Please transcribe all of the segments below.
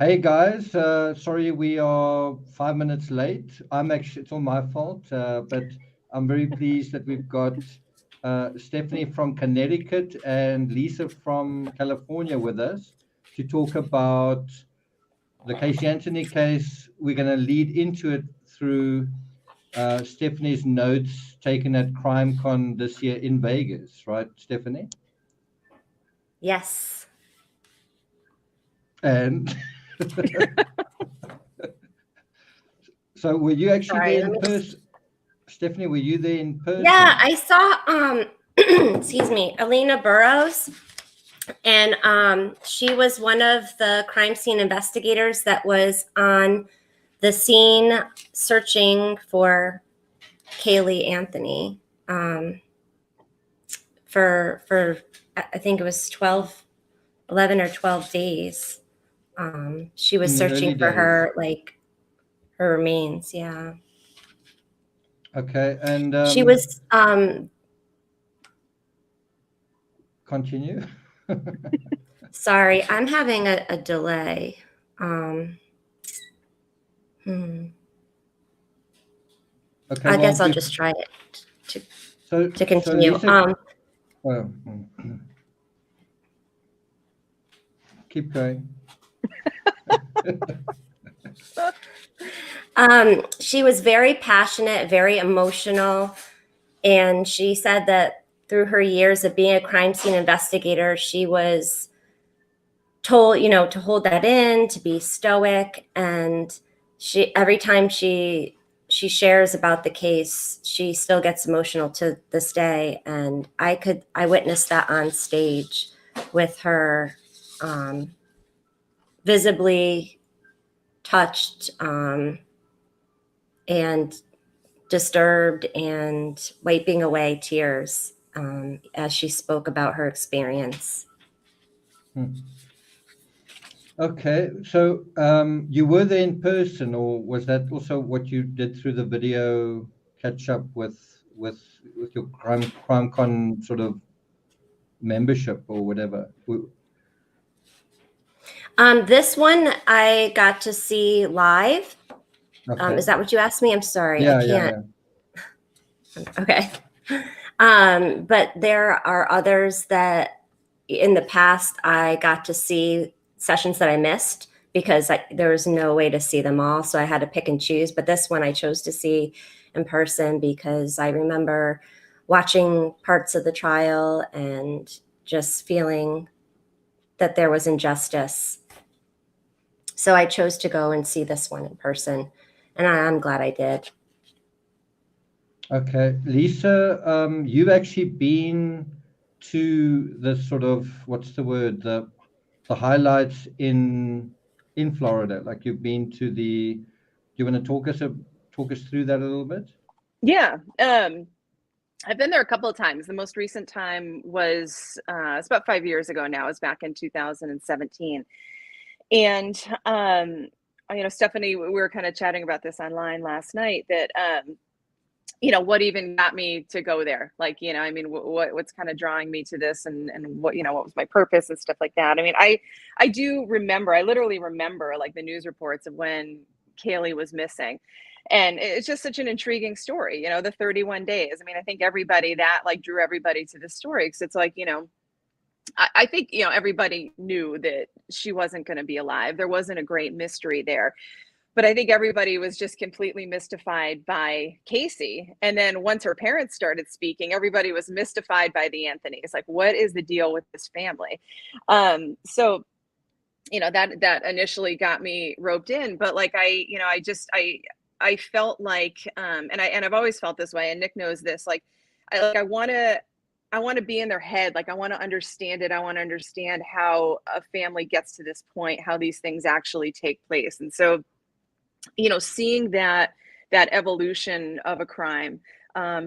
Hey guys, sorry we are 5 minutes late. It's all my fault, but I'm very pleased that we've got Stephanie from Connecticut and Lisa from California with us to talk about the Casey Anthony case. We're going to lead into it through Stephanie's notes taken at CrimeCon this year in Vegas, right, Stephanie? Yes. And so were you actually there in person? Stephanie, were you there in person? Yeah, I saw, excuse me, Alina Burroughs. And she was one of the crime scene investigators that was on the scene searching for Caylee Anthony for I think it was 11 or 12 days. She was searching for her, like, her remains. Yeah. Okay. And she was continue. Sorry, I'm having a delay. Okay, I guess I'll just try it to continue. So Lisa, keep going. She was very passionate, very emotional, and she said that through her years of being a crime scene investigator, she was told, to hold that in, to be stoic, and every time she shares about the case, she still gets emotional to this day. And I witnessed that on stage with her, visibly touched and disturbed and wiping away tears as she spoke about her experience. Okay, so you were there in person, or was that also what you did through the video catch up with your CrimeCon sort of membership or whatever? This one I got to see live. Okay. Is that what you asked me? I'm sorry. Yeah, I can't. Yeah. Okay. But there are others that in the past I got to see sessions that I missed because there was no way to see them all. So I had to pick and choose. But this one I chose to see in person because I remember watching parts of the trial and just feeling that there was injustice. So I chose to go and see this one in person. And I'm glad I did. Okay. Lisa, you've actually been to the sort of, what's the word, the highlights in Florida. Like you've been to do you want to talk us through that a little bit? Yeah. I've been there a couple of times. The most recent time was it's about 5 years ago now. It was back in 2017. And Stephanie, we were kind of chatting about this online last night that what even got me to go there? Like, I mean, what's kind of drawing me to this and what was my purpose and stuff like that. I mean, I do remember, I literally remember like the news reports of when Caylee was missing. And it's just such an intriguing story, the 31 days. I mean, I think everybody that like drew everybody to the story because it's like, I think, everybody knew that she wasn't going to be alive. There wasn't a great mystery there. But I think everybody was just completely mystified by Casey. And then once her parents started speaking, everybody was mystified by the Anthonys. Like, what is the deal with this family? So, that initially got me roped in. But like, I felt like, and I've always felt this way, and Nick knows this, like, I want to be in their head. Like, I want to understand it. I want to understand how a family gets to this point, how these things actually take place. And so, seeing that evolution of a crime,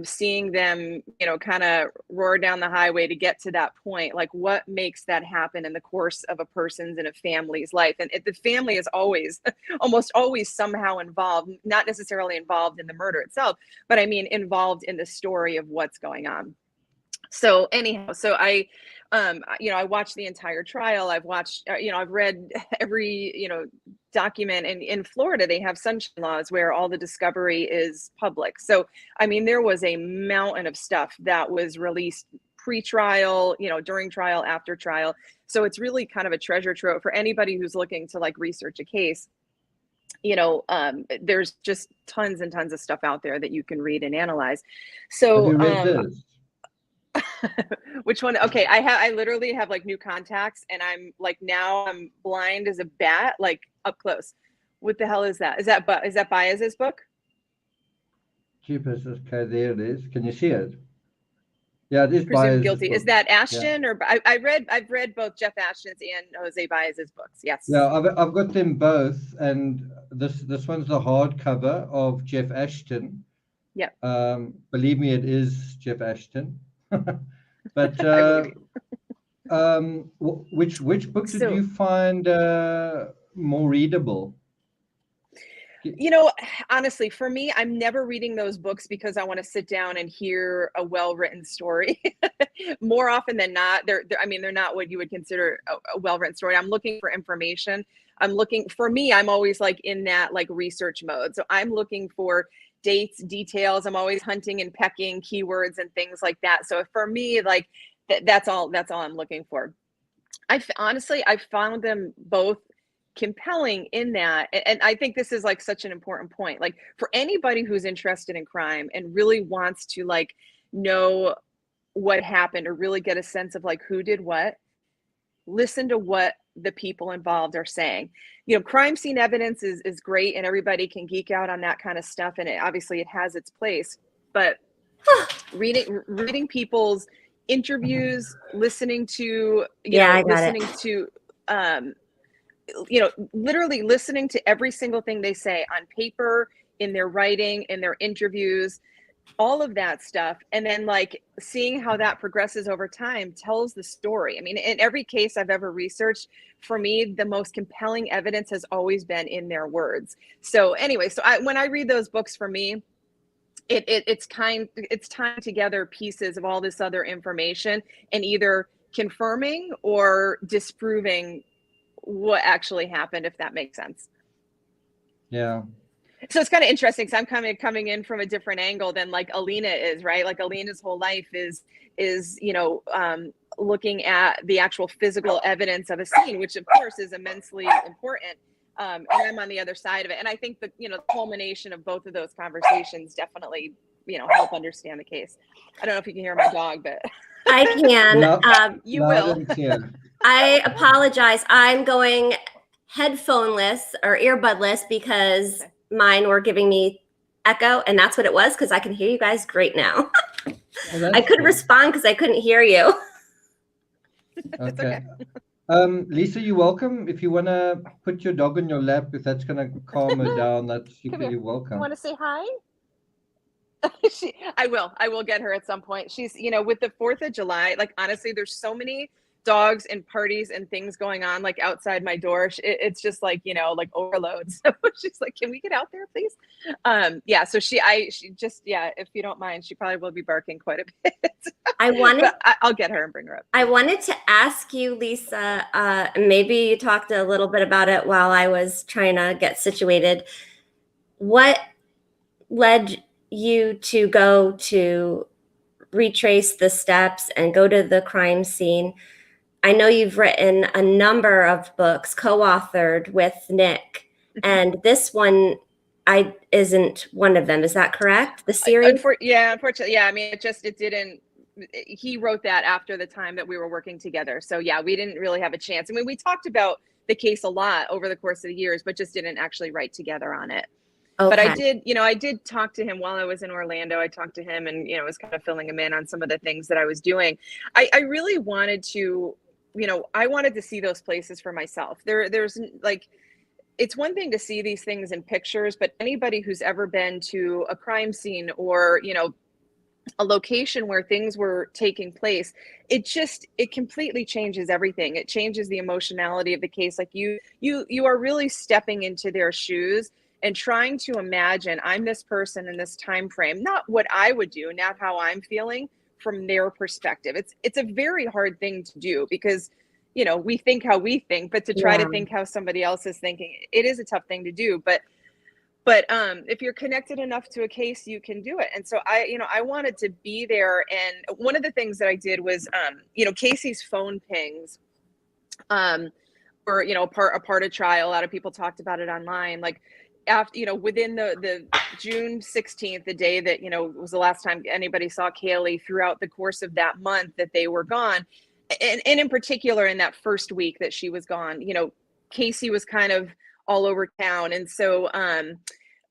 seeing them, kind of roar down the highway to get to that point, like what makes that happen in the course of a person's and a family's life. And the family is always, almost always somehow involved, not necessarily involved in the murder itself, but I mean, involved in the story of what's going on. So anyhow, so I watched the entire trial. I've watched, I've read every, document, and in Florida, they have sunshine laws where all the discovery is public. So, I mean, there was a mountain of stuff that was released pre-trial, you know, during trial, after trial. So it's really kind of a treasure trove for anybody who's looking to like research a case. You know, there's just tons and tons of stuff out there that you can read and analyze. So, have you read this? Which one? Okay, I literally have like new contacts, and I'm like, now I'm blind as a bat, like up close. What the hell is that? Is that Baez's book? Jeepers, okay, there it is. Can you see it? Yeah, it is Presumed Baez's Guilty. book. Is that Ashton? Yeah. Or I've read both Jeff Ashton's and Jose Baez's books. Yes. Yeah, I've got them both, and this one's the hardcover of Jeff Ashton. Yeah. Believe me, it is Jeff Ashton. But which book did you find more readable? You know, honestly, for me, I'm never reading those books because I want to sit down and hear a well-written story. More often than not, they're not what you would consider a well-written story. I'm looking for information. For me, I'm always like in that like research mode. So I'm looking for dates, details. I'm always hunting and pecking keywords and things like that. So for me, like that's all I'm looking for. I found them both compelling in that, and I think this is like such an important point, like for anybody who's interested in crime and really wants to like know what happened or really get a sense of like who did what, listen to what the people involved are saying. You know, crime scene evidence is great, and everybody can geek out on that kind of stuff, and it has its place, but reading people's interviews, listening to literally listening to every single thing they say on paper, in their writing, in their interviews, all of that stuff. And then like seeing how that progresses over time tells the story. I mean, in every case I've ever researched, for me, the most compelling evidence has always been in their words. So anyway, when I read those books, for me, it's tying together pieces of all this other information and either confirming or disproving what actually happened, if that makes sense. Yeah. So it's kind of interesting because I'm coming in from a different angle than like Alina is, right? Like Alina's whole life is looking at the actual physical evidence of a scene, which of course is immensely important. And I'm on the other side of it. And I think the culmination of both of those conversations definitely, help understand the case. I don't know if you can hear my dog, but I can. No, you will. I apologize. I'm going headphoneless or earbudless because mine were giving me echo, and that's what it was, because I can hear you guys great now. I couldn't respond because I couldn't hear you. Okay. Lisa, you're welcome. If you want to put your dog on your lap, if that's going to calm her down, you're welcome. You want to say hi? I will get her at some point. She's, with the 4th of July, like, honestly, there's so many dogs and parties and things going on, like, outside my door. It's just like, like overload. So she's like, can we get out there, please? Yeah. So she just, if you don't mind, she probably will be barking quite a bit. I'll get her and bring her up. I wanted to ask you, Lisa, maybe you talked a little bit about it while I was trying to get situated. What led you to go to retrace the steps and go to the crime scene? I know you've written a number of books, co-authored with Nick, and this one isn't one of them. Is that correct? The series? Unfortunately. Yeah, I mean, it didn't. He wrote that after the time that we were working together. So yeah, we didn't really have a chance. I mean, we talked about the case a lot over the course of the years, but just didn't actually write together on it. Okay. But I did talk to him while I was in Orlando. I talked to him and, was kind of filling him in on some of the things that I was doing. I really wanted to, I wanted to see those places for myself. There's like, it's one thing to see these things in pictures, but anybody who's ever been to a crime scene or, a location where things were taking place, it completely changes everything. It changes the emotionality of the case. Like you are really stepping into their shoes and trying to imagine, I'm this person in this time frame, not what I would do, not how I'm feeling from their perspective. It's a very hard thing to do because we think how we think, but to try Yeah. to think how somebody else is thinking, it is a tough thing to do. But if you're connected enough to a case, you can do it. And so I wanted to be there. And one of the things that I did was, Casey's phone pings, or, a part of trial. A lot of people talked about it online. Like after, within the June 16th, the day that, was the last time anybody saw Kaylee, throughout the course of that month that they were gone. And in particular, in that first week that she was gone, Casey was kind of all over town. And so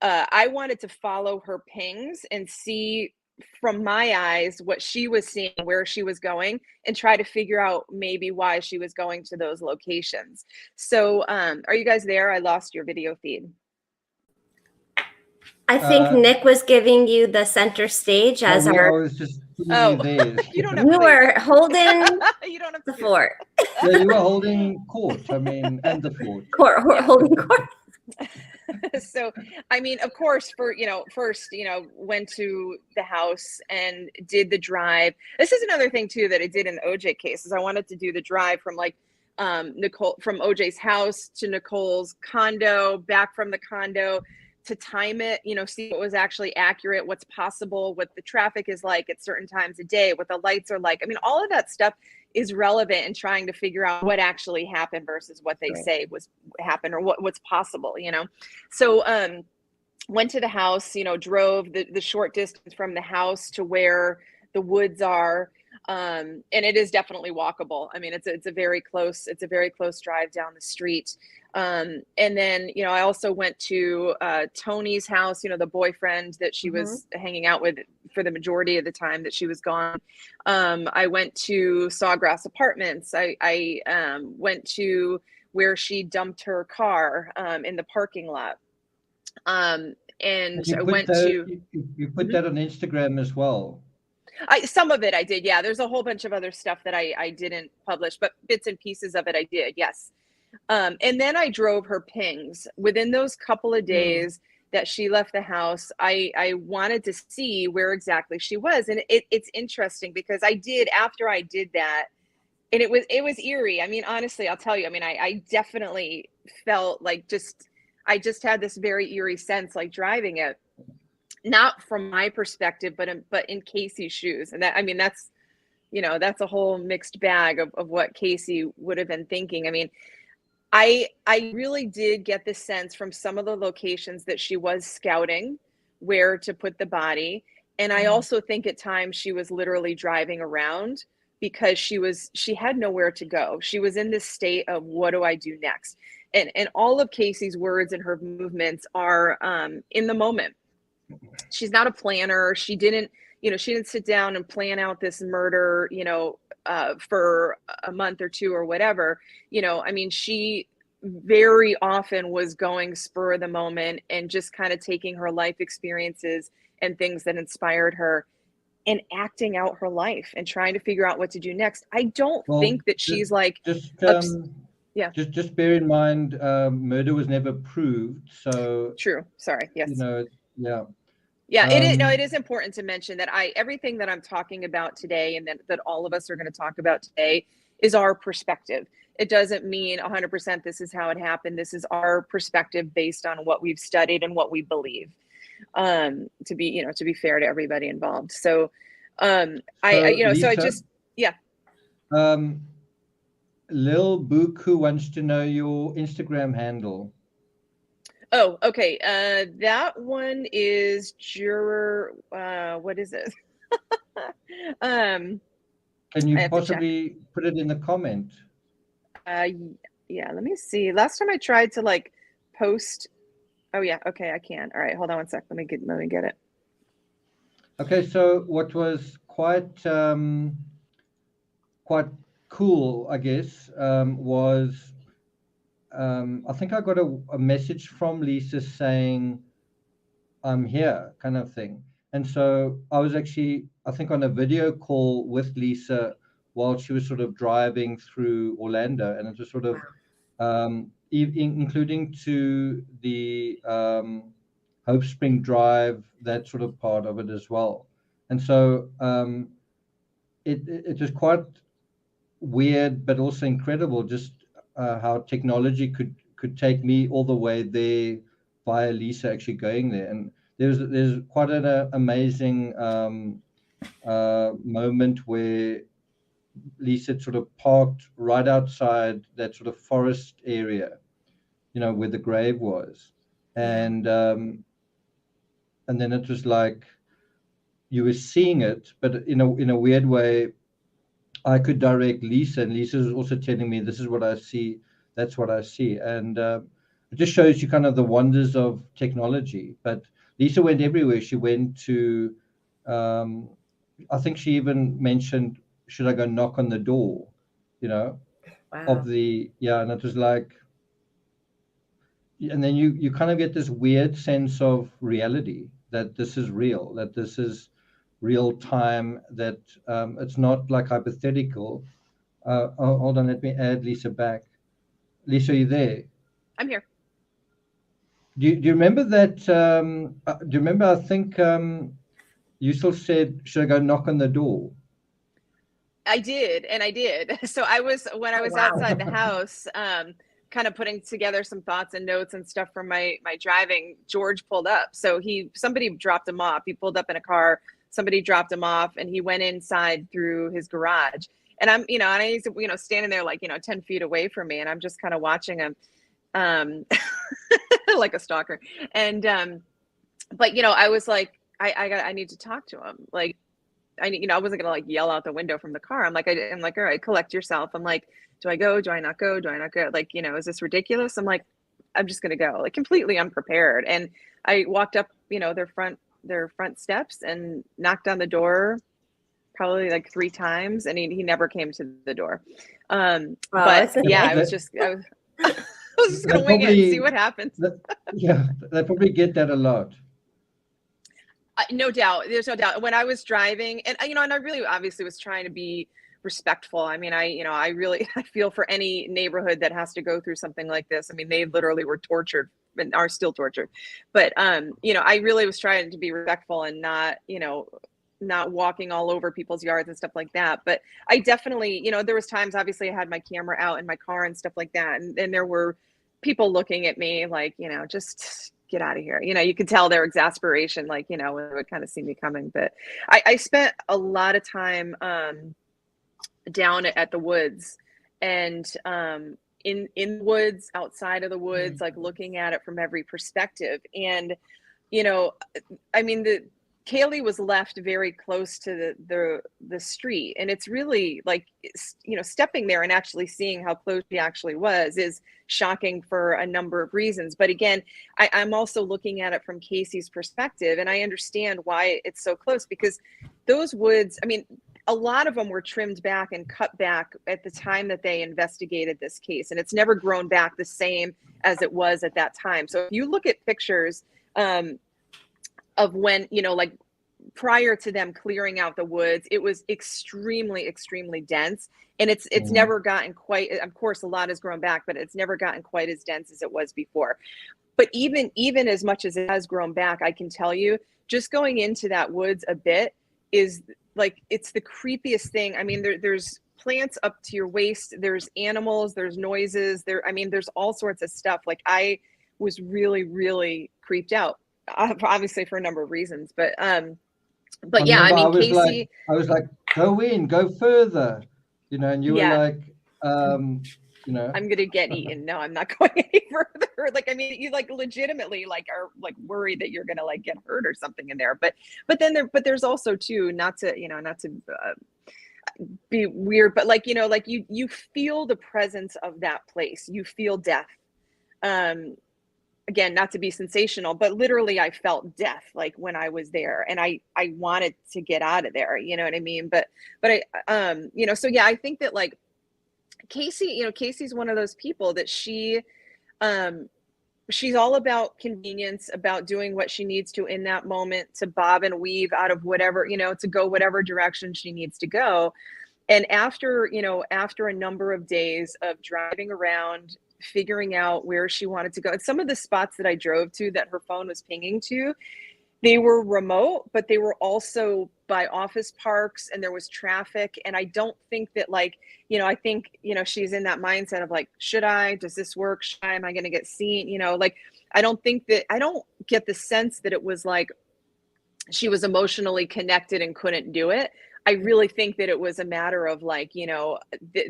I wanted to follow her pings and see from my eyes what she was seeing, where she was going, and try to figure out maybe why she was going to those locations. So are you guys there? I lost your video feed. I think Nick was giving you the center stage as I our. was just you there. You don't have You were holding you don't have the fort. Yeah, you were holding court. I mean, and the fort. Holding court. So, I mean, of course, first, went to the house and did the drive. This is another thing too that I did in the OJ case, is I wanted to do the drive from from OJ's house to Nicole's condo, back from the condo, to time it, see what was actually accurate, what's possible, what the traffic is like at certain times of day, what the lights are like. I mean, all of that stuff is relevant in trying to figure out what actually happened versus what they say was happened, or what's possible, So went to the house, drove the short distance from the house to where the woods are. And it is definitely walkable. I mean, it's a very close drive down the street. And then, I also went to Tony's house, the boyfriend that she was hanging out with for the majority of the time that she was gone. I went to Sawgrass Apartments. I went to where she dumped her car in the parking lot. And I went to... You put that on Instagram as well. Some of it I did, yeah. There's a whole bunch of other stuff that I didn't publish, but bits and pieces of it I did, yes. And then I drove her pings. Within those couple of days that she left the house, I wanted to see where exactly she was. And it's interesting because after I did that, and it was eerie. I mean, honestly, I'll tell you, I mean, I definitely felt like I just had this very eerie sense, like driving it. Not from my perspective, but in Casey's shoes. And that's a whole mixed bag of what Casey would have been thinking. I mean, I really did get the sense from some of the locations that she was scouting where to put the body. And I also think at times she was literally driving around because she had nowhere to go. She was in this state of, what do I do next? And all of Casey's words and her movements are in the moment. She's not a planner. She didn't sit down and plan out this murder, for a month or two or whatever. I mean, she very often was going spur of the moment and just kind of taking her life experiences and things that inspired her and acting out her life and trying to figure out what to do next. I don't think that she's like... Just bear in mind, murder was never proved. So true. Sorry. Yes. Yeah. Yeah, it is important to mention that everything that I'm talking about today and that all of us are going to talk about today is our perspective. It doesn't mean 100% this is how it happened. This is our perspective based on what we've studied and what we believe, to be fair to everybody involved. So, Lisa, Lil Buku wants to know your Instagram handle. Oh, okay. That one is Juror. What is it? Can you possibly put it in the comment? Yeah, let me see. Last time I tried to post. Oh yeah, okay, I can. All right, hold on one sec. Let me get it. Okay, so what was quite cool, I guess, was I think I got a message from Lisa saying, I'm here, kind of thing. And so I was actually, I think, on a video call with Lisa while she was sort of driving through Orlando. And it was sort of, including to the Hope Spring Drive, that sort of part of it as well. And so it was quite weird, but also incredible, just how technology could take me all the way there via Lisa actually going there. And there's quite an amazing moment where Lisa sort of parked right outside that sort of forest area, where the grave was. And then it was like you were seeing it, but in a weird way, I could direct Lisa, and Lisa was also telling me, this is what I see, that's what I see. And it just shows you kind of the wonders of technology. But Lisa went everywhere. She went to, I think she even mentioned, should I go knock on the door, Wow. of the, and it was like, and then you kind of get this weird sense of reality, that this is real, that this is real time, that it's not like hypothetical. Hold on, let me add Lisa back. Lisa, are you there? I'm here. Do you remember that? Do you remember? I think you still said, "Should I go knock on the door?" I did, and I did. So when I was outside the house, kind of putting together some thoughts and notes and stuff from my driving. George pulled up, so somebody dropped him off. He pulled up in a car. Somebody dropped him off, and he went inside through his garage. And I'm, and he's, standing there like, 10 feet away from me, and I'm just kind of watching him, like a stalker. And, but, I was like, I need to talk to him. Like, I wasn't gonna like yell out the window from the car. I'm like, all right, collect yourself. I'm like, do I go? Do I not go? Do I not go? Like, is this ridiculous? I'm like, I'm just gonna go, like, completely unprepared. And I walked up, their front steps and knocked on the door probably like 3 times, and he never came to the door. But yeah, I was just gonna wing it and see what happens. They probably get that a lot. No doubt. There's no doubt. When I was driving, and and I really obviously was trying to be respectful. I mean, I really feel for any neighborhood that has to go through something like this. I mean, they literally were tortured and are still tortured. But I really was trying to be respectful and not walking all over people's yards and stuff like that. But I definitely, there was times, obviously I had my camera out in my car and stuff like that. And there were people looking at me like, just get out of here. You could tell their exasperation, like, when they would kind of see me coming. But I spent a lot of time down at the woods, and in the woods, outside of the woods, like looking at it from every perspective. And, I mean, Kaylee was left very close to the street, and it's really like, stepping there and actually seeing how close she actually was is shocking for a number of reasons. But again, I'm also looking at it from Casey's perspective, and I understand why it's so close, because those woods, I mean, a lot of them were trimmed back and cut back at the time that they investigated this case, and it's never grown back the same as it was at that time. So if you look at pictures of when, like prior to them clearing out the woods, it was extremely, extremely dense. And it's never gotten quite, of course, a lot has grown back, but it's never gotten quite as dense as it was before. But even as much as it has grown back, I can tell you, just going into that woods a bit is like, it's the creepiest thing. I mean, there's plants up to your waist, there's animals, there's noises, there's all sorts of stuff. Like, I was really, really creeped out, obviously for a number of reasons, but yeah, I mean, Casey, I was like, go in, go further, and you were like, I'm gonna get eaten. No, I'm not going any further. Like, I mean, you like legitimately like are like worried that you're gonna like get hurt or something in there. But there's also too, not to be weird, but like, like you feel the presence of that place. You feel death. Again, not to be sensational, but literally I felt death, like when I was there, and I wanted to get out of there, you know what I mean? But I, so yeah, I think that like Casey, Casey's one of those people that she's all about convenience, about doing what she needs to in that moment, to bob and weave out of whatever, to go whatever direction she needs to go. And after a number of days of driving around, figuring out where she wanted to go, and some of the spots that I drove to that her phone was pinging to, They were remote, but they were also by office parks, and there was traffic. And I don't think that, like, you know, I think, you know, she's in that mindset of like, does this work? Am I going to get seen? You know, like, I don't get the sense that it was like she was emotionally connected and couldn't do it. I really think that it was a matter of like, you know,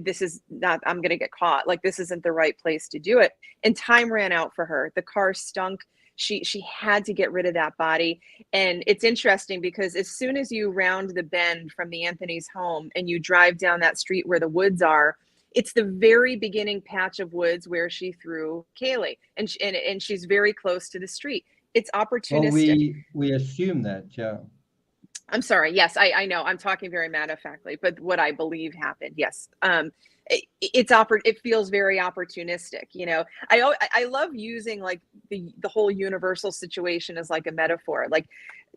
this is not, I'm going to get caught. Like, this isn't the right place to do it. And time ran out for her. The car stunk. She had to get rid of that body. And it's interesting because as soon as you round the bend from the Anthony's home and you drive down that street where the woods are, it's the very beginning patch of woods where she threw Kaylee, and she's very close to the street. It's opportunistic. Well, we assume that, yeah. I'm sorry. Yes, I know. I'm talking very matter-of-factly, but what I believe happened, yes. It feels very opportunistic. You know, I love using like the whole Universal situation as like a metaphor. Like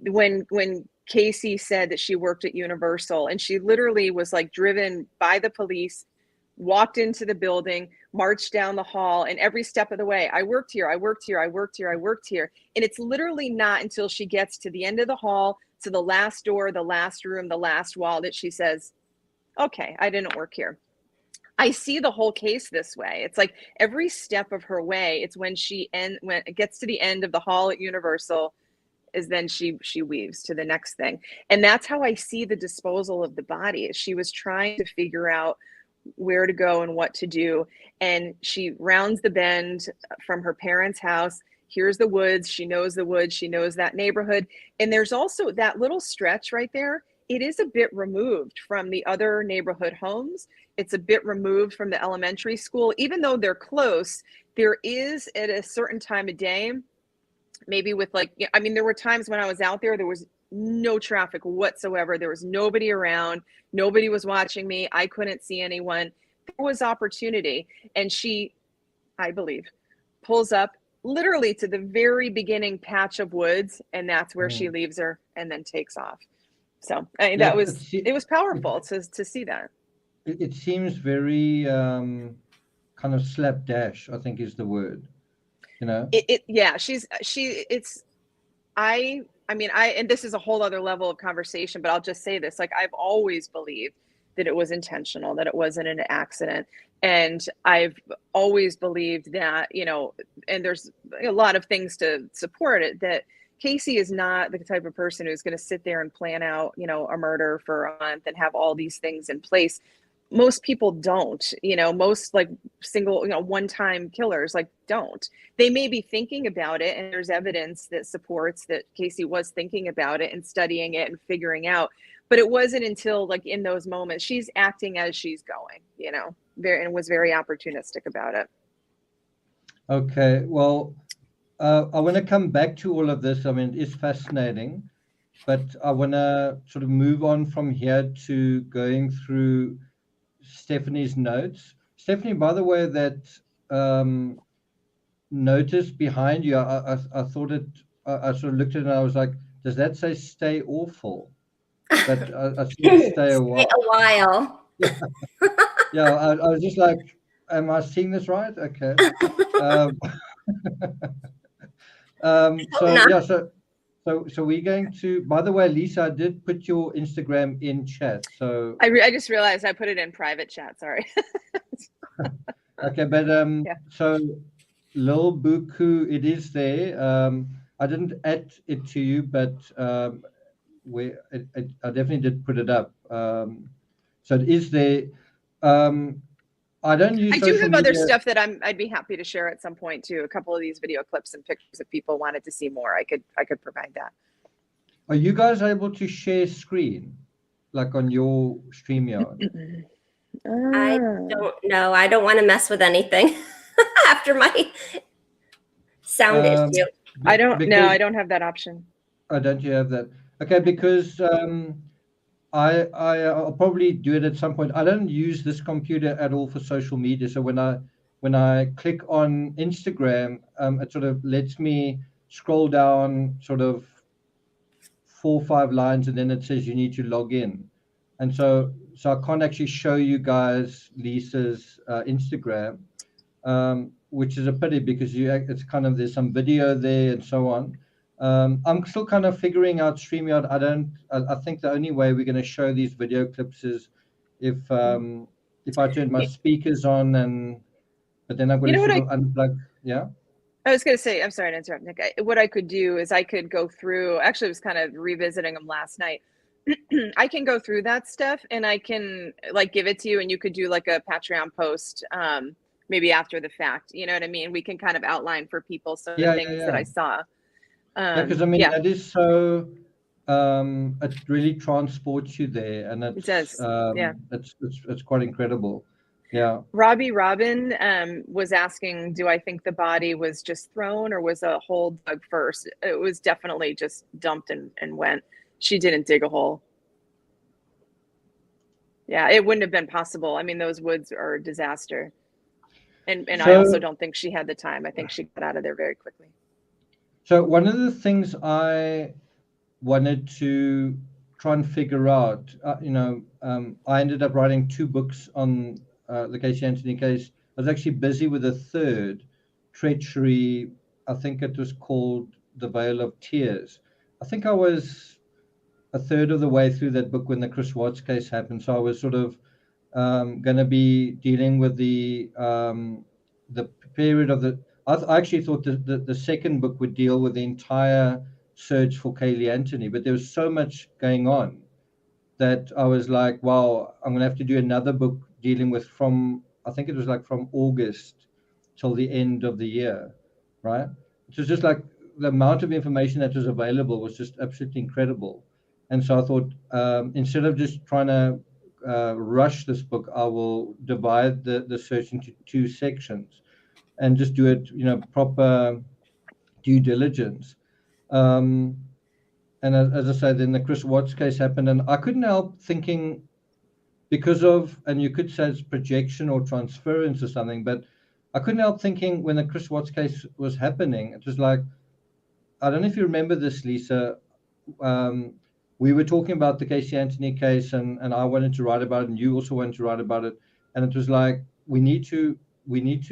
when Casey said that she worked at Universal, and she literally was like driven by the police, walked into the building, marched down the hall, and every step of the way, I worked here, I worked here, I worked here, I worked here. And it's literally not until she gets to the end of the hall, to the last door, the last room, the last wall, that she says, okay, I didn't work here. I see the whole case this way. It's like every step of her way, it's when when it gets to the end of the hall at Universal, is then she weaves to the next thing. And that's how I see the disposal of the body. She was trying to figure out where to go and what to do. And she rounds the bend from her parents' house. Here's the woods. She knows the woods. She knows that neighborhood. And there's also that little stretch right there. It is a bit removed from the other neighborhood homes. It's a bit removed from the elementary school. Even though they're close, there is at a certain time of day, maybe with like, I mean, there were times when I was out there was no traffic whatsoever. There was nobody around. Nobody was watching me. I couldn't see anyone. There was opportunity. And she, I believe, pulls up literally to the very beginning patch of woods. And that's where she leaves her and then takes off. So I mean, it was powerful to see that. It seems very kind of slapdash, I think is the word, you know? I mean, and this is a whole other level of conversation, but I'll just say this, like, I've always believed that it was intentional, that it wasn't an accident. And I've always believed that, you know, and there's a lot of things to support it, that Casey is not the type of person who's going to sit there and plan out, you know, a murder for a month and have all these things in place. Most people don't, you know, most like single, you know, one-time killers like don't. They may be thinking about it, and there's evidence that supports that Casey was thinking about it and studying it and figuring out. But it wasn't until like in those moments, she's acting as she's going, you know, and was very opportunistic about it. Okay, well, I want to come back to all of this. I mean, it's fascinating, but I want to sort of move on from here to going through Stephanie's notes. Stephanie, by the way, that notice behind you, I thought it, I sort of looked at it and I was like, does that say stay awful? But I see stay a while. Stay a while. Yeah, I was just like, am I seeing this right? Okay. So we're going to, by the way, Lisa, I did put your Instagram in chat. So I just realized I put it in private chat. Sorry. Okay, but so Lil Buku, it is there. I didn't add it to you, but I definitely did put it up. So it is there. I don't use. I do have other stuff that I'd be happy to share at some point too. A couple of these video clips and pictures if people wanted to see more. I could provide that. Are you guys able to share screen, like on your StreamYard? I don't know. I don't want to mess with anything after my sound issue. I don't know. I don't have that option. Oh, don't you have that? Okay, because I'll probably do it at some point. I don't use this computer at all for social media. So when I click on Instagram, it sort of lets me scroll down sort of 4 or 5 lines, and then it says you need to log in. And so I can't actually show you guys Lisa's Instagram, which is a pity because it's kind of, there's some video there and so on. I'm still kind of figuring out StreamYard. I think the only way we're going to show these video clips is if I turn my speakers on, but then I've got to sort of unplug. Yeah. I was going to say, I'm sorry to interrupt, Nick. What I could do is I could go through, actually I was kind of revisiting them last night. I can go through that stuff and I can like give it to you, and you could do like a Patreon post maybe after the fact. You know what I mean? We can kind of outline for people some of the things that I saw. Because I mean, that is so, it really transports you there, and it does. It's quite incredible. Yeah. Robbie Robin was asking, do I think the body was just thrown or was a hole dug first? It was definitely just dumped and went. She didn't dig a hole. Yeah, it wouldn't have been possible. I mean, those woods are a disaster. And so, I also don't think she had the time. I think she got out of there very quickly. So one of the things I wanted to try and figure out, I ended up writing 2 books on the Casey Anthony case. I was actually busy with a third, Treachery. I think it was called The Veil of Tears. I think I was a third of the way through that book when the Chris Watts case happened. So I was sort of going to be dealing with the period of the. I actually thought the second book would deal with the entire search for Kaylee Anthony, but there was so much going on that I was like, wow, I'm going to have to do another book dealing with I think it was like from August till the end of the year, right? It was just like the amount of information that was available was just absolutely incredible. And so I thought, instead of just trying to rush this book, I will divide the search into 2 sections and just do it, proper due diligence. And as I say, then the Chris Watts case happened, and I couldn't help thinking, because of, and you could say it's projection or transference or something, but I couldn't help thinking when the Chris Watts case was happening, it was like, I don't know if you remember this, Lisa. We were talking about the Casey Anthony case, and I wanted to write about it, and you also wanted to write about it, and it was like, we need to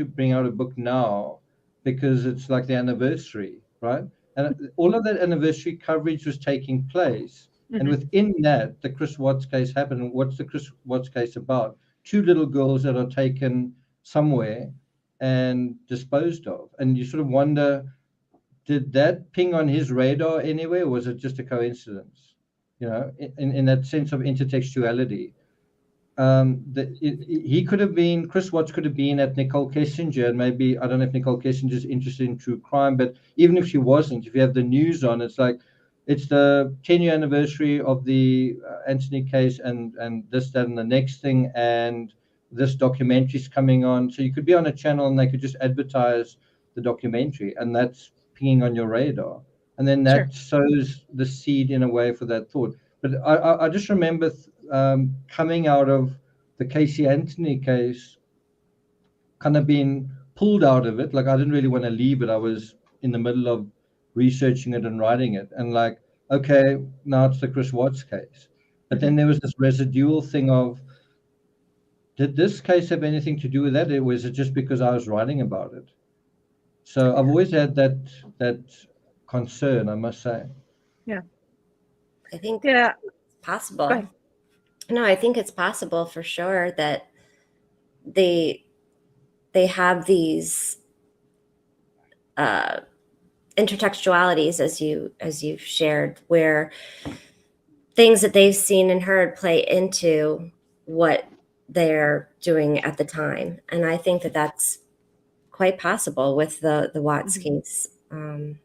bring out a book now because it's like the anniversary, right? And all of that anniversary coverage was taking place. Mm-hmm. And within that, the Chris Watts case happened. And what's the Chris Watts case about? 2 little girls that are taken somewhere and disposed of. And you sort of wonder, did that ping on his radar anywhere, or was it just a coincidence? In that sense of intertextuality. He could have been, Chris Watts could have been at Nicole Kessinger, and maybe, I don't know if Nicole Kessinger is interested in true crime, but even if she wasn't, if you have the news on, it's like, it's the 10-year anniversary of the Anthony case, and this, that, and the next thing, and this documentary is coming on. So you could be on a channel and they could just advertise the documentary, and that's pinging on your radar. And then that sows the seed in a way for that thought. But I just remember coming out of the Casey Anthony case, kind of being pulled out of it. Like, I didn't really want to leave it. I was in the middle of researching it and writing it. And like, okay, now it's the Chris Watts case. But then there was this residual thing of, did this case have anything to do with that? Or was it just because I was writing about it? So I've always had that concern, I must say. Yeah. I think it's possible. No, I think it's possible for sure that they have these intertextualities, as you've shared, where things that they've seen and heard play into what they're doing at the time. And I think that that's quite possible with the Watts case. And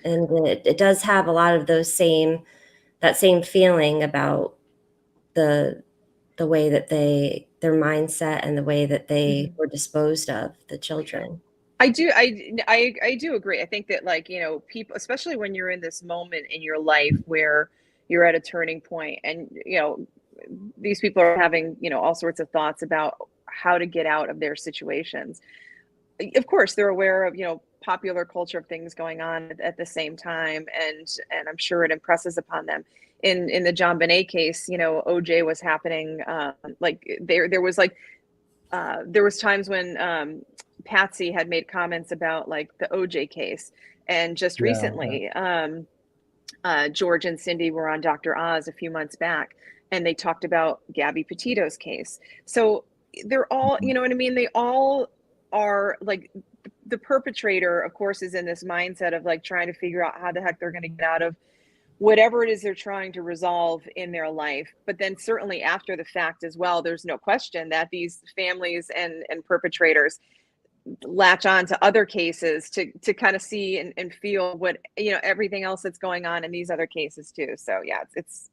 it does have a lot of that same feeling about the way that their mindset and the way that they were disposed of the children. I do agree. I think that, like, people, especially when you're in this moment in your life where you're at a turning point, and these people are having all sorts of thoughts about how to get out of their situations. Of course, they're aware of popular culture of things going on at the same time, and I'm sure it impresses upon them. In the John Bonet case, OJ was happening. There was times when Patsy had made comments about like the OJ case, and just recently, George and Cindy were on Dr. Oz a few months back, and they talked about Gabby Petito's case. So they're all, you know what I mean? They all are like, the perpetrator, of course, is in this mindset of like trying to figure out how the heck they're going to get out of whatever it is they're trying to resolve in their life. But then certainly after the fact as well, there's no question that these families and perpetrators latch on to other cases to kind of see and feel what, you know, everything else that's going on in these other cases too. So yeah, it's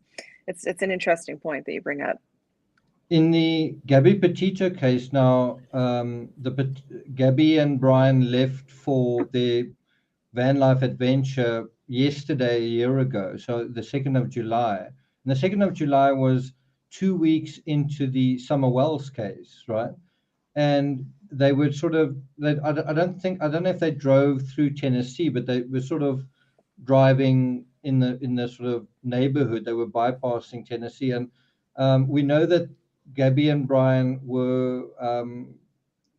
an interesting point that you bring up. In the Gabby Petito case now, Gabby and Brian left for their van life adventure yesterday, a year ago, so the 2nd of July. And the 2nd of July was 2 weeks into the Summer Wells case, right? And they were sort of, I don't know if they drove through Tennessee, but they were sort of driving in the sort of neighborhood. They were bypassing Tennessee. And we know that Gabby and Brian were,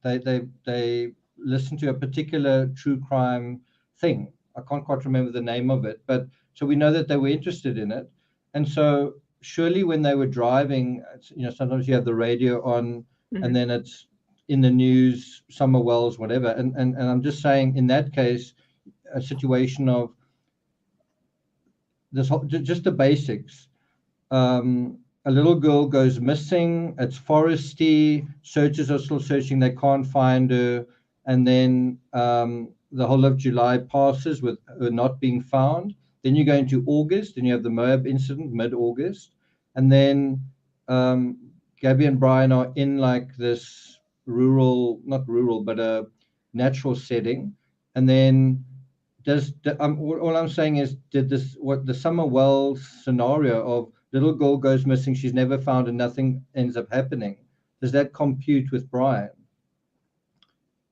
they listened to a particular true crime thing. I can't quite remember the name of it, but so we know that they were interested in it. And so surely when they were driving, you know, sometimes you have the radio on, and then it's in the news, Summer Wells, whatever. And I'm just saying, in that case, a situation of this, just the basics. A little girl goes missing. It's foresty. Searchers are still searching. They can't find her. And then the whole of July passes with her not being found. Then you go into August, and you have the Moab incident mid-August. And then Gabby and Brian are in like this not rural, but a natural setting. And then all I'm saying is, what the Summer Wells scenario of little girl goes missing, she's never found, and nothing ends up happening, does that compute with Brian?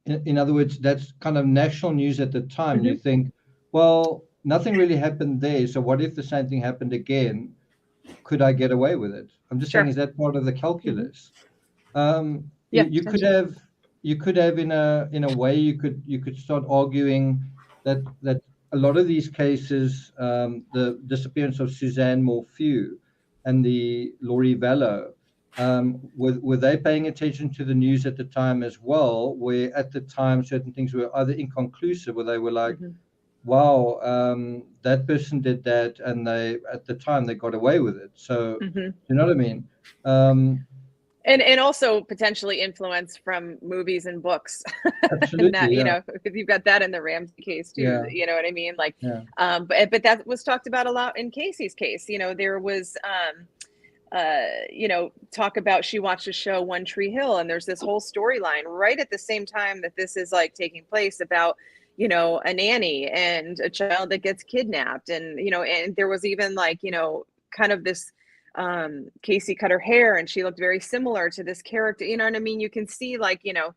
In other words, that's kind of national news at the time. You think, well, nothing really happened there, so what if the same thing happened again? Could I get away with it? I'm just saying, is that part of the calculus? You could have in a way, you could start arguing that a lot of these cases, the disappearance of Suzanne Morphew and the Laurie Vallow, were they paying attention to the news at the time as well, where at the time certain things were either inconclusive, or they were like, wow, that person did that, and at the time they got away with it. So you know what I mean? And also potentially influence from movies and books. Absolutely, and that, you know, because you've got that in the Ramsey case too. You know what I mean? Like, but that was talked about a lot in Casey's case. You know, there was, you know, talk about, she watched a show, One Tree Hill, and there's this whole storyline right at the same time that this is like taking place about, you know, a nanny and a child that gets kidnapped. And, you know, and there was even like, you know, kind of this, Casey cut her hair and she looked very similar to this character. You know what I mean? You can see, like, you know,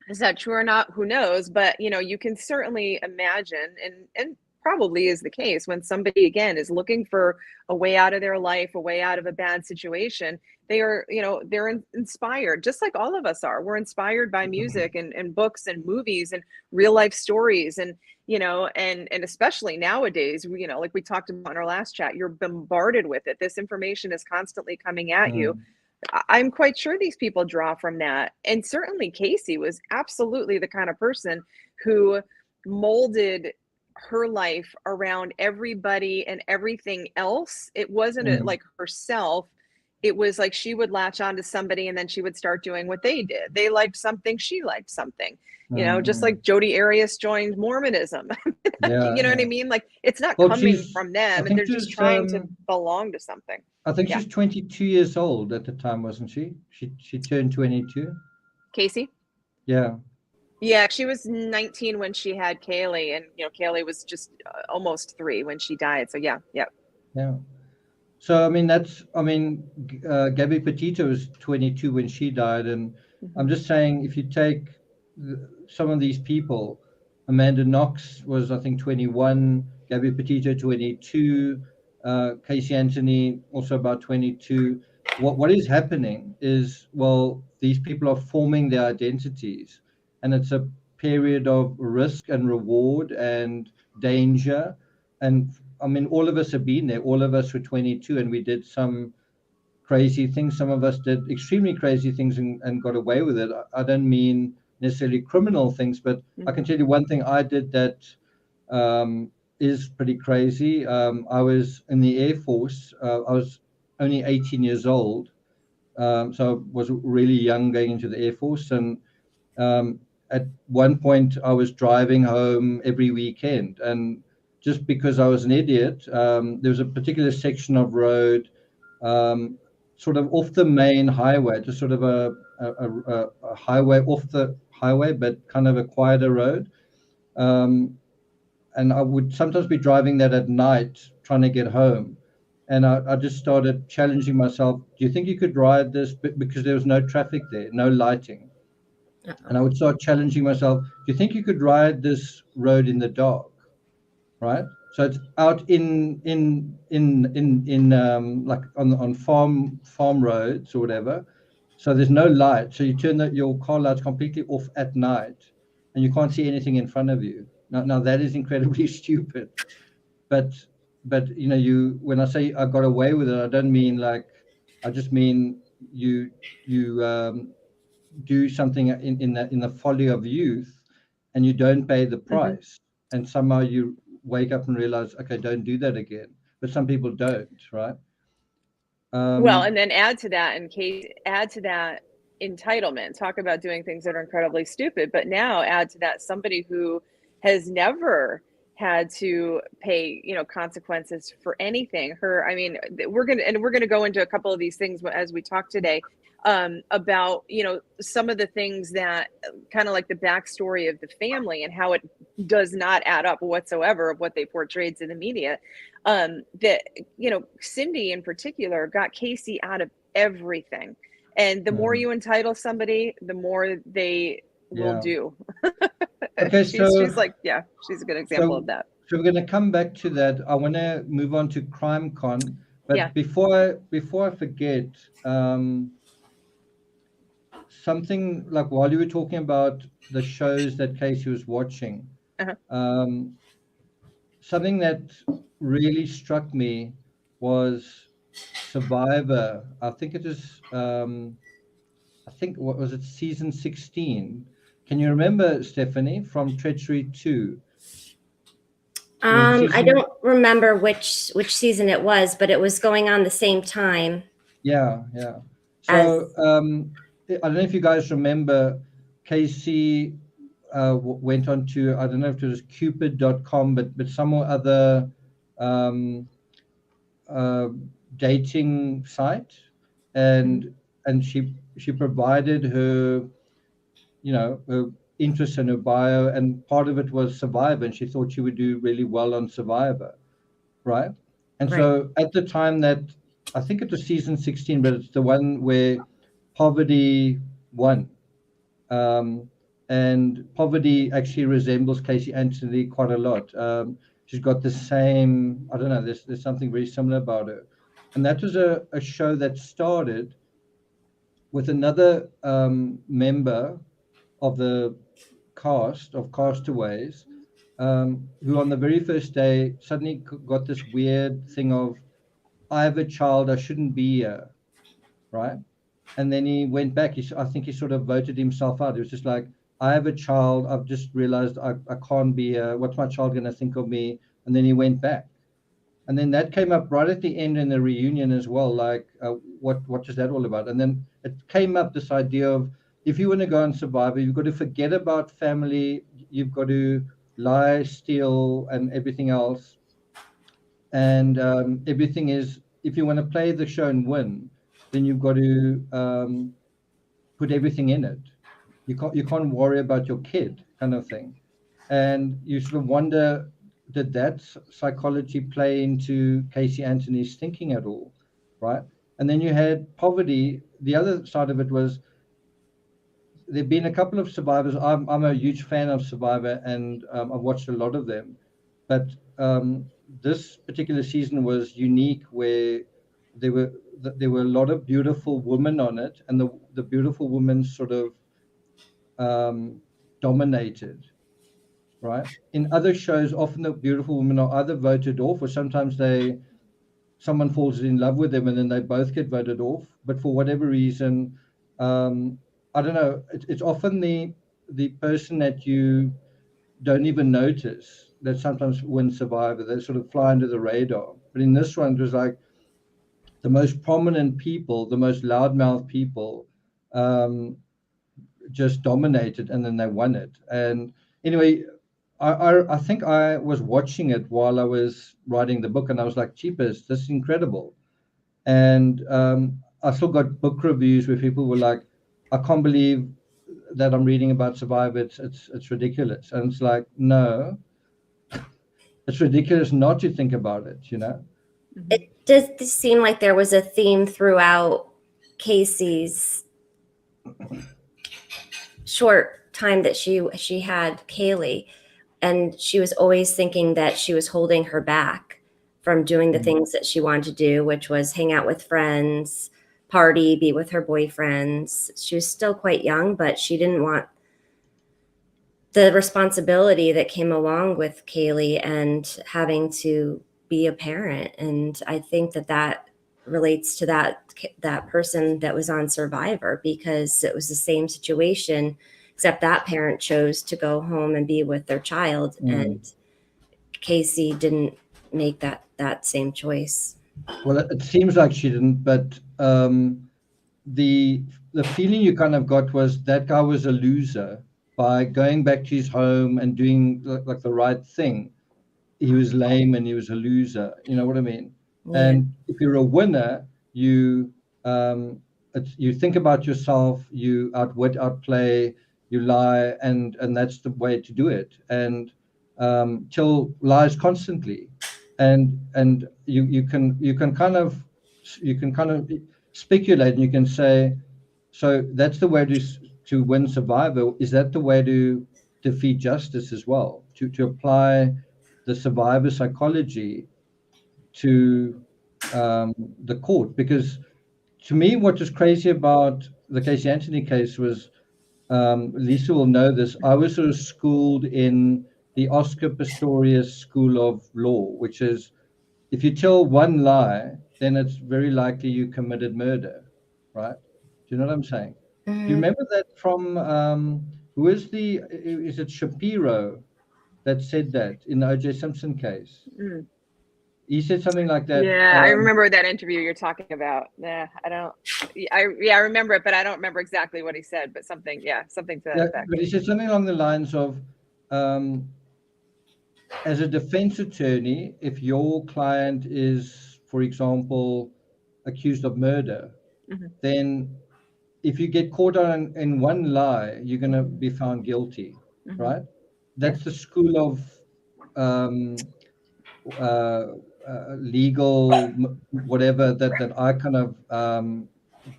is that true or not? Who knows? But, you know, you can certainly imagine, and probably is the case, when somebody, again, is looking for a way out of their life, a way out of a bad situation, they are, you know, they're inspired, just like all of us are. We're inspired by music and books and movies and real life stories. And, you know, and especially nowadays, you know, like we talked about in our last chat, you're bombarded with it. This information is constantly coming at you. I'm quite sure these people draw from that. And certainly Casey was absolutely the kind of person who molded her life around everybody and everything else. It wasn't like herself. It was like she would latch on to somebody and then she would start doing what they did. They liked something, she liked something, you know, just like Jodi Arias joined Mormonism. You know what I mean? Like, it's not coming from them, and they're just trying to belong to something. I think she's 22 years old at the time, wasn't she? She turned 22. Casey? Yeah. Yeah, she was 19 when she had Kaylee, and, you know, Kaylee was just almost 3 when she died. So yeah. So I mean, Gabby Petito was 22 when she died, and I'm just saying, if you take some of these people, Amanda Knox was, I think, 21, Gabby Petito 22, Casey Anthony also about 22. What is happening is, well, these people are forming their identities, and it's a period of risk and reward and danger. And I mean, all of us have been there. All of us were 22, and we did some crazy things. Some of us did extremely crazy things and got away with it. I don't mean necessarily criminal things, but I can tell you one thing I did that is pretty crazy. I was in the Air Force. I was only 18 years old, so I was really young going into the Air Force. And at one point, I was driving home every weekend, and just because I was an idiot, there was a particular section of road, sort of off the main highway, just sort of a highway off the highway, but kind of a quieter road. And I would sometimes be driving that at night, trying to get home. And I just started challenging myself. Do you think you could ride this? Because there was no traffic there, no lighting. And I would start challenging myself. Do you think you could ride this road in the dark? Right. So it's out in like on farm roads or whatever. So there's no light. So you turn your car lights completely off at night, and you can't see anything in front of you. Now that is incredibly stupid. But you know, when I say I got away with it, I don't mean like, I just mean you do something in the folly of youth, and you don't pay the price, and somehow you wake up and realize, okay, don't do that again. But some people don't, right? Well, and then add to that entitlement. Talk about doing things that are incredibly stupid, but now add to that somebody who has never had to pay, you know, consequences for anything. I mean, we're gonna go into a couple of these things as we talk today, about, you know, some of the things that kind of like the backstory of the family and how it does not add up whatsoever of what they portrayed to the media. That, you know, Cindy in particular got Casey out of everything. And the more you entitle somebody, the more they will do. Okay, she's like, yeah, she's a good example of that. So we're going to come back to that. I want to move on to CrimeCon, but before I forget, something like while you were talking about the shows that Casey was watching, something that really struck me was Survivor. I think it is, I think, what was it, season 16? Can you remember, Stephanie, from Treachery 2? I don't remember which season it was, but it was going on the same time. Yeah. So I don't know if you guys remember, Casey went on to, I don't know if it was Cupid.com, but some other dating site, and she provided her, you know, her interest in her bio, and part of it was Survivor, and she thought she would do really well on Survivor, right? And so at the time that, I think it was season 16, but it's the one where Poverty won. And Poverty actually resembles Casey Anthony quite a lot. She's got the same, I don't know, there's something very similar about her. And that was a show that started with another member of the cast of Castaways, who on the very first day suddenly got this weird thing of, I have a child, I shouldn't be here, right? And then he went back. I think he sort of voted himself out. It was just like, I have a child, I've just realized I can't be here. What's my child going to think of me? And then he went back. And then that came up right at the end in the reunion as well. Like, what is that all about? And then it came up, this idea of, if you want to go on Survivor, you've got to forget about family. You've got to lie, steal, and everything else. And everything is, if you want to play the show and win, then you've got to put everything in it. You can't worry about your kid, kind of thing. And you sort of wonder, did that psychology play into Casey Anthony's thinking at all, right? And then you had Poverty. The other side of it was, there've been a couple of Survivors. I'm a huge fan of Survivor, and I've watched a lot of them. But this particular season was unique, where there were a lot of beautiful women on it, and the beautiful women sort of dominated, right? In other shows, often the beautiful women are either voted off, or sometimes someone falls in love with them and then they both get voted off. But for whatever reason, I don't know, it's often the person that you don't even notice that sometimes wins Survivor. They sort of fly under the radar. But in this one, it was like the most prominent people, the most loudmouth people, just dominated, and then they won it. And anyway, I think I was watching it while I was writing the book, and I was like, "Jeepers, this is incredible." And I still got book reviews where people were like, "I can't believe that I'm reading about Survivor. It's ridiculous." And it's like, no, it's ridiculous not to think about it. It does seem like there was a theme throughout Casey's short time that she had Kaylee, and she was always thinking that she was holding her back from doing the things that she wanted to do, which was hang out with friends, party, be with her boyfriends. She was still quite young, but she didn't want the responsibility that came along with Kaylee and having to be a parent. And I think that relates to that person that was on Survivor, because it was the same situation, except that parent chose to go home and be with their child, and Casey didn't make that same choice. Well, it seems like she didn't, but the feeling you kind of got was that guy was a loser by going back to his home and doing like the right thing. He was lame and he was a loser. You know what I mean? Yeah. And if you're a winner, you think about yourself, you outwit, outplay, you lie, and that's the way to do it. And Till lies constantly, and you can kind of speculate, and you can say, so that's the way to win Survivor. Is that the way to defeat justice as well? To apply the survivor psychology to the court? Because to me, what was crazy about the Casey Anthony case was, Lisa will know this, I was sort of schooled in the Oscar Pistorius School of Law, which is, if you tell one lie, then it's very likely you committed murder, right? Do you know what I'm saying? Do you remember that from, is it Shapiro that said that in the O.J. Simpson case? He said something like that. Yeah, I remember that interview you're talking about. I remember it, but I don't remember exactly what he said, but something to that effect. But he said something along the lines of, as a defense attorney, if your client is, for example, accused of murder, then if you get caught on in one lie, you're going to be found guilty, right? That's the school of legal whatever that I kind of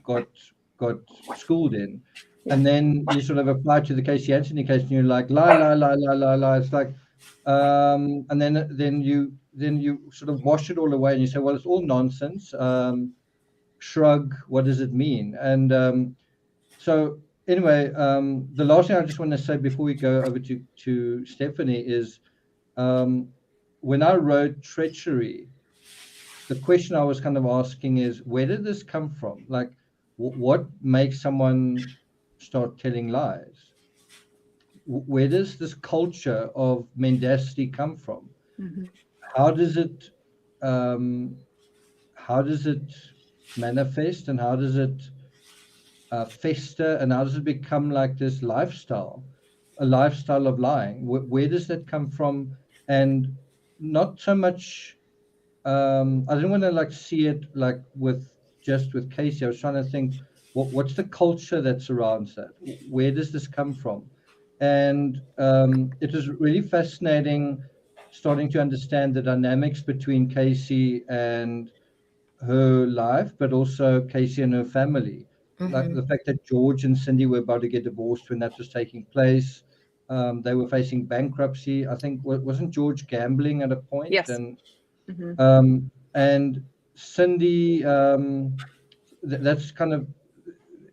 got schooled in. And then you sort of apply to the Casey Anthony case, and you're like, lie. It's like, and then you sort of wash it all away, and you say, well, it's all nonsense. Shrug. What does it mean? And so anyway, the last thing I just want to say before we go over to Stephanie is, when I wrote Treachery, the question I was kind of asking is, where did this come from? Like, what makes someone start telling lies? Where does this culture of mendacity come from? How does it manifest, and how does it fester, and how does it become like this lifestyle, a lifestyle of lying? Where does that come from? And not so much, I didn't want to like see it like with Casey. I was trying to think, what's the culture that surrounds that? Where does this come from? And it was really fascinating starting to understand the dynamics between Casey and her life, but also Casey and her family. Like the fact that George and Cindy were about to get divorced when that was taking place. They were facing bankruptcy. I think, wasn't George gambling at a point? Yes. And Cindy, that's kind of,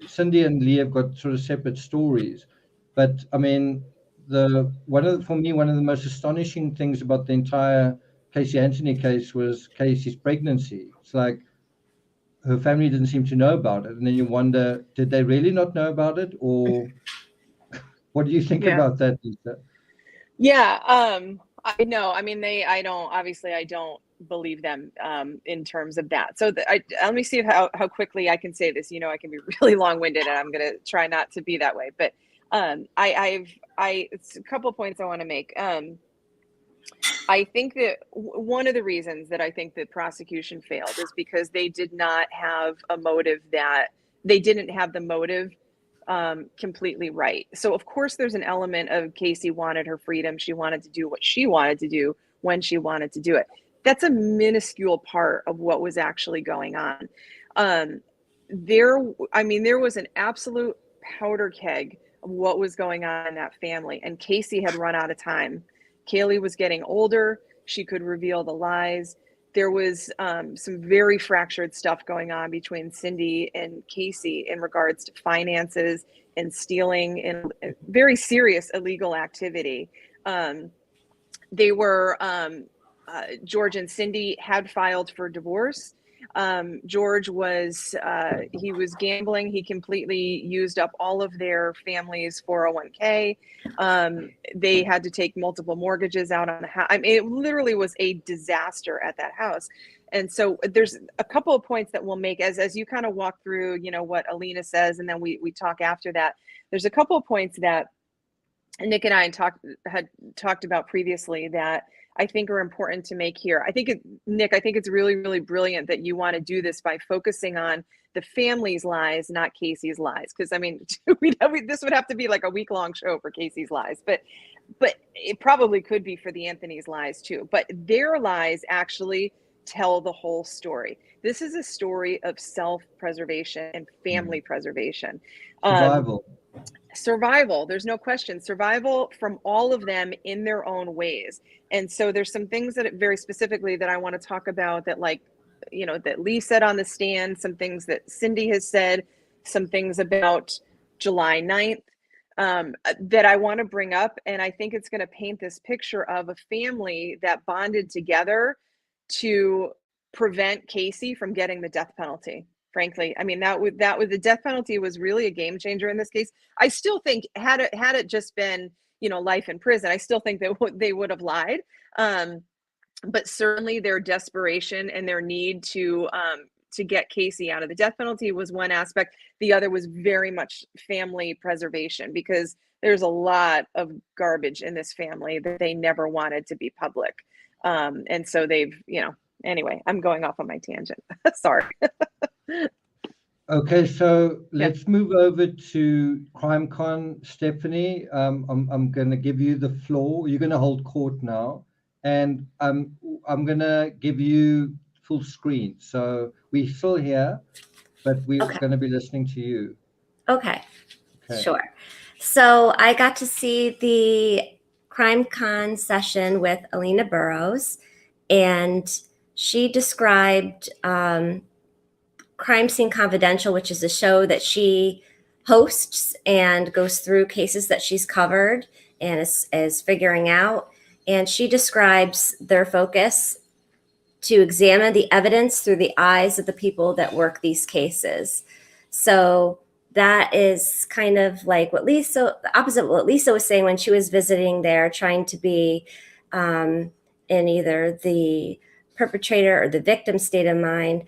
Cindy and Lee have got sort of separate stories. But I mean, for me, one of the most astonishing things about the entire Casey Anthony case was Casey's pregnancy. It's like her family didn't seem to know about it, and then you wonder, did they really not know about it, or what do you think about that, Lisa? Yeah, I know. I mean, I don't believe them in terms of that. So let me see how quickly I can say this. You know, I can be really long-winded, and I'm going to try not to be that way. But it's a couple of points I want to make. I think that one of the reasons that I think the prosecution failed is because they did not have a motive they didn't have the motive completely right. So of course there's an element of Casey wanted her freedom. She wanted to do what she wanted to do when she wanted to do it. That's a minuscule part of what was actually going on. There was an absolute powder keg of what was going on in that family, and Casey had run out of time. Kaylee was getting older. She could reveal the lies. There was some very fractured stuff going on between Cindy and Casey in regards to finances and stealing and very serious illegal activity. They were, George and Cindy had filed for divorce. George was gambling. He completely used up all of their family's 401k. They had to take multiple mortgages out on the house. I mean, it literally was a disaster at that house. And so there's a couple of points that we'll make as you kind of walk through, you know, what Alina says, and then we talk after that. There's a couple of points that Nick and I had talked about previously that I think are important to make here. Nick, I think it's really, really brilliant that you want to do this by focusing on the family's lies, not Casey's lies. Because I mean, this would have to be like a week-long show for Casey's lies, but it probably could be for the Anthony's lies too. But their lies actually tell the whole story. This is a story of self-preservation and family preservation. Survival, there's no question. Survival from all of them in their own ways. And so there's some things that very specifically that I want to talk about that, like, you know, that Lee said on the stand, some things that Cindy has said, some things about July 9th that I want to bring up. And I think it's going to paint this picture of a family that bonded together to prevent Casey from getting the death penalty. Frankly, I mean, that was the death penalty was really a game changer in this case. I still think had it just been, you know, life in prison, I still think that they would have lied. But certainly their desperation and their need to get Casey out of the death penalty was one aspect. The other was very much family preservation, because there's a lot of garbage in this family that they never wanted to be public. And so they've, you know, anyway, I'm going off on my tangent. Sorry. Okay, so let's move over to CrimeCon. Stephanie, I'm going to give you the floor. You're going to hold court now, and I'm going to give you full screen. So we're still here, but we're going to be listening to you. Okay, sure. So I got to see the CrimeCon session with Alina Burroughs, and she described Crime Scene Confidential, which is a show that she hosts and goes through cases that she's covered and is figuring out. And she describes their focus to examine the evidence through the eyes of the people that work these cases. So that is kind of like the opposite of what Lisa was saying when she was visiting there, trying to be in either the perpetrator or the victim state of mind.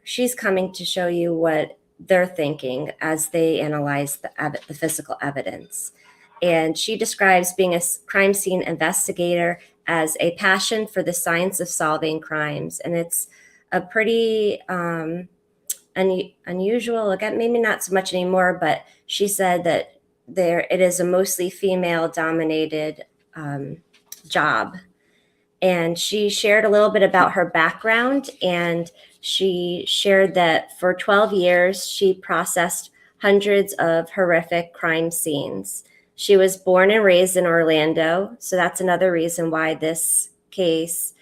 She's coming to show you what they're thinking as they analyze the physical evidence. And she describes being a crime scene investigator as a passion for the science of solving crimes. And it's a pretty unusual, again, maybe not so much anymore, but she said that it is a mostly female-dominated job. And she shared a little bit about her background, and she shared that for 12 years, she processed hundreds of horrific crime scenes. She was born and raised in Orlando, so that's another reason why this case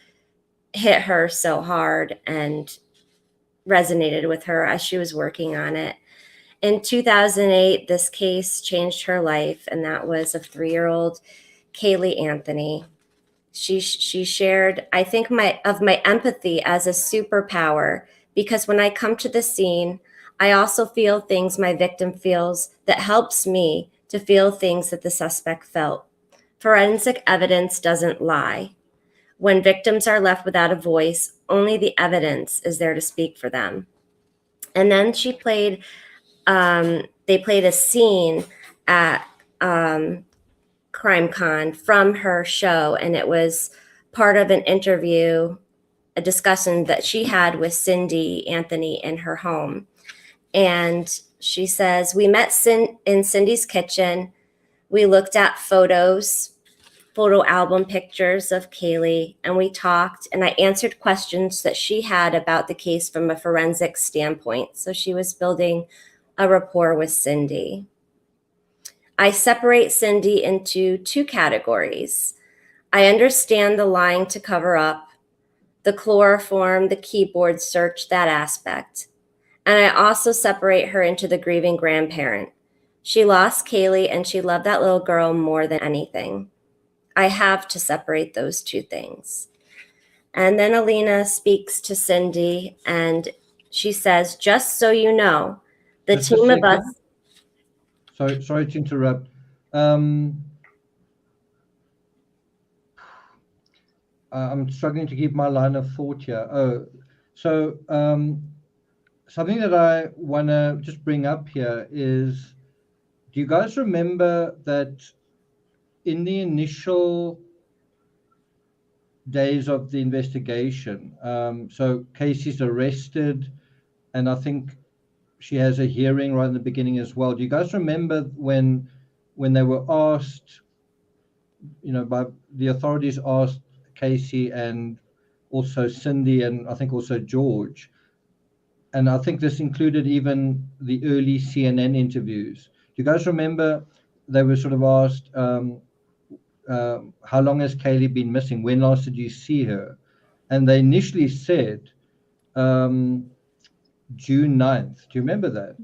hit her so hard and resonated with her as she was working on it. In 2008, this case changed her life, and that was of 3-year-old Kaylee Anthony. She shared, I think, of my empathy as a superpower, because when I come to the scene, I also feel things my victim feels that helps me to feel things that the suspect felt. Forensic evidence doesn't lie. When victims are left without a voice, only the evidence is there to speak for them. And then she played, they played a scene at CrimeCon from her show, and it was part of an interview, a discussion that she had with Cindy Anthony in her home. And she says, we met in Cindy's kitchen. We looked at photo album pictures of Kaylee, and we talked, and I answered questions that she had about the case from a forensic standpoint. So she was building a rapport with Cindy. I separate Cindy into 2 categories. I understand the lying to cover up, the chloroform, the keyboard search, that aspect. And I also separate her into the grieving grandparent. She lost Kaylee, and she loved that little girl more than anything. I have to separate those 2 things. And then Alina speaks to Cindy, and she says, just so you know, the Just a team of second. us. Sorry to interrupt. I'm struggling to keep my line of thought here. So something that I want to just bring up here is, do you guys remember that in the initial days of the investigation, so Casey's arrested, and I think she has a hearing right in the beginning as well. Do you guys remember when they were asked, by the authorities asked Casey and also Cindy and I think also George, and I think this included even the early CNN interviews. Do you guys remember they were sort of asked, how long has Kaylee been missing? When last did you see her? And they initially said June 9th. Do you remember that?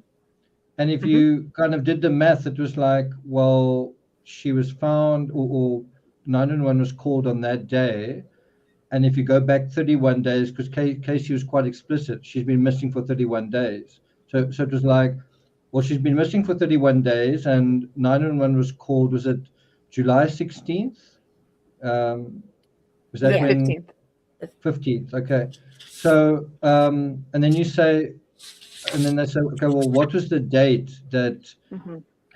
And if you kind of did the math, it was like, well, she was found, or 911 was called on that day. And if you go back 31 days, because Casey was quite explicit, she's been missing for 31 days. So it was like, well, she's been missing for 31 days, and 911 was called, was it July 16th? Was that when? 15th. 15th, okay. So, and then you say, and then they say, okay, well, what was the date that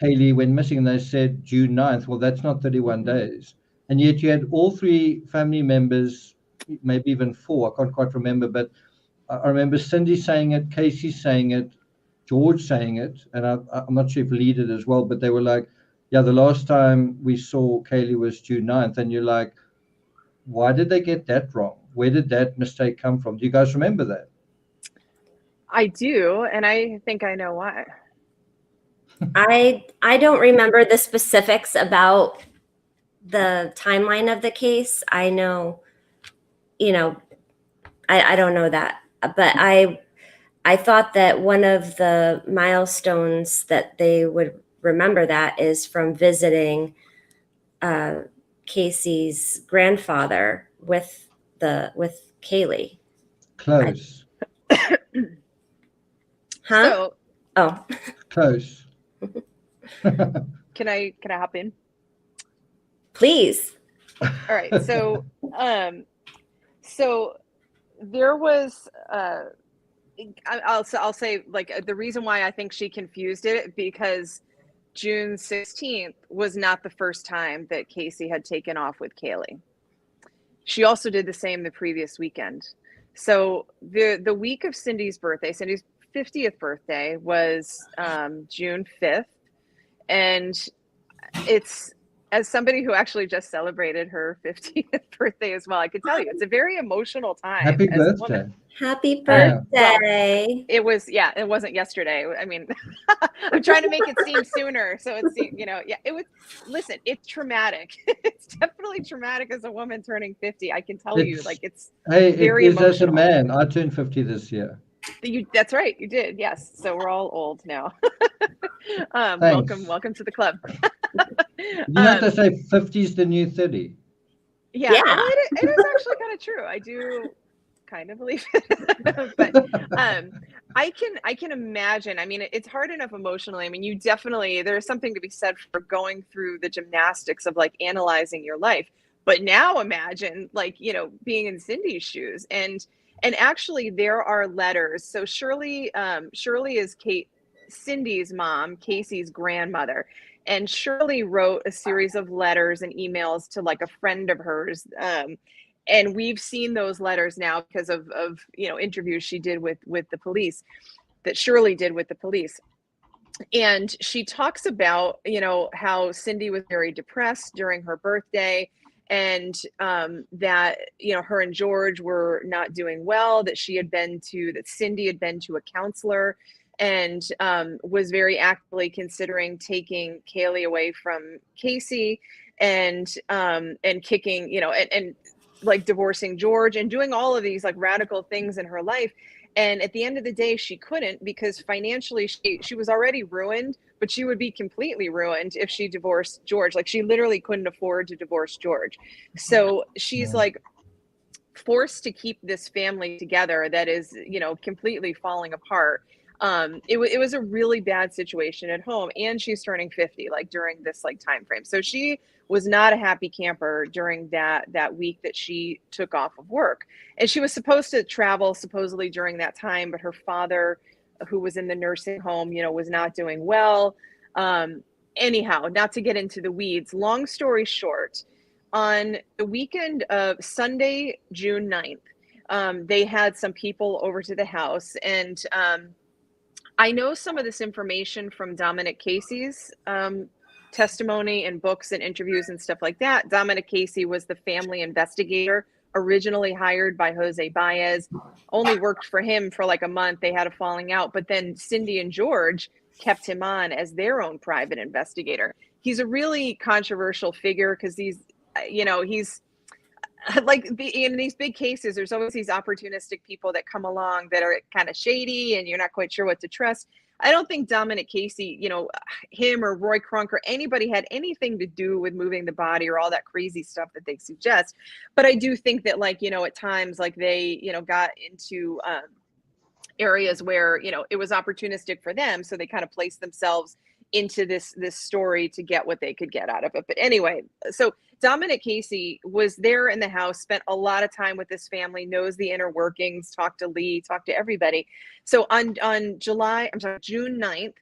Kaylee went missing? And they said June 9th. Well, that's not 31 days. And yet you had all 3 family members, maybe even 4, I can't quite remember, but I remember Cindy saying it, Casey saying it, George saying it, and I'm not sure if Lee did as well, but they were like, yeah, the last time we saw Kaylee was June 9th. And you're like, why did they get that wrong? Where did that mistake come from? Do you guys remember that? I do, and I think I know why. I don't remember the specifics about the timeline of the case. I know, I don't know that, but I thought that one of the milestones that they would remember that is from visiting Casey's grandfather with Kaylee. Close. Huh? So, Close. can I hop in? Please. All right. So so there was I'll say, like, the reason why I think she confused it, because June 16th was not the first time that Casey had taken off with Kaylee. She also did the same the previous weekend. So the week of Cindy's birthday, Cindy's 50th birthday was June 5th. And it's, as somebody who actually just celebrated her 50th birthday as well, I could tell you it's a very emotional time. Happy birthday. Happy birthday. Well, it wasn't yesterday. I mean, I'm trying to make it seem sooner. So it's, it was, listen, it's traumatic. It's definitely traumatic as a woman turning 50. I can tell you, like, it's very it is emotional. as a man. I turned 50 this year. That's right, you did. Yes, so we're all old now. Thanks. Welcome to the club. You have to say 50 is the new 30. Yeah. Well, it is actually kind of true. I do kind of believe it. But I can imagine. I mean, it's hard enough emotionally. I mean, you definitely, there's something to be said for going through the gymnastics of like analyzing your life. But now imagine like, you know, being in Cindy's shoes. And actually there are letters. So Shirley is Cindy's mom, Casey's grandmother. And Shirley wrote a series of letters and emails to like a friend of hers. And we've seen those letters now because of you know, interviews she did with the police, that Shirley did with the police. And she talks about, you know, how Cindy was very depressed during her birthday, and that, you know, her and George were not doing well, that Cindy had been to a counselor, and was very actively considering taking Kaylee away from Casey, and kicking, you know, and like divorcing George and doing all of these like radical things in her life. And at the end of the day, she couldn't, because financially she was already ruined, but she would be completely ruined if she divorced George. Like she literally couldn't afford to divorce George. So she's like forced to keep this family together that is, you know, completely falling apart. It was a really bad situation at home, and she's turning 50 like during this like time frame. So she was not a happy camper during that week that she took off of work. And she was supposed to travel supposedly during that time, but her father, who was in the nursing home, you know, was not doing well. Anyhow, not to get into the weeds, long story short, on the weekend of Sunday, June 9th, they had some people over to the house, and I know some of this information from Dominic Casey's testimony and books and interviews and stuff like that. Dominic Casey was the family investigator originally hired by Jose Baez, only worked for him for like a month. They had a falling out, but then Cindy and George kept him on as their own private investigator. He's a really controversial figure because he's like in these big cases, there's always these opportunistic people that come along that are kind of shady and you're not quite sure what to trust. I don't think Dominic Casey, you know, him or Roy Crunk or anybody had anything to do with moving the body or all that crazy stuff that they suggest. But I do think that, like, you know, at times, like they, you know, got into areas where, you know, it was opportunistic for them. So they kind of placed themselves into this story to get what they could get out of it. But anyway, so Dominic Casey was there in the house, spent a lot of time with this family, knows the inner workings, talked to Lee, talked to everybody. So on June 9th,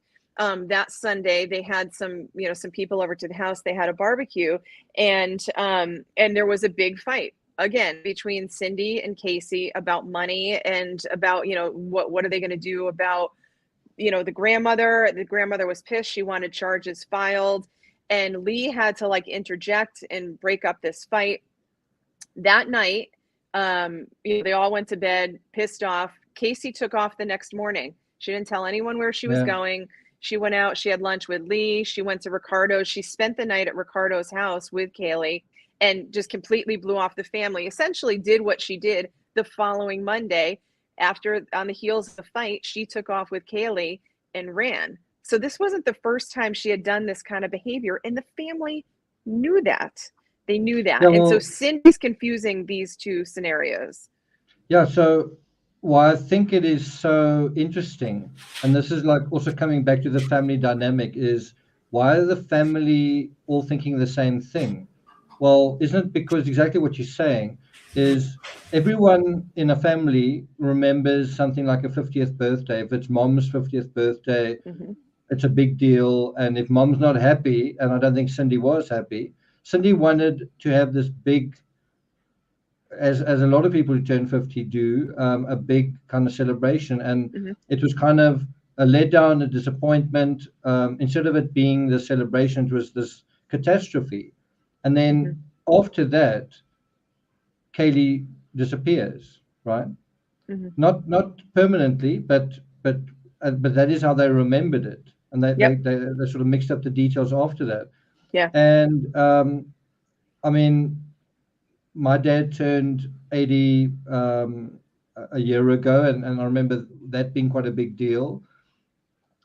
that Sunday, they had some people over to the house. They had a barbecue, and there was a big fight again between Cindy and Casey about money and about, you know, what are they going to do about, you know, the grandmother. The grandmother was pissed. She wanted charges filed, and Lee had to like interject and break up this fight. That night, you know, they all went to bed pissed off. Casey took off the next morning. She didn't tell anyone where she was going. She went out. She had lunch with Lee. She went to Ricardo's. She spent the night at Ricardo's house with Kaylee and just completely blew off the family. Essentially did what she did the following Monday. After, on the heels of the fight, she took off with Kaylee and ran. So this wasn't the first time she had done this kind of behavior, and the family knew that. They knew that. Yeah, well, and so Cindy's confusing these two scenarios. Yeah, so why I think it is so interesting, and this is like also coming back to the family dynamic, is why are the family all thinking the same thing? Well, isn't it because exactly what you're saying is everyone in a family remembers something like a 50th birthday. If it's mom's 50th birthday, it's a big deal. And if mom's not happy, and I don't think Cindy was happy, Cindy wanted to have this big, as a lot of people who turn 50 do, a big kind of celebration. And it was kind of a letdown, a disappointment. Instead of it being the celebration, it was this catastrophe. And then after that, Kaylee disappears, right? Not permanently, but that is how they remembered it, and they sort of mixed up the details after that. Yeah. And I mean, my dad turned 80 a a year ago, and I remember that being quite a big deal.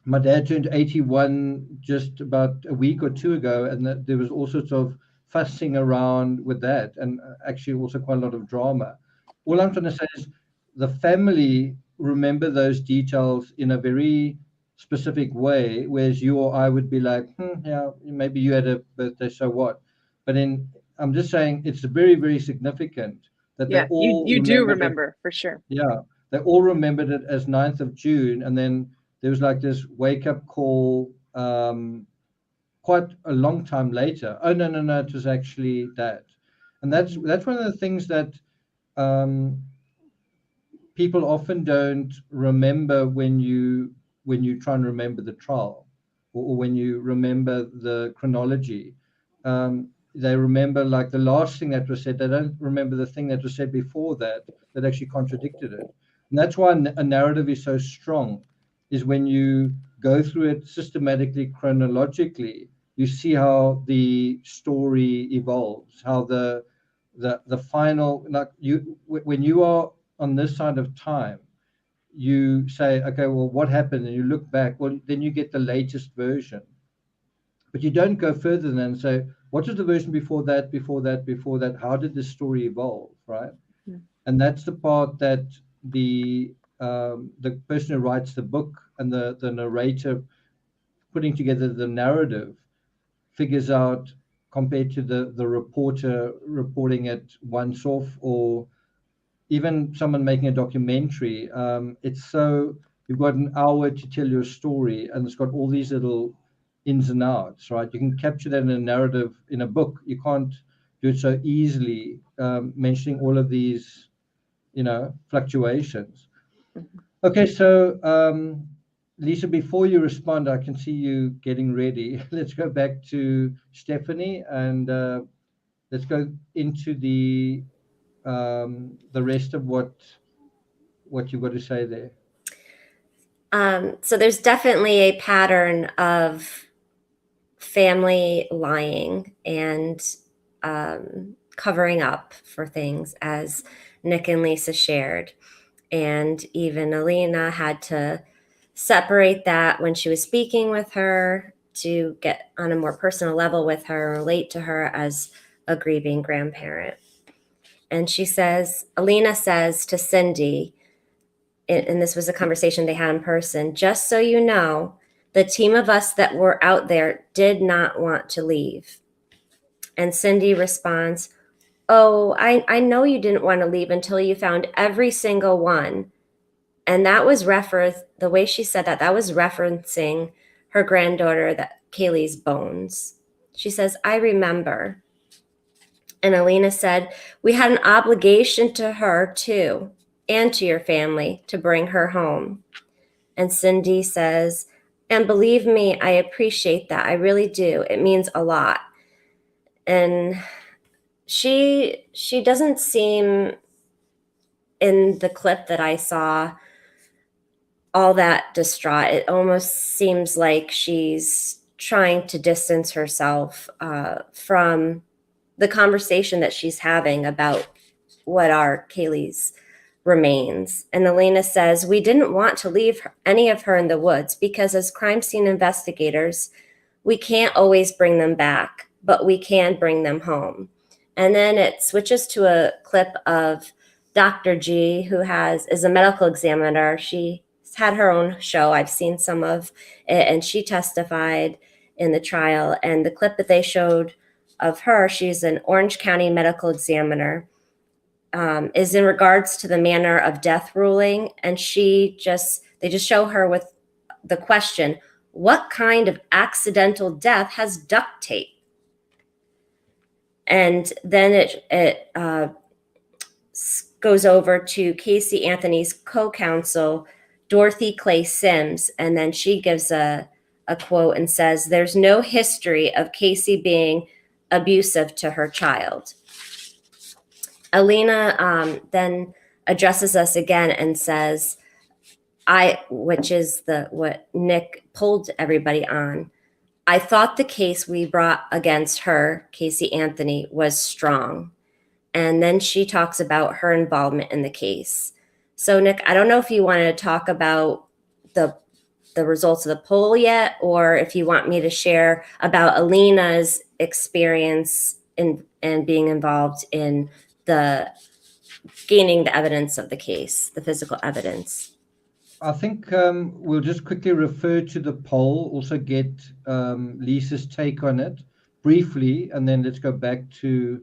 My dad turned 81 just about a week or two ago, and there was all sorts of fussing around with that, and actually also quite a lot of drama. All I'm trying to say is the family remember those details in a very specific way, whereas you or I would be like, yeah, maybe you had a birthday, so what? But I'm just saying it's very, very significant that they all you do remembered remember for sure. Yeah, they all remembered it as 9th of June, and then there was like this wake-up call quite a long time later. Oh, no, it was actually that. And that's one of the things that people often don't remember when you try and remember the trial, or when you remember the chronology. They remember like the last thing that was said. They don't remember the thing that was said before that actually contradicted it. And that's why a narrative is so strong, is when you go through it systematically, chronologically, you see how the story evolves, how the final, like when you are on this side of time, you say, okay, well, what happened? And you look back, well, then you get the latest version. But you don't go further than that and say, what was the version before that, before that, before that? How did this story evolve, right? Mm-hmm. And that's the part that the person who writes the book and the narrator putting together the narrative figures out, compared to the reporter reporting it once off, or even someone making a documentary. It's so, you've got an hour to tell your story, and it's got all these little ins and outs, right? You can capture that in a narrative in a book. You can't do it so easily, mentioning all of these, fluctuations. Okay, so Lisa, before you respond, I can see you getting ready. Let's go back to Stephanie, and let's go into the rest of what you've got to say there. So there's definitely a pattern of family lying and covering up for things, as Nick and Lisa shared. And even Alina had to separate that when she was speaking with her, to get on a more personal level with her, relate to her as a grieving grandparent. And she says, Alina says to Cindy, and this was a conversation they had in person, just so you know, the team of us that were out there did not want to leave. And Cindy responds, oh, I know you didn't want to leave until you found every single one. And that was the way she said that was referencing her granddaughter, Kaylee's bones. She says, I remember. And Alina said, we had an obligation to her too, and to your family, to bring her home. And Cindy says, and believe me, I appreciate that. I really do. It means a lot. And she doesn't seem, in the clip that I saw, all that distraught. It almost seems like she's trying to distance herself from the conversation that she's having about what are Kaylee's remains. And Alina says, we didn't want to leave any of her in the woods because as crime scene investigators, we can't always bring them back, but we can bring them home. And then it switches to a clip of Dr. G, who is a medical examiner. She had her own show. I've seen some of it, and she testified in the trial. And the clip that they showed of her, she's an Orange County medical examiner, is in regards to the manner of death ruling. And they just show her with the question, what kind of accidental death has duct tape? And then it goes over to Casey Anthony's co-counsel, Dorothy Clay Sims, and then she gives a quote and says, there's no history of Casey being abusive to her child. Alina then addresses us again and says, which is what Nick pulled everybody on, I thought the case we brought against her, Casey Anthony, was strong. And then she talks about her involvement in the case. So Nick, I don't know if you want to talk about the results of the poll yet, or if you want me to share about Alina's experience in and being involved in the gaining the evidence of the case, the physical evidence. I think we'll just quickly refer to the poll, also get Lisa's take on it briefly, and then let's go back to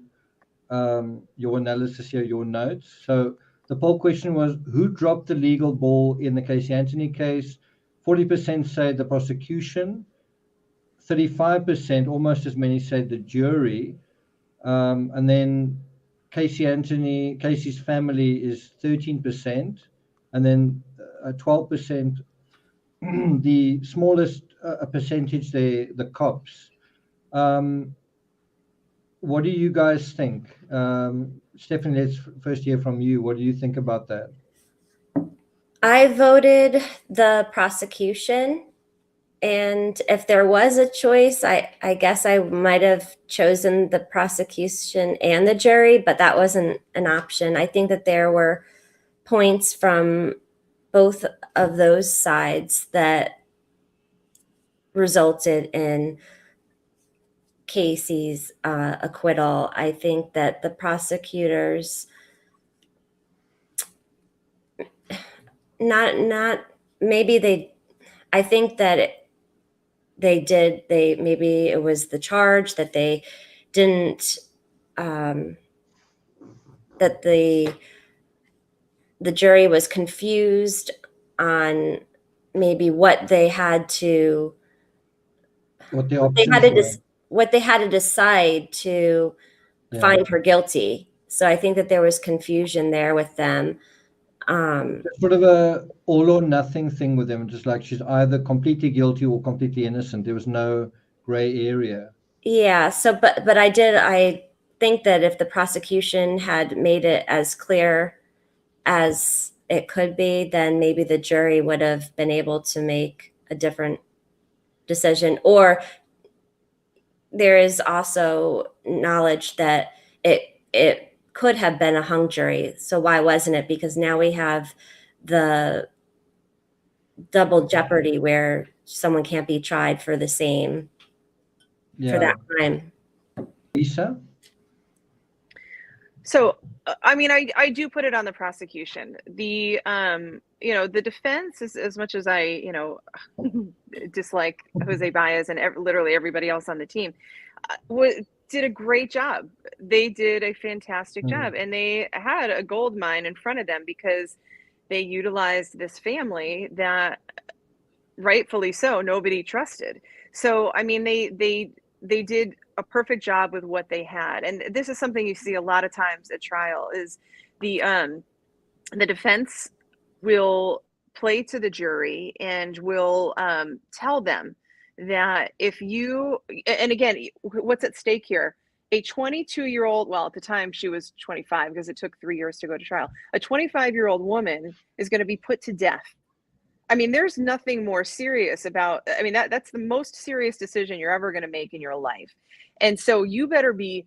your analysis here, your notes. So the poll question was, who dropped the legal ball in the Casey Anthony case? 40% say the prosecution, 35%, almost as many, say the jury, and then Casey's family is 13%, and then 12%, the smallest percentage there, the cops. What do you guys think? Stephanie, let's first hear from you. What do you think about that? I voted the prosecution. And if there was a choice, I guess I might have chosen the prosecution and the jury, but that wasn't an option. I think that there were points from both of those sides that resulted in Casey's acquittal. I think that the prosecutors I think that maybe it was the charge that they didn't, that the jury was confused on maybe what they had to decide to find her guilty. So I think that there was confusion there with them. Sort of a all or nothing thing with them, just like she's either completely guilty or completely innocent. There was no gray area. Yeah. So, but I think that if the prosecution had made it as clear as it could be, then maybe the jury would have been able to make a different decision. Or there is also knowledge that it could have been a hung jury. So why wasn't it? Because now we have the double jeopardy where someone can't be tried for the same for that crime. Lisa? So, I mean, I do put it on the prosecution. The, the defense, as much as I, dislike Jose Baez and literally everybody else on the team, did a great job. They did a fantastic job, and they had a gold mine in front of them because they utilized this family that, rightfully so, nobody trusted. So, I mean, they did a perfect job with what they had. And this is something you see a lot of times at trial is the defense will play to the jury and will tell them that if you, and again, what's at stake here? A 22-year-old, well, at the time she was 25 because it took 3 years to go to trial. A 25-year-old woman is going to be put to death. I mean, there's nothing more serious about, I mean, that's the most serious decision you're ever going to make in your life. And so you better be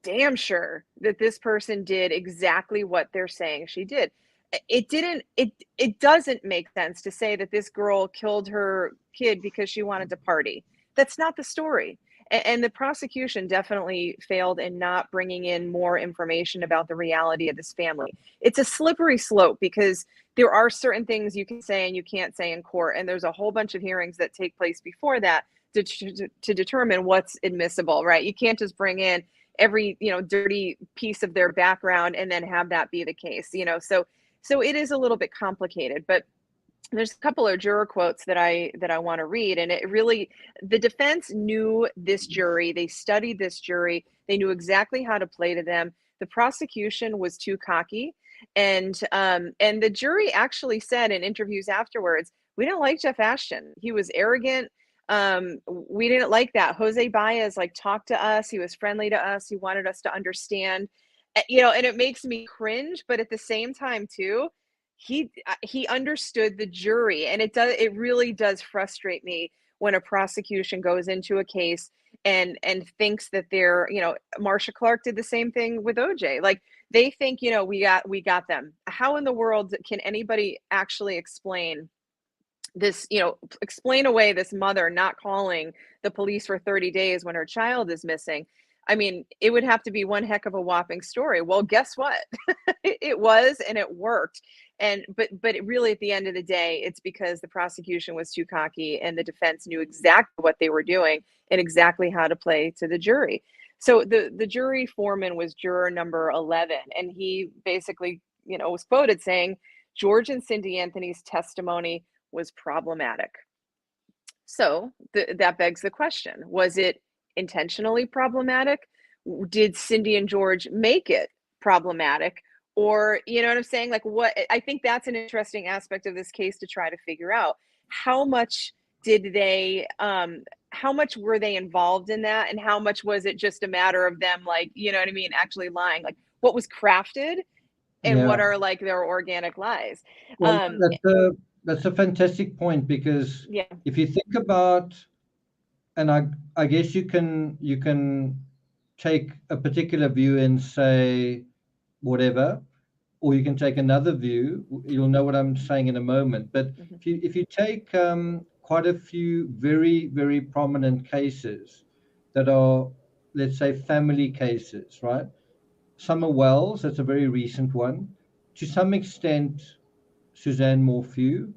damn sure that this person did exactly what they're saying she did. It doesn't make sense to say that this girl killed her kid because she wanted to party. That's not the story. And the prosecution definitely failed in not bringing in more information about the reality of this family. It's a slippery slope because there are certain things you can say and you can't say in court. And there's a whole bunch of hearings that take place before that to determine what's admissible, right? You can't just bring in every, dirty piece of their background and then have that be the case, so it is a little bit complicated, but there's a couple of juror quotes that I want to read. And it really, the defense knew this jury. They studied this jury. They knew exactly how to play to them. The prosecution was too cocky. And the jury actually said in interviews afterwards, we didn't like Jeff Ashton. He was arrogant. We didn't like that. Jose Baez talked to us. He was friendly to us. He wanted us to understand, and it makes me cringe, but at the same time too, he understood the jury. And it really does frustrate me when a prosecution goes into a case and thinks that they're, Marsha Clark did the same thing with OJ. Like, they think, we got them. How in the world can anybody actually explain this, explain away this mother not calling the police for 30 days when her child is missing? I mean, it would have to be one heck of a whopping story. Well, guess what? It was, and it worked. But it really, at the end of the day, it's because the prosecution was too cocky and the defense knew exactly what they were doing and exactly how to play to the jury. So the jury foreman was juror number 11, and he basically, was quoted saying, George and Cindy Anthony's testimony was problematic. So that begs the question, was it intentionally problematic? Did Cindy and George make it problematic? Or, you know what I'm saying? Like, what, I think that's an interesting aspect of this case to try to figure out. How much did they, how much were they involved in that? And how much was it just a matter of them, like, you know what I mean, actually lying? Like, what was crafted and what are, like, their organic lies? Well, that's a fantastic point, because if you think about, and I guess you can take a particular view and say whatever, or you can take another view. You'll know what I'm saying in a moment. But if you take quite a few very, very prominent cases that are, let's say, family cases, right? Summer Wells, that's a very recent one. To some extent, Suzanne Morphew.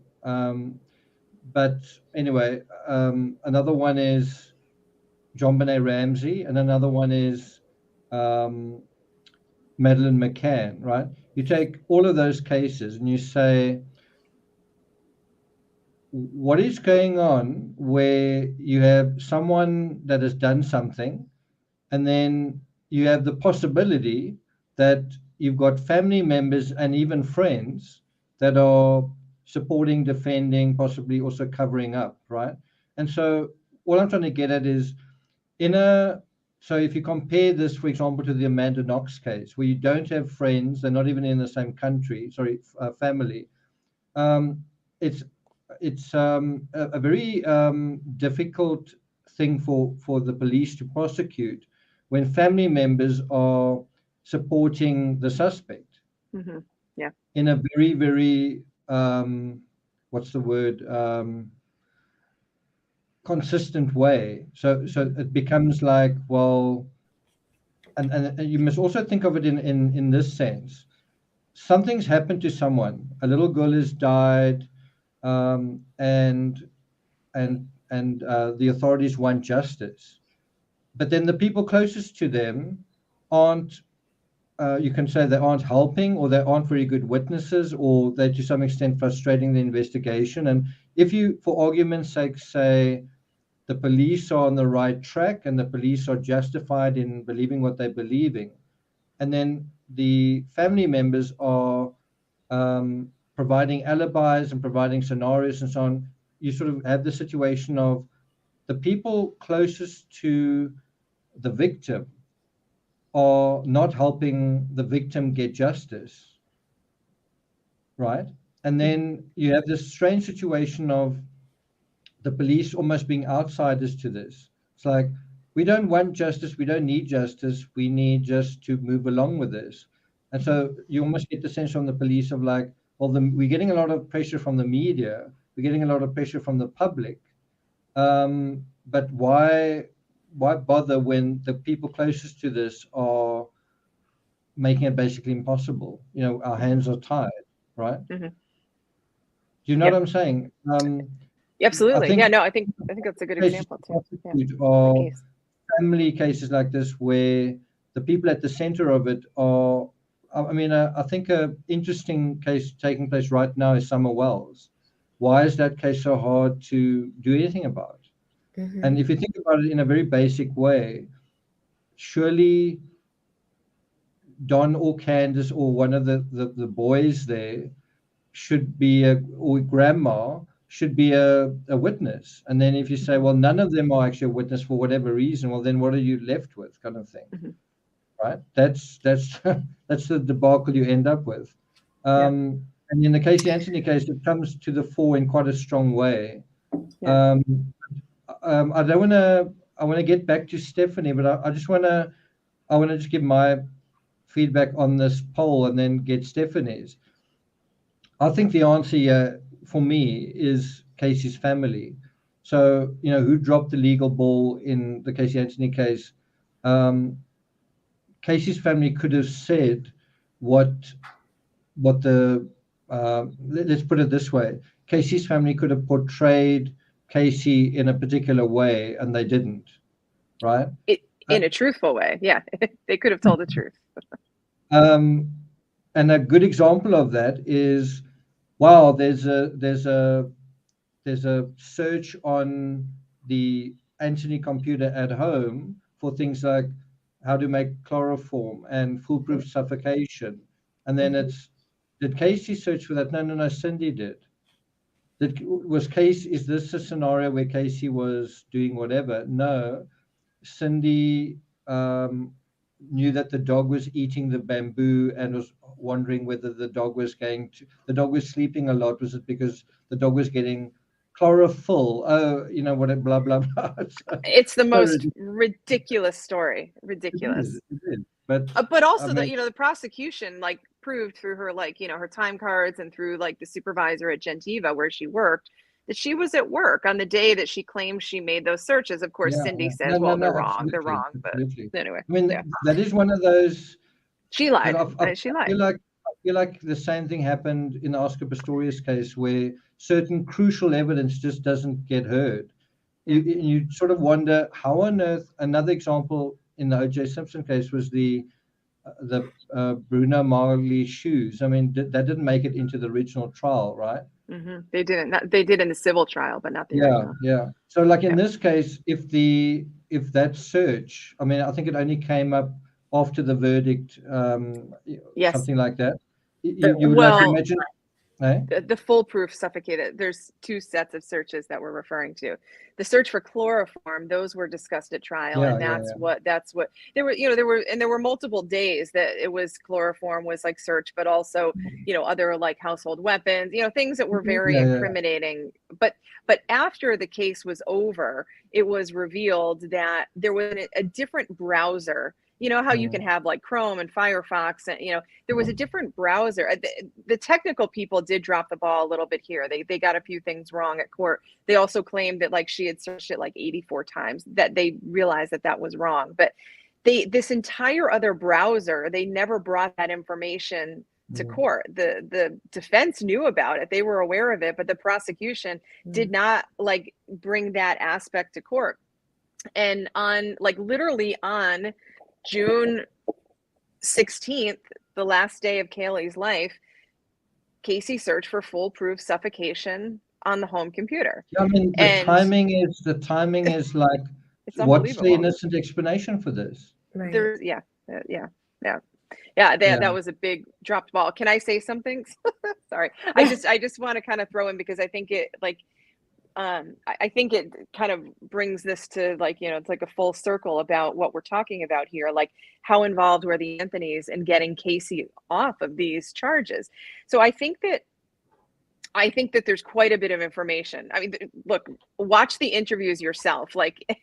But anyway, another one is John Benet Ramsey, and another one is Madeleine McCann, right? You take all of those cases and you say, what is going on where you have someone that has done something, and then you have the possibility that you've got family members and even friends that are supporting, defending, possibly also covering up, right? And so what I'm trying to get at is, so if you compare this, for example, to the Amanda Knox case, where you don't have friends, they're not even in the same country, family, it's a very difficult thing for the police to prosecute when family members are supporting the suspect in a very, very what's the word, consistent way. So it becomes like, well, and you must also think of it in this sense. Something's happened to someone. A little girl has died, and the authorities want justice. But then the people closest to them aren't, you can say, they aren't helping, or they aren't very good witnesses, or they're to some extent frustrating the investigation. And if you, for argument's sake, say the police are on the right track and the police are justified in believing what they're believing, and then the family members are providing alibis and providing scenarios and so on, you sort of have the situation of the people closest to the victim are not helping the victim get justice, right? And then you have this strange situation of the police almost being outsiders to this. It's like, we don't want justice, we don't need justice, we need just to move along with this. And so you almost get the sense from the police of like, well, we're getting a lot of pressure from the media, we're getting a lot of pressure from the public, but why bother when the people closest to this are making it basically impossible? You know, our hands are tied, right? Do you know what I'm saying? Absolutely. I think that's a good example too. Or family cases like this, where the people at the center of it are, I mean, I think an interesting case taking place right now is Summer Wells. Why is that case so hard to do anything about? And if you think about it in a very basic way, surely Don or Candace or one of the boys there should be or grandma should be a witness. And then if you say, well, none of them are actually a witness for whatever reason, well, then what are you left with, kind of thing, right? That's the debacle you end up with. And in the Casey Anthony case, it comes to the fore in quite a strong way. I don't want to want to get back to Stephanie, but I want to just give my feedback on this poll and then get Stephanie's. I think the answer here for me is Casey's family. So, who dropped the legal ball in the Casey Anthony case? Casey's family could have said what the let's put it this way: Casey's family could have portrayed Casey in a particular way, and they didn't, right? In a truthful way, yeah. They could have told the truth. And a good example of that is, wow, there's a search on the Anthony computer at home for things like how to make chloroform and foolproof suffocation, and then did Casey search for that? No, Cindy did. Is this a scenario where Casey was doing whatever? No, Cindy knew that the dog was eating the bamboo and was wondering whether the dog was sleeping a lot. Was it because the dog was getting chlorophyll? Oh, what, blah, blah, blah. It's the most ridiculous story. Ridiculous. It is. But also the prosecution proved through her her time cards and through the supervisor at Gentiva where she worked that she was at work on the day that she claimed she made those searches. Of course, Cindy says, they're wrong. They're wrong. But anyway, I mean, that is one of those. She lied. She lied. I feel like the same thing happened in the Oscar Pistorius case, where certain crucial evidence just doesn't get heard. You sort of wonder how on earth. Another example in the O.J. Simpson case was the Bruno Marley shoes. I mean, that didn't make it into the original trial, right? Mm-hmm. They didn't. They did in the civil trial, but not the original. Yeah. So, in this case, if that search, I mean, I think it only came up after the verdict, yes, something like that. You would imagine. The foolproof suffocated. There's two sets of searches that we're referring to. The search for chloroform, those were discussed at trial, and that's what there were multiple days that it was chloroform was searched, but also other household weapons, things that were very incriminating. But after the case was over, it was revealed that there was a different browser. You know how you can have Chrome and Firefox, and there was a different browser. The technical people did drop the ball a little bit here. They got a few things wrong at court. They also claimed that she had searched it 84 times, that they realized that was wrong. But this entire other browser, they never brought that information to court. The defense knew about it. They were aware of it, but the prosecution did not bring that aspect to court. And on literally on June 16th, the last day of Kaylee's life, Casey searched for foolproof suffocation on the home computer. Yeah, I mean, the timing is it's what's the innocent explanation for this? Right. That was a big dropped ball. Can I say something? Sorry. I just want to kind of throw in, because I think it I think it kind of brings this to it's a full circle about what we're talking about here, how involved were the Anthonys in getting Casey off of these charges. So I think that there's quite a bit of information. I mean, look, watch the interviews yourself,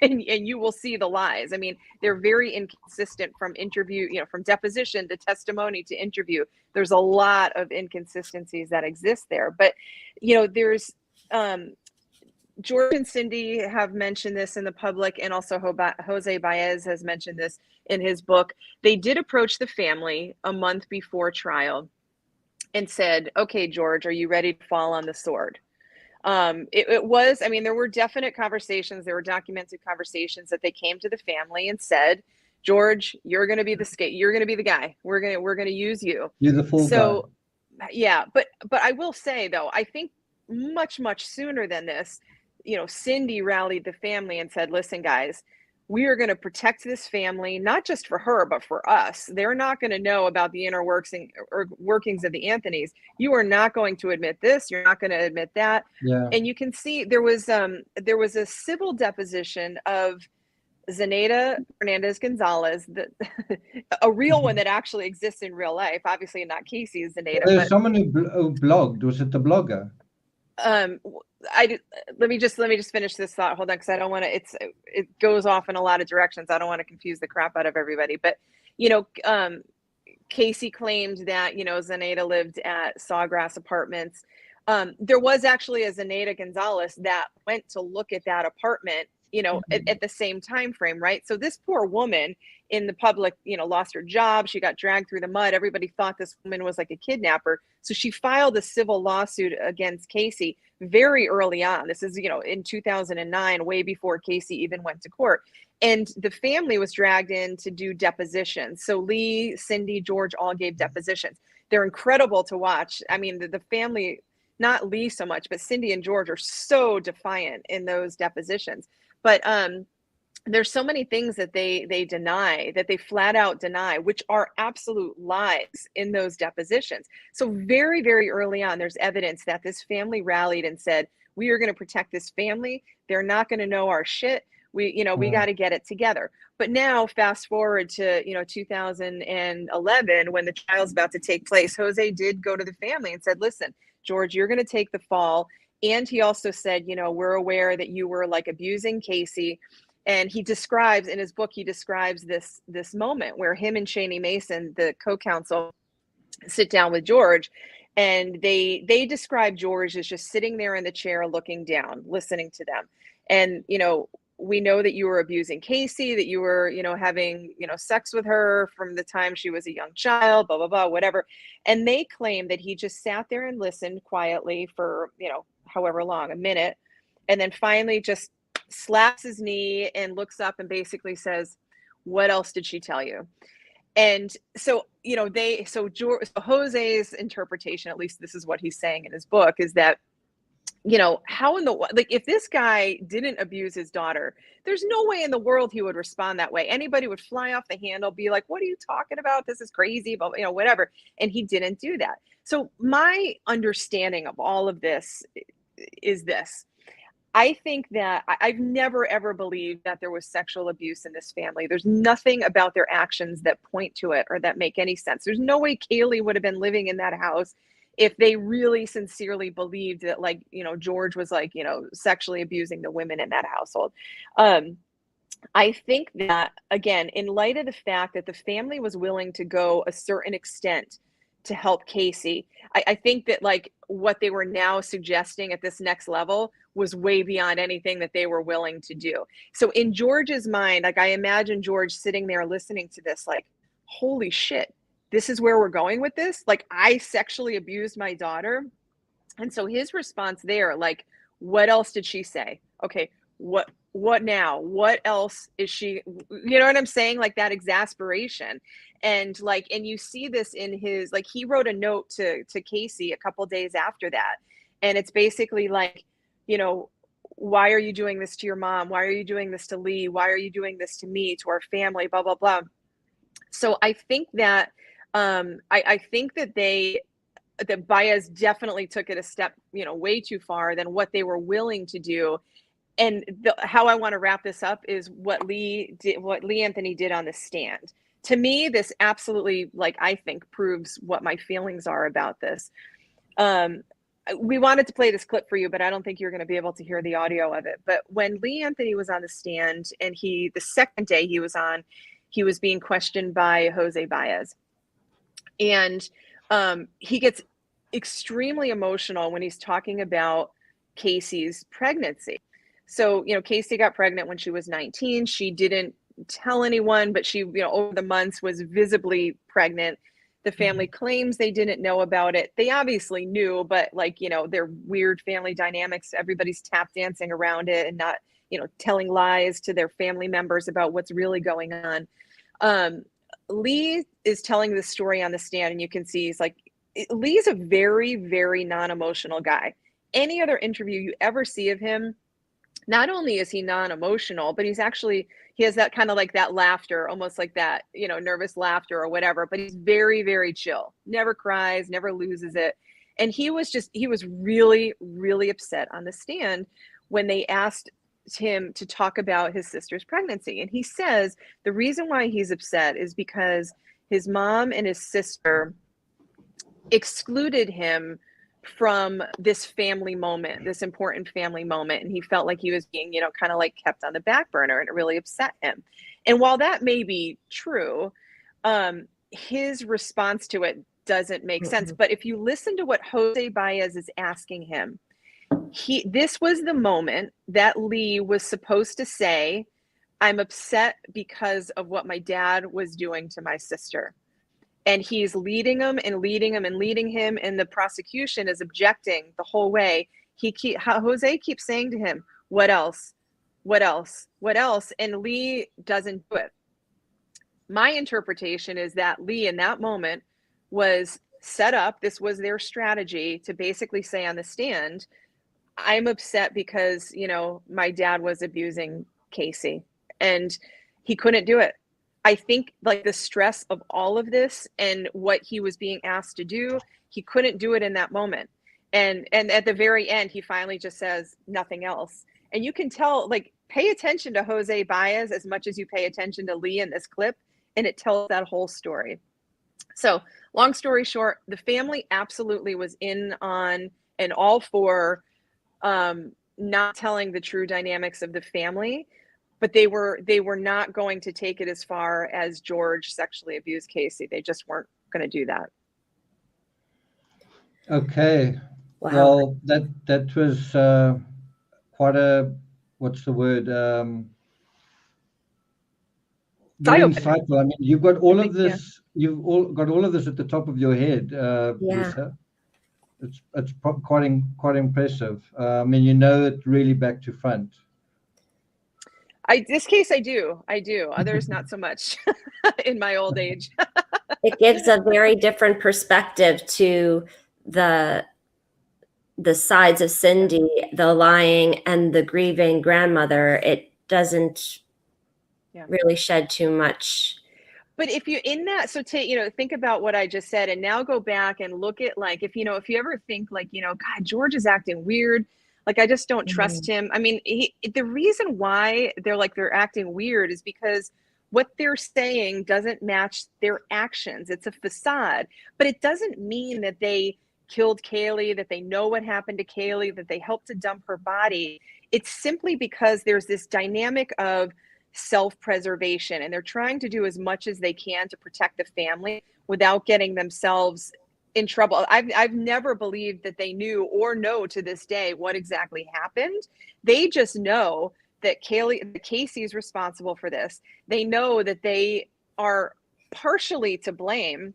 and you will see the lies. I mean, they're very inconsistent from interview, from deposition to testimony to interview. There's a lot of inconsistencies that exist there, but there's George and Cindy have mentioned this in the public, and also Jose Baez has mentioned this in his book. They did approach the family a month before trial and said, okay, George, are you ready to fall on the sword? It was, I mean, there were definite conversations, there were documented conversations that they came to the family and said, George, you're going to be you're going to be the guy. We're going to use you. You're the fool guy. Yeah, but I will say though, I think much sooner than this, Cindy rallied the family and said, listen, guys, we are going to protect this family, not just for her, but for us. They're not going to know about the inner workings of the Anthonys. You are not going to admit this. You're not going to admit that. Yeah. And you can see there was a civil deposition of Zenaida Fernandez Gonzalez, a real one that actually exists in real life. Obviously not Casey's Zenaida. There's someone who blogged. Was it the blogger? let me just finish this thought. Hold on, because I don't want to. It goes off in a lot of directions. I don't want to confuse the crap out of everybody. But Casey claimed that Zenaida lived at Sawgrass Apartments. There was actually a Zenaida Gonzalez that went to look at that apartment, at the same time frame, right? So this poor woman in the public, lost her job. She got dragged through the mud. Everybody thought this woman was like a kidnapper. So she filed a civil lawsuit against Casey very early on. This is, in 2009, way before Casey even went to court. And the family was dragged in to do depositions. So Lee, Cindy, George all gave depositions. They're incredible to watch. I mean, the family, not Lee so much, but Cindy and George are so defiant in those depositions. But there's so many things that they deny, that they flat out deny, which are absolute lies in those depositions. So very, very early on, there's evidence that this family rallied and said, we are going to protect this family. They're not going to know our shit. We got to get it together. But now fast forward to, 2011, when the trial's about to take place, Jose did go to the family and said, listen, George, you're going to take the fall. And he also said, we're aware that you were like abusing Casey. And he describes in his book, this moment where him and Shani Mason, the co-counsel, sit down with George, and they describe George as just sitting there in the chair, looking down, listening to them. And, we know that you were abusing Casey, that you were, having, sex with her from the time she was a young child, blah, blah, blah, whatever. And they claim that he just sat there and listened quietly for, however long, a minute. And then finally just slaps his knee and looks up and basically says, what else did she tell you? And so, Jose's interpretation, at least this is what he's saying in his book, is that, how in the, if this guy didn't abuse his daughter, there's no way in the world he would respond that way. Anybody would fly off the handle, be like, what are you talking about? This is crazy, but whatever. And he didn't do that. So my understanding of all of this is this. I think that I've never, ever believed that there was sexual abuse in this family. There's nothing about their actions that point to it or that make any sense. There's no way Kaylee would have been living in that house if they really sincerely believed that, George was sexually abusing the women in that household. I think that, again, in light of the fact that the family was willing to go a certain extent to help Casey, I think that what they were now suggesting at this next level was way beyond anything that they were willing to do. So in George's mind, I imagine George sitting there listening to this, holy shit, this is where we're going with this. I sexually abused my daughter. And so his response there, what else did she say? Okay, what now? What else is she, you know what I'm saying? That exasperation. And and you see this in his, he wrote a note to Casey a couple days after that. And it's basically why are you doing this to your mom? Why are you doing this to Lee? Why are you doing this to me, to our family, blah, blah, blah. So I think that, I think that that Baez definitely took it a step, way too far than what they were willing to do. And how I want to wrap this up is what Lee Anthony did on the stand. To me, this absolutely, I think proves what my feelings are about this. We wanted to play this clip for you, but I don't think you're going to be able to hear the audio of it. But when Lee Anthony was on the stand, and the second day he was on, he was being questioned by Jose Baez. And he gets extremely emotional when he's talking about Casey's pregnancy. So, Casey got pregnant when she was 19. She didn't tell anyone, but she, over the months was visibly pregnant. The family claims they didn't know about it. They obviously knew, but their weird family dynamics, everybody's tap dancing around it and not, telling lies to their family members about what's really going on. Lee is telling this story on the stand, and you can see Lee's a very, very non-emotional guy. Any other interview you ever see of him, not only is he non-emotional, but he has that kind of that laughter, almost like that, nervous laughter or whatever, but he's very, very chill, never cries, never loses it. And he was really, really upset on the stand when they asked him to talk about his sister's pregnancy. And he says the reason why he's upset is because his mom and his sister excluded him from this family moment, this important family moment. And he felt like he was being, you know, kind of like kept on the back burner, and it really upset him. And while that may be true, his response to it doesn't make sense. But if you listen to what Jose Baez is asking him, this was the moment that Lee was supposed to say, I'm upset because of what my dad was doing to my sister. And he's leading him and leading him and leading him, and the prosecution is objecting the whole way. Jose keeps saying to him, what else? What else? What else? And Lee doesn't do it. My interpretation is that Lee in that moment was set up. This was their strategy to basically say on the stand, I'm upset because, you know, my dad was abusing Casey, and he couldn't do it. I think like the stress of all of this and what he was being asked to do, he couldn't do it in that moment. And at the very end, he finally just says nothing else. And you can tell, like, pay attention to Jose Baez as much as you pay attention to Lee in this clip, and it tells that whole story. So long story short, the family absolutely was in on and all for not telling the true dynamics of the family. But they were not going to take it as far as George sexually abused Casey. They just weren't going to do that. Okay. Wow. Well, that was quite a, what's the word? Very insightful. I mean, you've got all of this. Yeah. You've all got all of this at the top of your head, Lisa. It's quite impressive. I mean, you know it really back to front. This case, I do. Others, not so much in my old age. It gives a very different perspective to the sides of Cindy, the lying and the grieving grandmother. It doesn't really shed too much. But if you in that, so think about what I just said, and now go back and look at, like, if you ever think, like, God, George is acting weird. Like, I just don't trust him. I mean, the reason why they're acting weird is because what they're saying doesn't match their actions. It's a facade, but it doesn't mean that they killed Kaylee, that they know what happened to Kaylee, that they helped to dump her body. It's simply because there's this dynamic of self-preservation, and they're trying to do as much as they can to protect the family without getting themselves in trouble. I've never believed that they knew or know to this day what exactly happened. They just know that Casey's responsible for this. They know that they are partially to blame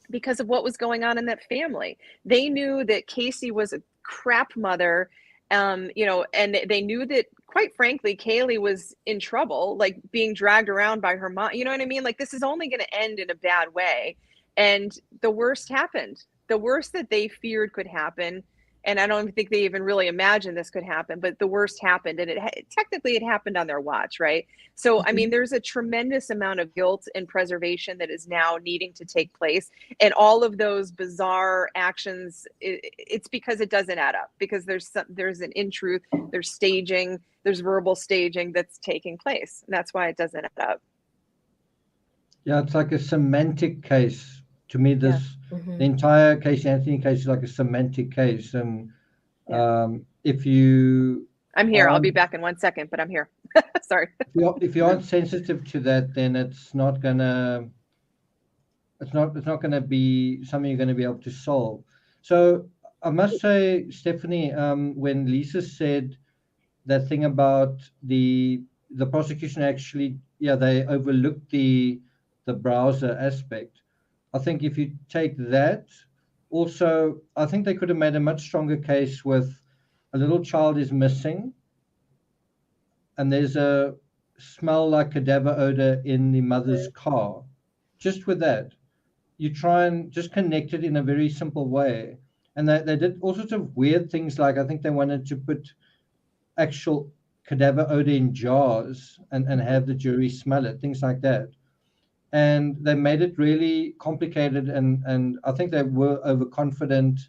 because of what was going on in that family. They knew that Casey was a crap mother, and they knew that, quite frankly, Kaylee was in trouble, like being dragged around by her mom. You know what I mean? Like, this is only going to end in a bad way. And the worst happened. The worst that they feared could happen. And I don't think they even really imagined this could happen, but the worst happened. And technically it happened on their watch, right? So, I mean, there's a tremendous amount of guilt and preservation that is now needing to take place. And all of those bizarre actions, it's because it doesn't add up, because there's an in-truth, there's staging, there's verbal staging that's taking place. And that's why it doesn't add up. Yeah, it's like a semantic case. To me, the entire Casey Anthony case is like a semantic case. And if you... I'm here. I'll be back in 1 second, but I'm here. Sorry. If you aren't sensitive to that, then it's not gonna be something you're going to be able to solve. So I must say, Stephanie, when Lisa said that thing about the prosecution, actually, they overlooked the browser aspect. I think if you take that, also, I think they could have made a much stronger case with a little child is missing, and there's a smell like cadaver odor in the mother's car. Just with that, you try and just connect it in a very simple way. And they did all sorts of weird things, like I think they wanted to put actual cadaver odor in jars and have the jury smell it, things like that. And they made it really complicated, and I think they were overconfident.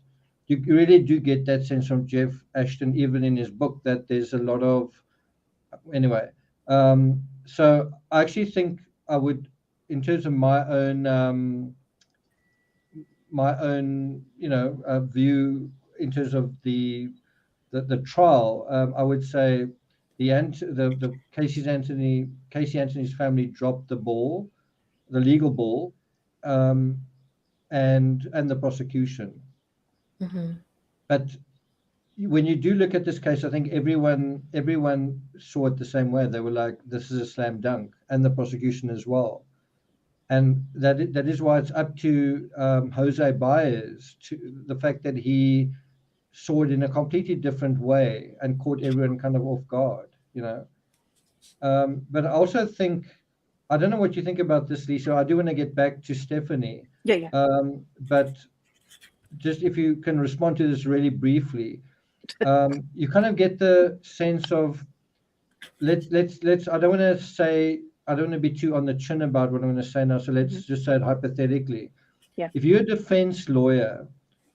You really do get that sense from Jeff Ashton, even in his book, that there's a lot of... Anyway, so I actually think I would, in terms of my own view, in terms of the trial, I would say the Casey Anthony's family dropped the ball, the legal ball, and the prosecution. Mm-hmm. But when you do look at this case, I think everyone saw it the same way. They were like, "This is a slam dunk," and the prosecution as well. And that is why it's up to Jose Baez, to the fact that he saw it in a completely different way and caught everyone kind of off guard, you know. But I also think, I don't know what you think about this, Lisa. I do want to get back to Stephanie. Yeah. But just if you can respond to this really briefly, you kind of get the sense of let's. I don't want to be too on the chin about what I'm going to say now. So let's just say it hypothetically. Yeah. If you're a defense lawyer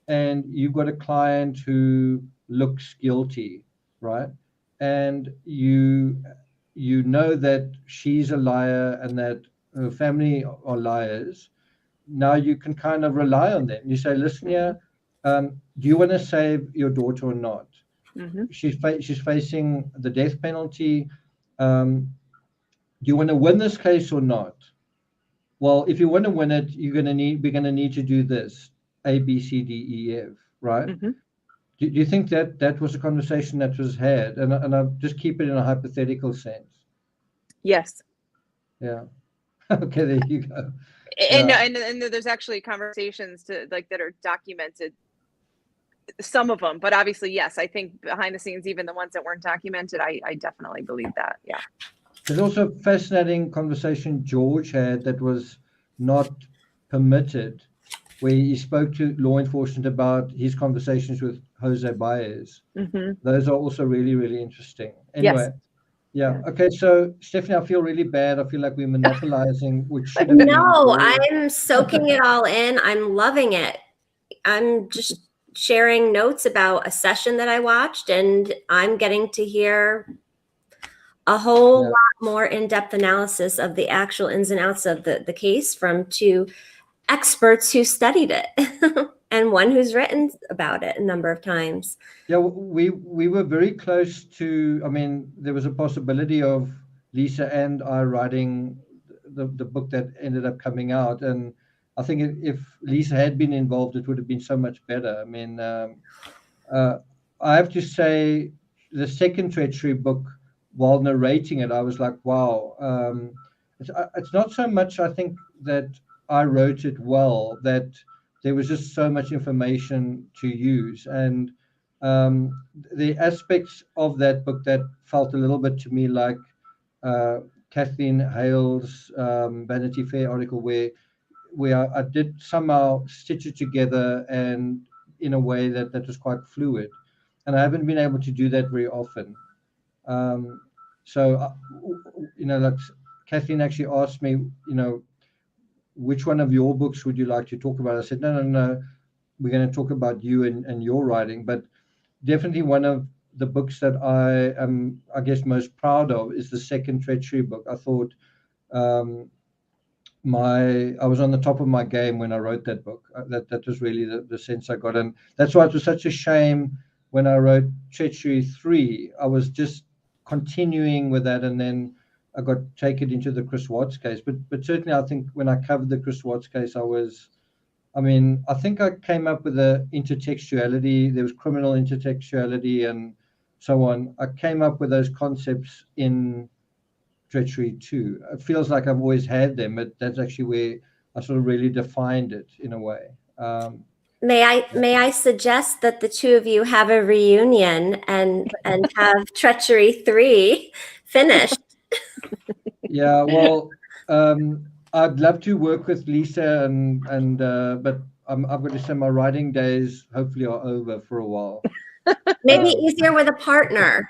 and you've got a client who looks guilty, right? And you know that she's a liar and that her family are liars. Now you can kind of rely on them. You say, listen here, do you want to save your daughter or not? Mm-hmm. She's facing the death penalty. Do you want to win this case or not? Well, if you want to win it, we're going to need to do this, A, B, C, D, E, F, right? Mm-hmm. Do you think that was a conversation that was had? And I'll just keep it in a hypothetical sense. Yes. Yeah. Okay, there you go. And, Yeah. and there's actually conversations that are documented, some of them, but obviously, yes, I think behind the scenes, even the ones that weren't documented, I definitely believe that. Yeah. There's also a fascinating conversation George had that was not permitted, where he spoke to law enforcement about his conversations with Jose Baez. Mm-hmm. Those are also really, really interesting. Anyway, yeah. Okay, so Stephanie, I feel really bad. I feel like we're monopolizing, which should have been. No, I'm soaking it all in. I'm loving it. I'm just sharing notes about a session that I watched, and I'm getting to hear a whole lot more in-depth analysis of the actual ins and outs of the case from two experts who studied it and one who's written about it a number of times. Yeah, we were very close to, I mean, there was a possibility of Lisa and I writing the book that ended up coming out. And I think if Lisa had been involved, it would have been so much better. I mean, I have to say the second Treachery book, while narrating it, I was like, wow. It's not so much, I think, that I wrote it well, that there was just so much information to use. And the aspects of that book that felt a little bit to me like Kathleen Hale's Vanity Fair article, where I did somehow stitch it together and in a way that was quite fluid. And I haven't been able to do that very often. So, like Kathleen actually asked me, which one of your books would you like to talk about? I said, no, we're going to talk about you and your writing. But definitely one of the books that I am, I guess, most proud of is the second Treachery book. I thought I was on the top of my game when I wrote that book. That was really the sense I got. And that's why it was such a shame when I wrote Treachery 3. I was just continuing with that, and then I got taken into the Chris Watts case. But certainly I think when I covered the Chris Watts case, I think I came up with the intertextuality. There was criminal intertextuality and so on. I came up with those concepts in Treachery 2. It feels like I've always had them, but that's actually where I sort of really defined it in a way. May I suggest that the two of you have a reunion and have Treachery 3 finished? Yeah, well, I'd love to work with Lisa, but I've got to say my writing days hopefully are over for a while. Maybe easier with a partner.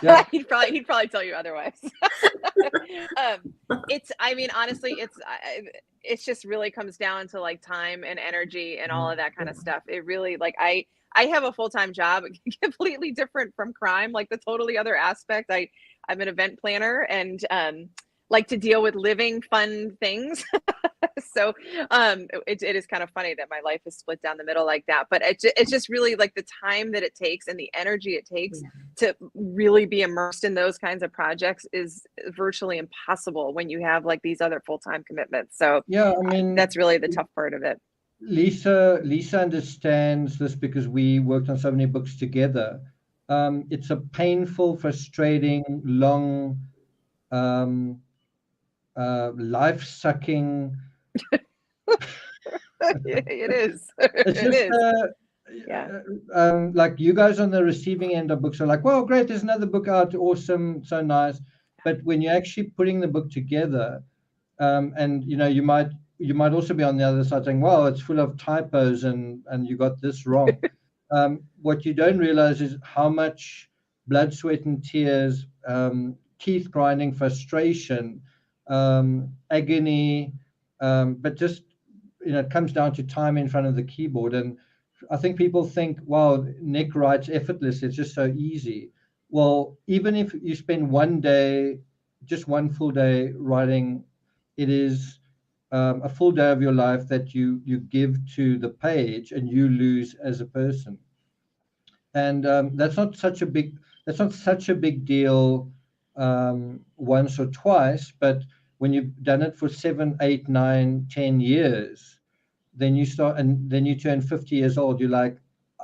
Yeah. he'd probably tell you otherwise. Honestly, it's just really comes down to like time and energy and all of that kind of stuff. It really, like, I have a full-time job completely different from crime, like the totally other aspect. I'm an event planner and like to deal with living fun things. So it is kind of funny that my life is split down the middle like that. But it's just really like the time that it takes and the energy it takes to really be immersed in those kinds of projects is virtually impossible when you have like these other full-time commitments. So yeah, I mean, that's really the tough part of it. Lisa understands this because we worked on so many books together. It's a painful, frustrating, long, life-sucking. It is. It's It just, is. Yeah. like you guys on the receiving end of books are like, well, great, there's another book out, awesome, so nice. But when you're actually putting the book together, and you might also be on the other side saying, well, it's full of typos and you got this wrong. What you don't realize is how much blood, sweat, and tears, teeth grinding, frustration, agony, but just it comes down to time in front of the keyboard. And I think people think, wow, Nick writes effortlessly, it's just so easy. Well, even if you spend one day, just one full day writing, it is a full day of your life that you give to the page and you lose as a person. And that's not such a big deal once or twice, but when you've done it for 7, 8, 9, 10 years, then you start, and then you turn 50 years old, you're like,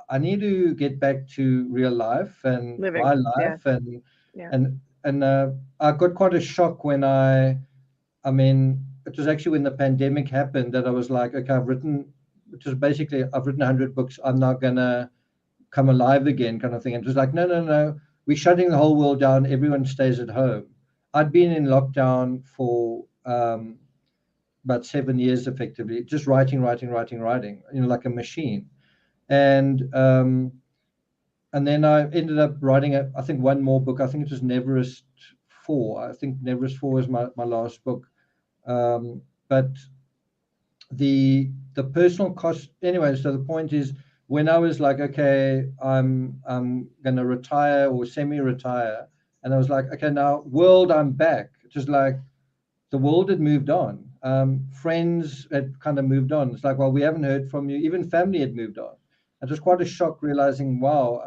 I need to get back to real life and Living, my life. Yeah. And I got quite a shock when I mean, it was actually when the pandemic happened that I was like, okay, I've written 100 books. I'm not gonna come alive again, kind of thing. And it was like, no, we're shutting the whole world down. Everyone stays at home. I'd been in lockdown for about 7 years, effectively, just writing, like a machine. And then I ended up writing I think one more book. I think it was Neverest 4. I think Neverest 4 was my last book. But the personal cost anyway. So the point is, when I was like, okay, I'm gonna retire or semi-retire, and I was like, okay, now world, I'm back. Just like the world had moved on. Friends had kind of moved on. It's like, well, we haven't heard from you. Even family had moved on. It was quite a shock realizing, wow,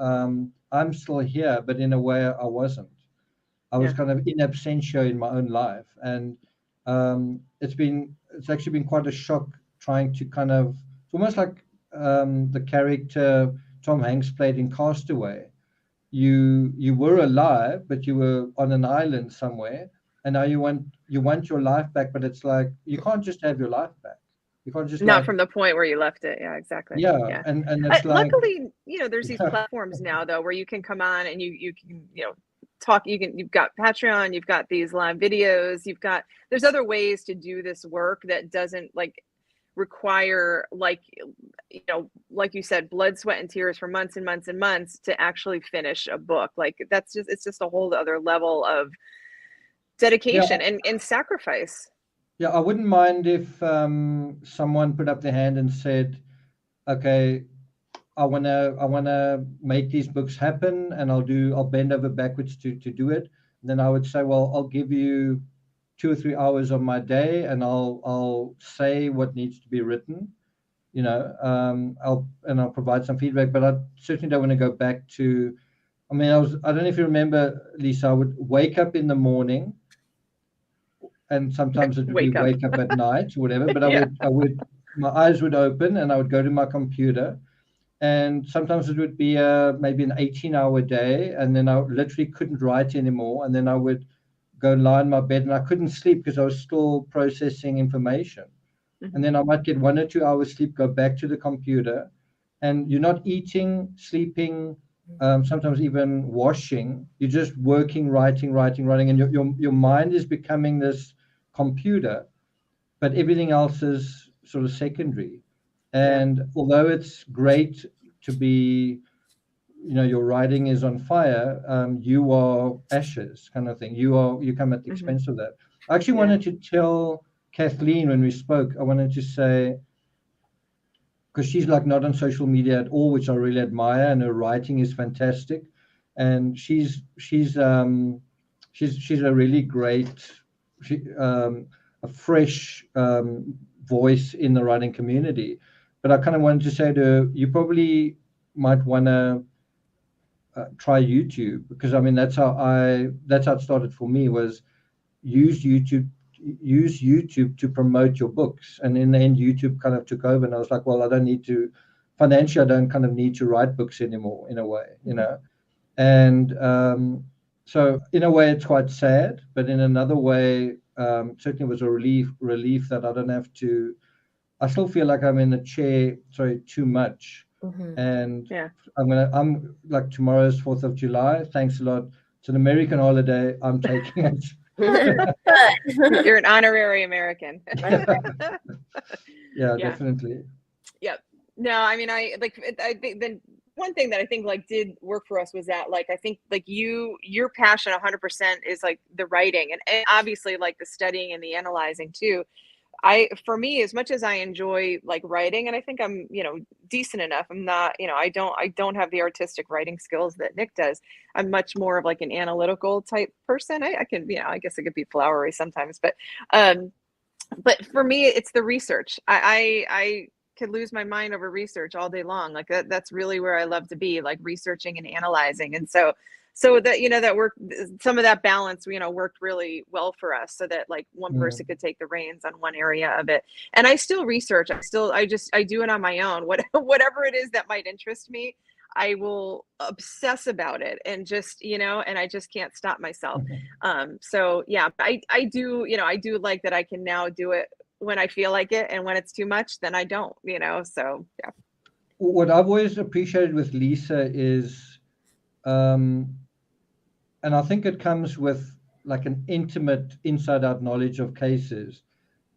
I'm still here, but in a way I wasn't. I was kind of in absentia in my own life. And it's actually been quite a shock trying to kind of, it's almost like the character Tom Hanks played in Castaway. You were alive, but you were on an island somewhere, and now you want your life back, but it's like you can't just have your life back. You can't just not from the point where you left it. Yeah, exactly. Yeah. And it's like, luckily, there's these platforms now though where you can come on and you can talk. You've got Patreon, you've got these live videos, there's other ways to do this work that doesn't like require like you said, blood, sweat, and tears for months and months and months to actually finish a book. Like it's just a whole other level of dedication and sacrifice. Yeah, I wouldn't mind if someone put up their hand and said, okay, I wanna make these books happen, and I'll bend over backwards to do it. And then I would say, well, I'll give you 2 or 3 hours of my day, and I'll say what needs to be written. I'll provide some feedback, but I certainly don't want to go back to. I mean, I don't know if you remember, Lisa. I would wake up in the morning, and sometimes it would be wake up at night or whatever. But I would, my eyes would open, and I would go to my computer, and sometimes it would be maybe an 18-hour day, and then I literally couldn't write anymore, and then I would go and lie in my bed, and I couldn't sleep because I was still processing information. Mm-hmm. And then I might get 1 or 2 hours sleep, go back to the computer, and you're not eating, sleeping, sometimes even washing. You're just working, writing, and your mind is becoming this computer, but everything else is sort of secondary. And although it's great to be, your writing is on fire, you are ashes, kind of thing. You come at the expense of that. I actually wanted to tell Kathleen when we spoke, I wanted to say, because she's like not on social media at all, which I really admire, and her writing is fantastic, and she's a really great. fresh voice in the writing community. But I kind of wanted to say to her, you probably might want to try YouTube, because I mean that's how it started for me, was use YouTube to promote your books. And in the end, YouTube kind of took over, and I was like, well, I don't need to, financially, I don't kind of need to write books anymore, in a way, you know. And so in a way it's quite sad, but in another way, certainly was a relief that I don't have to, I still feel like I'm in the chair, too much. And Yeah. I'm like, tomorrow's 4th of July. Thanks a lot. It's an American holiday. I'm taking it. You're an honorary American. Yeah, definitely. Yep. No, I mean, I think the one thing that I think like did work for us was that, like, I think like your passion 100% is like the writing, and obviously like the studying and the analyzing too. For me, as much as I enjoy like writing, and I think I'm, decent enough, I'm not, I don't have the artistic writing skills that Nick does. I'm much more of like an analytical type person. I can, I guess I could be flowery sometimes, but for me, it's the research. I could lose my mind over research all day long. Like that's really where I love to be, like researching and analyzing. And so that, that worked, some of that balance, worked really well for us, so that like one person could take the reins on one area of it. And I still research. I do it on my own. Whatever it is that might interest me, I will obsess about it, and just, and I just can't stop myself. So yeah, I do, I do like that I can now do it when I feel like it, and when it's too much, then I don't, so yeah. What I've always appreciated with Lisa is, and I think it comes with like an intimate inside out knowledge of cases.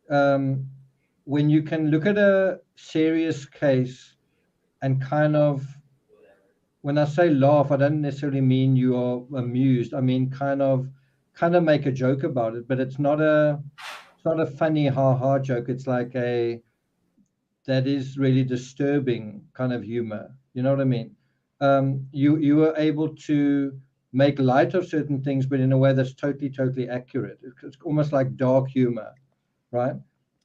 When you can look at a serious case and kind of, when I say laugh, I don't necessarily mean you are amused. I mean kind of make a joke about it, but it's not a funny ha-ha joke. It's like that is really disturbing kind of humor. You know what I mean? You were able to make light of certain things, but in a way that's totally accurate. It's almost like dark humor, right?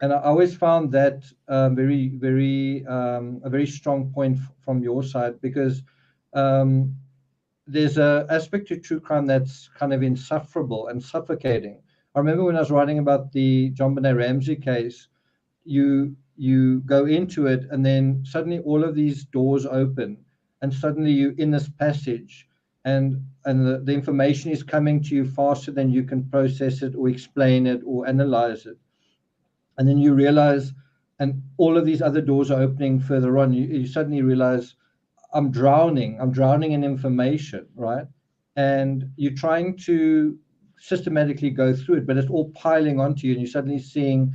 And I always found that a very strong point from your side, because there's an aspect to true crime that's kind of insufferable and suffocating. I remember when I was writing about the John Benet Ramsey case, you go into it, and then suddenly all of these doors open, and suddenly you're in this passage, and the information is coming to you faster than you can process it or explain it or analyze it. And then you realize, and all of these other doors are opening further on. You suddenly realize, I'm drowning in information, right? And you're trying to systematically go through it, but it's all piling onto you, and you're suddenly seeing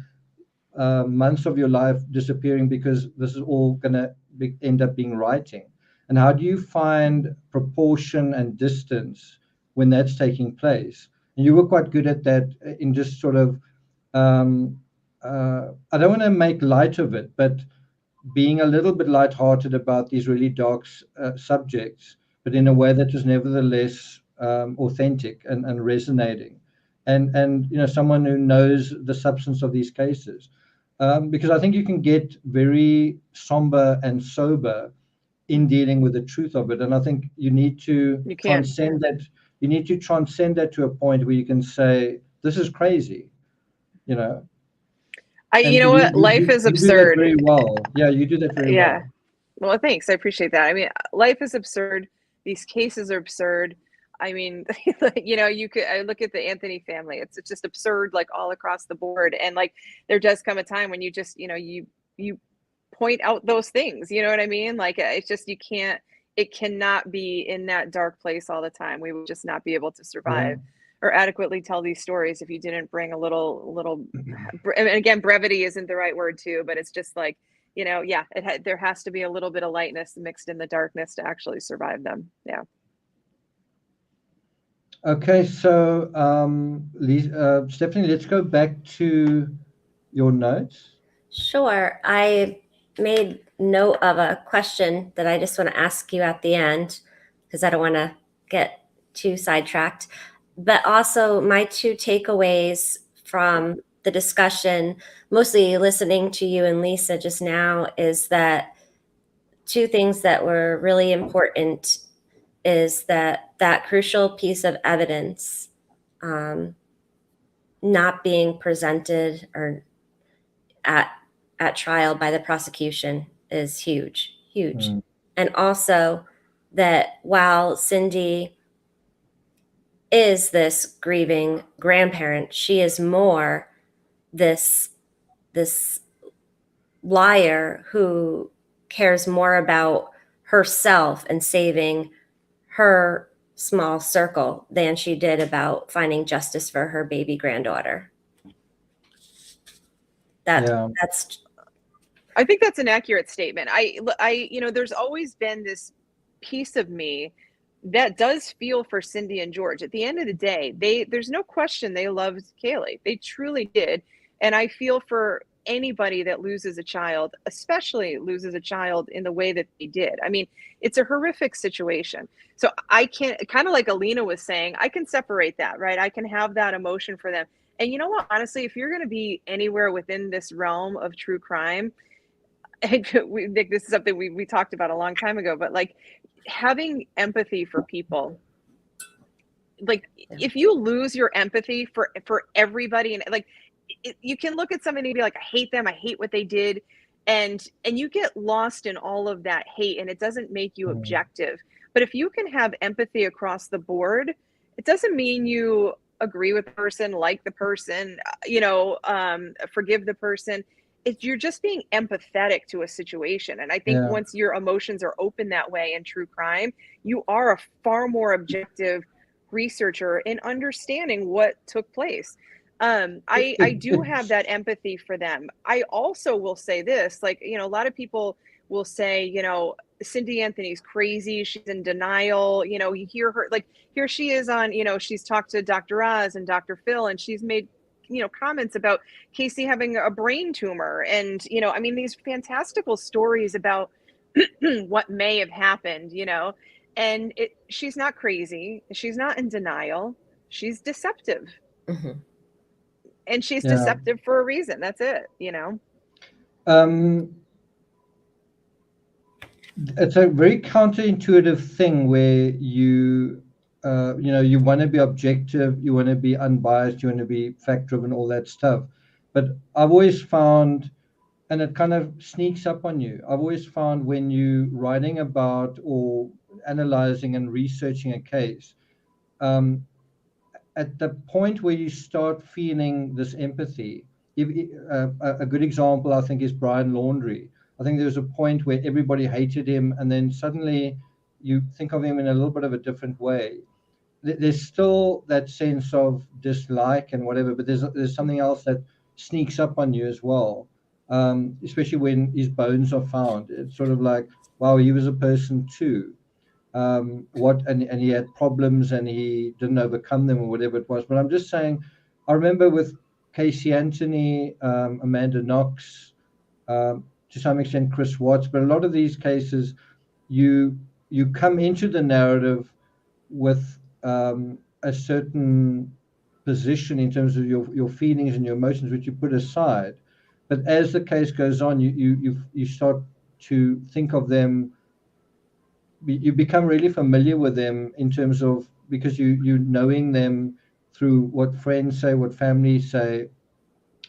months of your life disappearing, because this is all going to end up being writing. And how do you find proportion and distance when that's taking place? And you were quite good at that, in just sort of, I don't want to make light of it, but being a little bit lighthearted about these really dark subjects, but in a way that was nevertheless authentic and resonating. And someone who knows the substance of these cases. Because I think you can get very somber and sober in dealing with the truth of it. And I think you need to transcend that. You need to transcend that to a point where you can say, this is crazy, You know what? Life is absurd. You do that very well. Yeah, you do that very well. Well, thanks. I appreciate that. I mean, life is absurd. These cases are absurd. I mean, I look at the Anthony family. It's just absurd, like all across the board. And like, there does come a time when you just, you point out those things, you know what I mean? Like, it's just, it cannot be in that dark place all the time. We would just not be able to survive or adequately tell these stories if you didn't bring a little, and again, brevity isn't the right word too, but it's just like, there has to be a little bit of lightness mixed in the darkness to actually survive them. Yeah. Okay, so Stephanie, let's go back to your notes. Sure. I made note of a question that I just want to ask you at the end, because I don't want to get too sidetracked. But also, my two takeaways from the discussion, mostly listening to you and Lisa just now, is that two things that were really important is that crucial piece of evidence not being presented or at trial by the prosecution is huge. And also that while Cindy is this grieving grandparent, she is more this liar who cares more about herself and saving her small circle than she did about finding justice for her baby granddaughter. That's I think that's an accurate statement. I there's always been this piece of me that does feel for Cindy and George. At the end of the day, there's no question they loved Kaylee. They truly did. And I feel for anybody that loses a child, especially loses a child in the way that they did. I mean, it's a horrific situation. So I can, kind of like Alina was saying, I can separate that, right? I can have that emotion for them. And you know what, honestly, if you're going to be anywhere within this realm of true crime, and Nick, this is something we talked about a long time ago, but like having empathy for people, like if you lose your empathy for everybody, and like you can look at somebody and be like, I hate them, I hate what they did, and you get lost in all of that hate, and it doesn't make you objective. But if you can have empathy across the board, it doesn't mean you agree with the person, like the person, forgive the person. You're just being empathetic to a situation. And I think once your emotions are open that way in true crime, you are a far more objective researcher in understanding what took place. I do have that empathy for them. I also will say this, like, a lot of people will say, Cindy Anthony's crazy. She's in denial. You hear her, like, here she is on, she's talked to Dr. Oz and Dr. Phil, and she's made comments about Casey having a brain tumor. And, I mean, these fantastical stories about what may have happened, and she's not crazy. She's not in denial. She's deceptive. Mm-hmm. And she's deceptive for a reason. That's it, It's a very counterintuitive thing where you want to be objective, you want to be unbiased, you want to be fact-driven, all that stuff. But I've always found, and it kind of sneaks up on you, I've always found when you're writing about or analyzing and researching a case, at the point where you start feeling this empathy, a good example, I think, is Brian Laundrie. I think there was a point where everybody hated him, and then suddenly you think of him in a little bit of a different way. There's still that sense of dislike and whatever, but there's something else that sneaks up on you as well, especially when his bones are found. It's sort of like, wow, he was a person too. And he had problems and he didn't overcome them or whatever it was. But I'm just saying, I remember with Casey Anthony, Amanda Knox, to some extent Chris Watts, but a lot of these cases, you come into the narrative with a certain position in terms of your feelings and your emotions, which you put aside. But as the case goes on, you start to think of them. You become really familiar with them in terms of, because you knowing them through what friends say, what family say,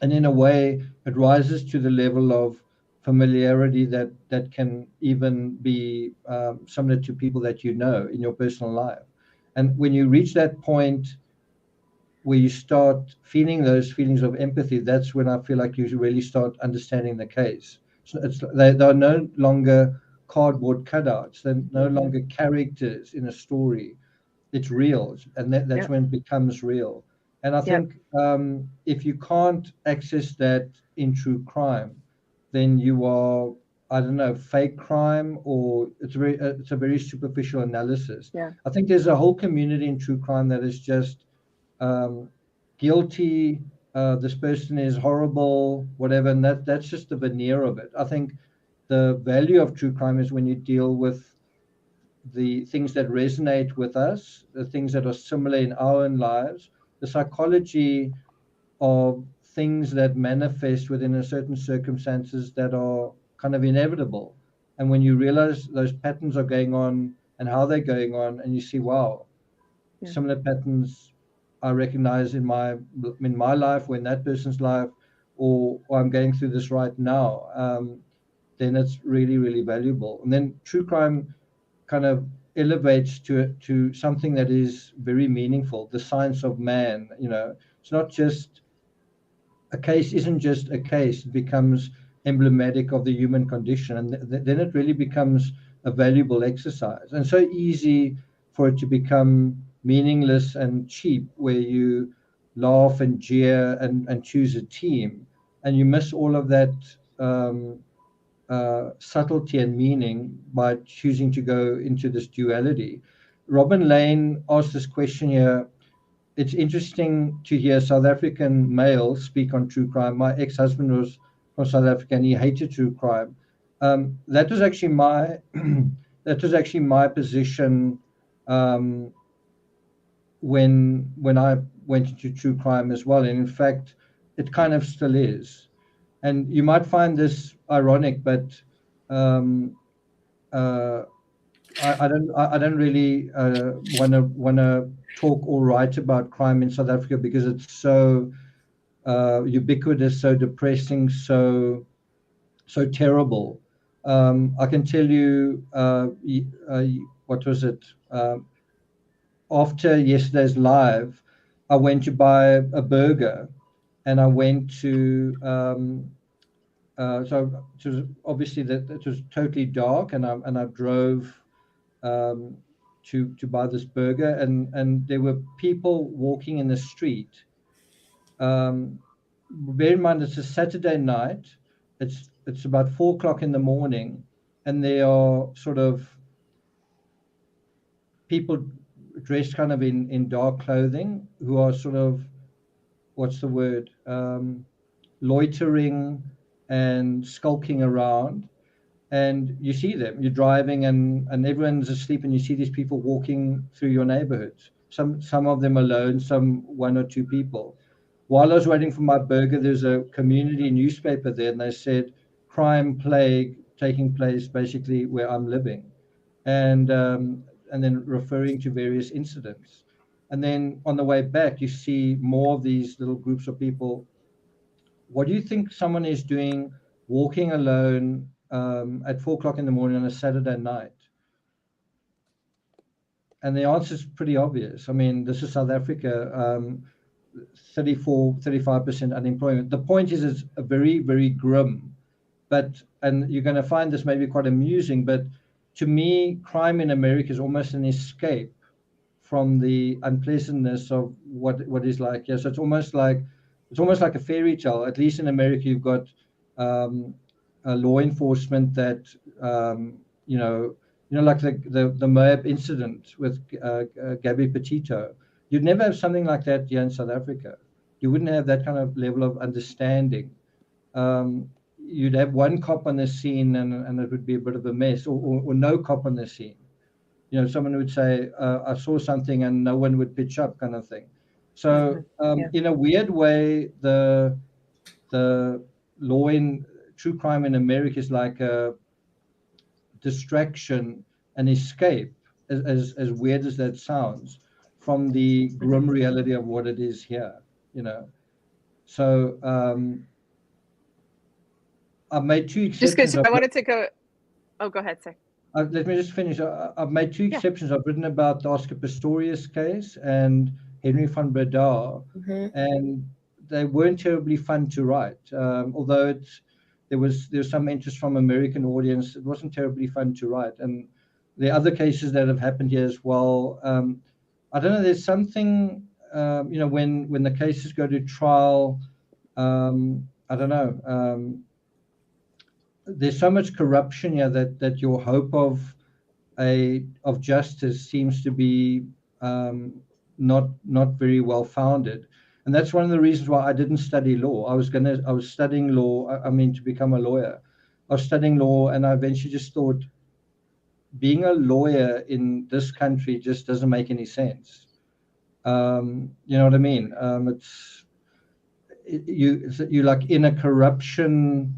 and in a way it rises to the level of familiarity that can even be similar to people that you know in your personal life. And when you reach that point where you start feeling those feelings of empathy, that's when I feel like you really start understanding the case. So they're no longer cardboard cutouts. They're no longer characters in a story. It's real, and that's when it becomes real. And I think if you can't access that in true crime, then you are, I don't know, fake crime, or it's a very superficial analysis. I think there's a whole community in true crime that is just guilty. This person is horrible, whatever, and that's just the veneer of it. I think the value of true crime is when you deal with the things that resonate with us, the things that are similar in our own lives, the psychology of things that manifest within a certain circumstances that are kind of inevitable. And when you realize those patterns are going on and how they're going on, and you see, wow, similar patterns I recognize in my life, or in that person's life, or I'm going through this right now, then it's really, really valuable. And then true crime kind of elevates to something that is very meaningful, the science of man. It's not just a case, isn't just a case, it becomes emblematic of the human condition, and then it really becomes a valuable exercise. And so easy for it to become meaningless and cheap, where you laugh and jeer and choose a team, and you miss all of that subtlety and meaning by choosing to go into this duality. Robin Lane asked this question here. It's interesting to hear South African males speak on true crime. My ex-husband was from South Africa and he hated true crime. That was actually my position when I went into true crime as well. And in fact, it kind of still is. And you might find this ironic, but I don't really want to talk or write about crime in South Africa because it's so ubiquitous, so depressing, so terrible. I can tell you, what was it? After yesterday's live, I went to buy a burger, and I went to. So it was obviously that it was totally dark, and I drove to buy this burger, and there were people walking in the street. Bear in mind, it's a Saturday night. It's about 4 o'clock in the morning, and there are sort of people dressed kind of in dark clothing who are sort of, what's the word, loitering and skulking around. And you see them, you're driving and everyone's asleep, and you see these people walking through your neighborhoods. Some of them alone, some one or two people. While I was waiting for my burger, there's a community newspaper there, and they said crime plague taking place basically where I'm living, and then referring to various incidents. And then on the way back, you see more of these little groups of people. What do you think someone is doing walking alone at 4 o'clock in the morning on a Saturday night? And the answer is pretty obvious. I mean, this is South Africa, 35% unemployment. The point is, it's a very, very grim, and you're going to find this maybe quite amusing, but to me, crime in America is almost an escape from the unpleasantness of what is like here. So it's almost like a fairy tale. At least in America, you've got a law enforcement that like the Moab incident with Gabby Petito. You'd never have something like that here in South Africa. You wouldn't have that kind of level of understanding. You'd have one cop on the scene, and it would be a bit of a mess, or no cop on the scene. Someone would say, I saw something, and no one would pitch up, kind of thing. So in a weird way, the law in true crime in America is like a distraction, an escape, as weird as that sounds, from the grim reality of what it is here. So I've made two exceptions. Just because I wanted to go. Oh, go ahead, sir. Let me just finish. I've made two exceptions. I've written about the Oscar Pistorius case and Henry van Breda, and they weren't terribly fun to write. Although there was some interest from American audience, it wasn't terribly fun to write. And there are other cases that have happened here as well. I don't know. There's something, when the cases go to trial. I don't know. There's so much corruption here that your hope of justice seems to be not very well founded, and that's one of the reasons why I didn't study law. I was studying law. To become a lawyer. I was studying law, and I eventually just thought, being a lawyer in this country just doesn't make any sense. You know what I mean? you like in a corruption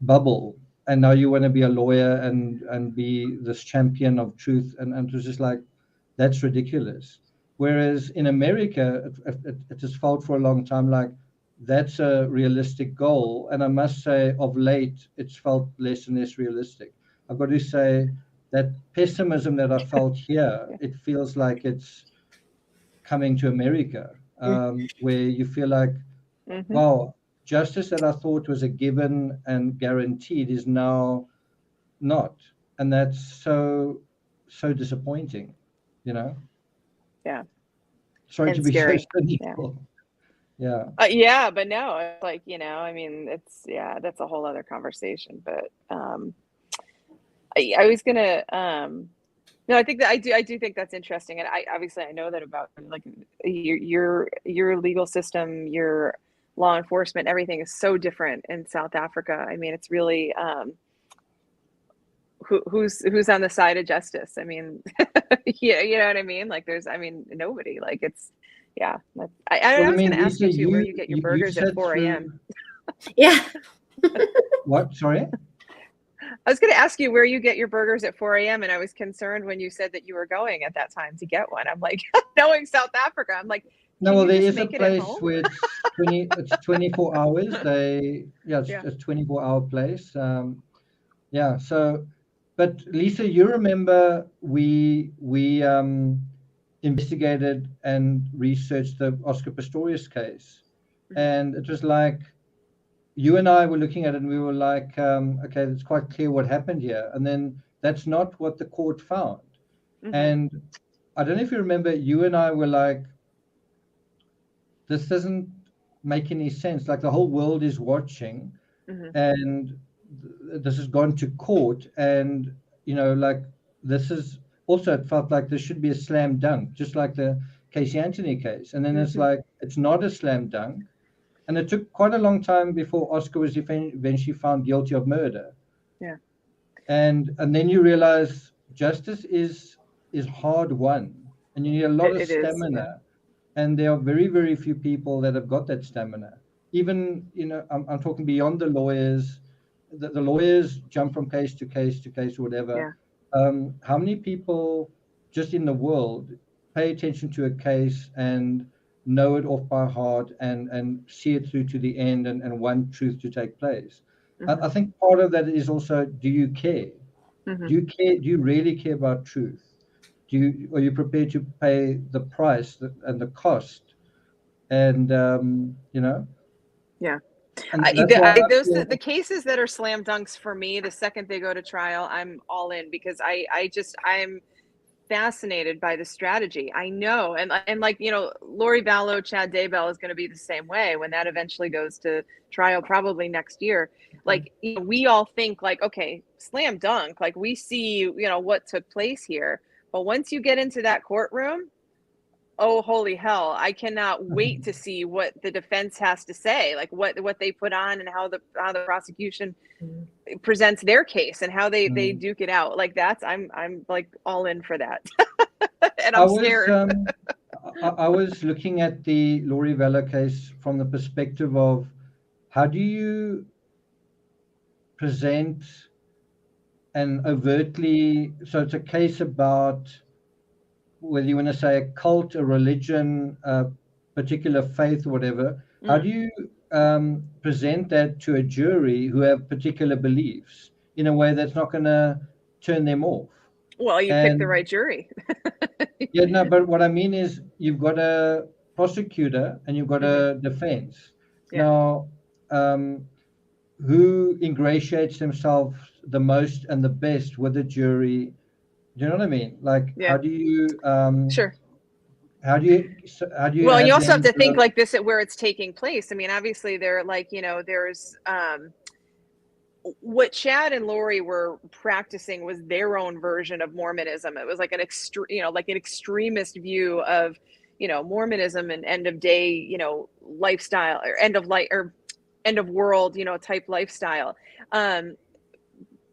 bubble, and now you want to be a lawyer and be this champion of truth, and it was just like, that's ridiculous. Whereas in America, it has felt for a long time like that's a realistic goal, and I must say of late it's felt less and less realistic. I've got to say that pessimism that I felt here, it feels like it's coming to America, where you feel like, wow, justice that I thought was a given and guaranteed is now not, and that's so disappointing, you know. Yeah. Sorry And to be scary. so cynical. Yeah. Yeah, but no, it's like, you know, I mean, it's, yeah, that's a whole other conversation. But I was gonna no, I think that I do think that's interesting, and I obviously I know that about like your legal system, your law enforcement, everything is so different in South Africa. I mean, it's really who's on the side of justice. I mean, yeah, you know what I mean? Like there's, I mean, nobody. Like it's, yeah. I was going to ask you too, where you get your burgers at 4 a.m. Yeah. What? Sorry? I was going to ask you where you get your burgers at 4 a.m. and I was concerned when you said that you were going at that time to get one. I'm like, knowing South Africa, I'm like, no, well, there is a place where it's 24 hours. It's a 24-hour place. Yeah. So, but Lisa, you remember we investigated and researched the Oscar Pistorius case, and it was like, you and I were looking at it and we were like, okay, it's quite clear what happened here. And then that's not what the court found. And I don't know if you remember, you and I were like, this doesn't make any sense. Like the whole world is watching, and this has gone to court. And, you know, like this is also, it felt like this should be a slam dunk, just like the Casey Anthony case. And then it's like, it's not a slam dunk. And it took quite a long time before Oscar was eventually found guilty of murder. Yeah. And then you realize justice is hard won, and you need a lot of stamina. Is, and there are very, very few people that have got that stamina. Even, you know, I'm talking beyond the lawyers. The lawyers jump from case to case to case or whatever. How many people just in the world pay attention to a case and know it off by heart and see it through to the end and want truth to take place? I think part of that is also, do you care? Do you care? Do you really care about truth? Are you prepared to pay the price and the cost? And you know. Yeah. And the cases that are slam dunks for me, the second they go to trial, I'm all in, because I'm fascinated by the strategy. I know, and like, you know, Lori Vallow, Chad Daybell is going to be the same way when that eventually goes to trial, probably next year. Like, you know, we all think like, okay, slam dunk, like we see, you know, what took place here, but once you get into that courtroom, oh, holy hell, I cannot wait to see what the defense has to say, like what they put on and how the prosecution presents their case and how they duke it out. Like that's, I'm like all in for that. And I'm scared. I was looking at the Lori Vallow case from the perspective of, how do you present and overtly, so it's a case about whether you want to say a cult, a religion, a particular faith or whatever. How do you present that to a jury who have particular beliefs in a way that's not going to turn them off? Well, you pick the right jury. Yeah, no, but what I mean is, you've got a prosecutor and you've got a defense. Now, who ingratiates themselves the most and the best with the jury? Do you know what I mean? Like, how do you sure. How do you well, you also have to think like this at where it's taking place. I mean, obviously they're like, you know, there's what Chad and Lori were practicing was their own version of Mormonism. It was like an extremist view of, you know, Mormonism and end of day, you know, lifestyle, or end of life or end of world, you know, type lifestyle.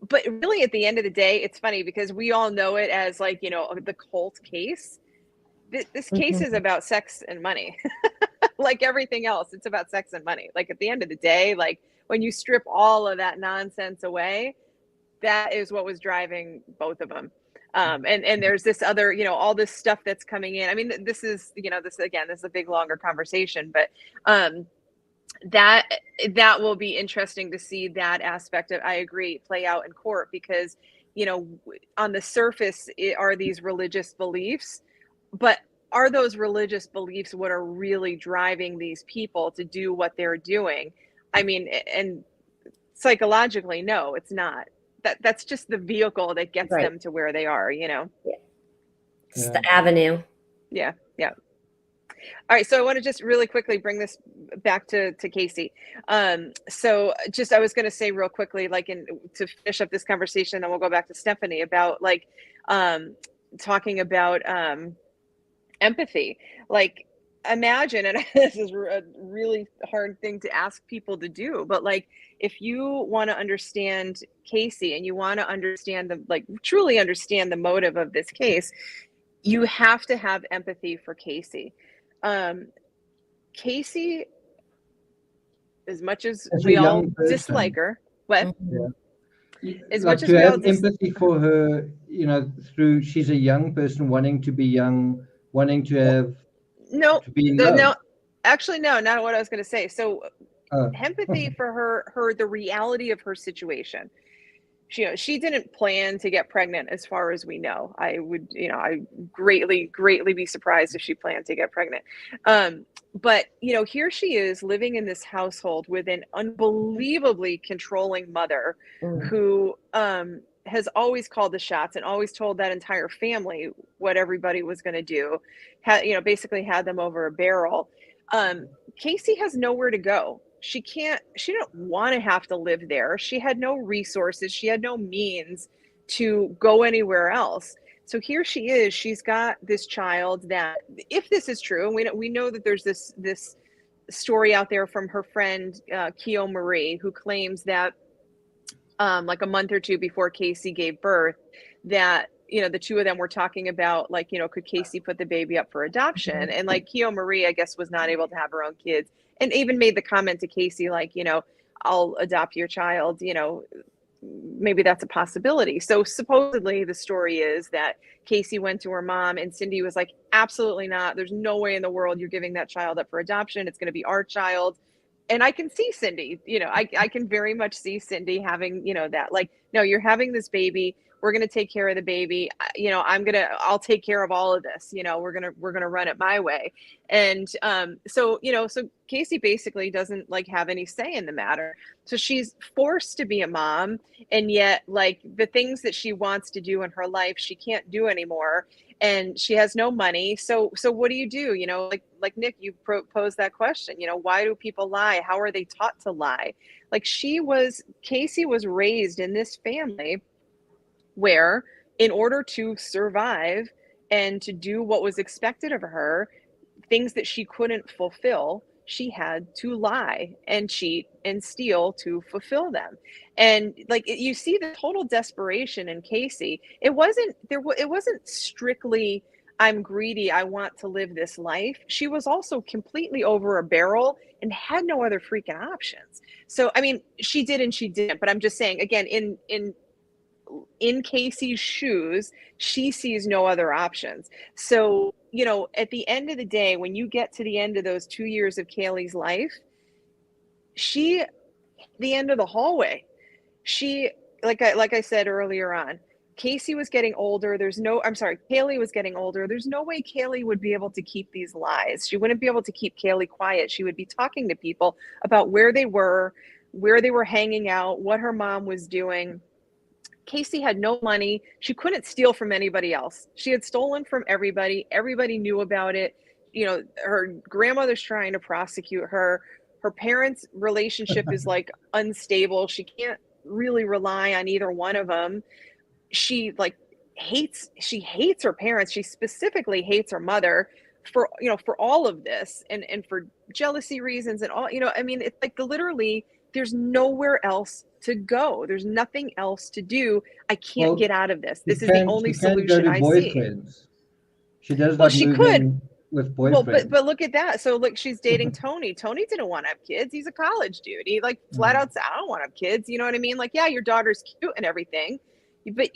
But really, at the end of the day, it's funny because we all know it as like, you know, the cult case. This case is about sex and money. like everything else, it's about sex and money. Like at the end of the day, like when you strip all of that nonsense away, that is what was driving both of them. And there's this other, you know, all this stuff that's coming in. I mean, this is, you know, this is a big longer conversation, but that will be interesting to see that aspect of, I agree, play out in court, because, you know, on the surface are these religious beliefs, but are those religious beliefs what are really driving these people to do what they're doing? I mean, and psychologically, no, it's not. That's just the vehicle that gets them to where they are, you know? Yeah. It's the avenue. Yeah. Yeah. All right. So I want to just really quickly bring this back to Casey. So just, I was going to say real quickly, like to finish up this conversation, and we'll go back to Stephanie about like, talking about, empathy. Like, imagine, and this is a really hard thing to ask people to do, but like, if you want to understand Casey and you want to understand truly understand the motive of this case, you have to have empathy for Casey. Casey, as much as we all dislike her, what? Yeah. As much as we have empathy for her, you know, through she's a young person wanting to be young, wanting to have to be in love. No, actually, no, not what I was going to say. So, empathy for her, the reality of her situation. She didn't plan to get pregnant, as far as we know. I would, you know, I greatly be surprised if she planned to get pregnant. But, you know, here she is living in this household with an unbelievably controlling mother who has always called the shots and always told that entire family what everybody was going to do. Basically had them over a barrel. Casey has nowhere to go. She didn't want to have to live there. She had no resources. She had no means to go anywhere else. So here she is. She's got this child that, if this is true, and we know that there's this story out there from her friend, Keo Marie, who claims that like a month or two before Casey gave birth, that, you know, the two of them were talking about, like, you know, could Casey put the baby up for adoption? And like Keo Marie, I guess, was not able to have her own kids, and even made the comment to Casey, like, you know, I'll adopt your child, you know, maybe that's a possibility. So supposedly the story is that Casey went to her mom and Cindy was like, absolutely not. There's no way in the world you're giving that child up for adoption. It's going to be our child. And I can see Cindy, you know, I can very much see Cindy having, you know, that, like, no, you're having this baby. We're going to take care of the baby. You know, I'll take care of all of this. You know, we're going to run it my way. And so, you know, so Casey basically doesn't like have any say in the matter. So she's forced to be a mom. And yet, like, the things that she wants to do in her life, she can't do anymore. And she has no money. So what do? You know, like Nick, you posed that question, you know, why do people lie? How are they taught to lie? Like, Casey was raised in this family where, in order to survive and to do what was expected of her, things that she couldn't fulfill, she had to lie and cheat and steal to fulfill them. And like, you see the total desperation in Casey. It wasn't strictly, I'm greedy, I want to live this life. She was also completely over a barrel and had no other freaking options. So, I mean, she did and she didn't, but I'm just saying, again, in Casey's shoes, she sees no other options. So, you know, at the end of the day, when you get to the end of those 2 years of Kaylee's life, the end of the hallway, like I said earlier on, Casey was getting older. Kaylee was getting older. There's no way Kaylee would be able to keep these lies. She wouldn't be able to keep Kaylee quiet. She would be talking to people about where they were hanging out, what her mom was doing. Casey had no money. She couldn't steal from anybody else. She had stolen from everybody. Everybody knew about it. You know, her grandmother's trying to prosecute her. Her parents' relationship is like unstable. She can't really rely on either one of them. She hates her parents. She specifically hates her mother for all of this and for jealousy reasons and all, you know, I mean, it's like literally there's nowhere else to go. There's nothing else to do. I can't get out of this. This is the only solution I see. She does well, she could. with Well, boyfriends. but look at that. So look, she's dating Tony. Tony didn't want to have kids. He's a college dude. He like flat out said, I don't want to have kids. You know what I mean? Like, yeah, your daughter's cute and everything, but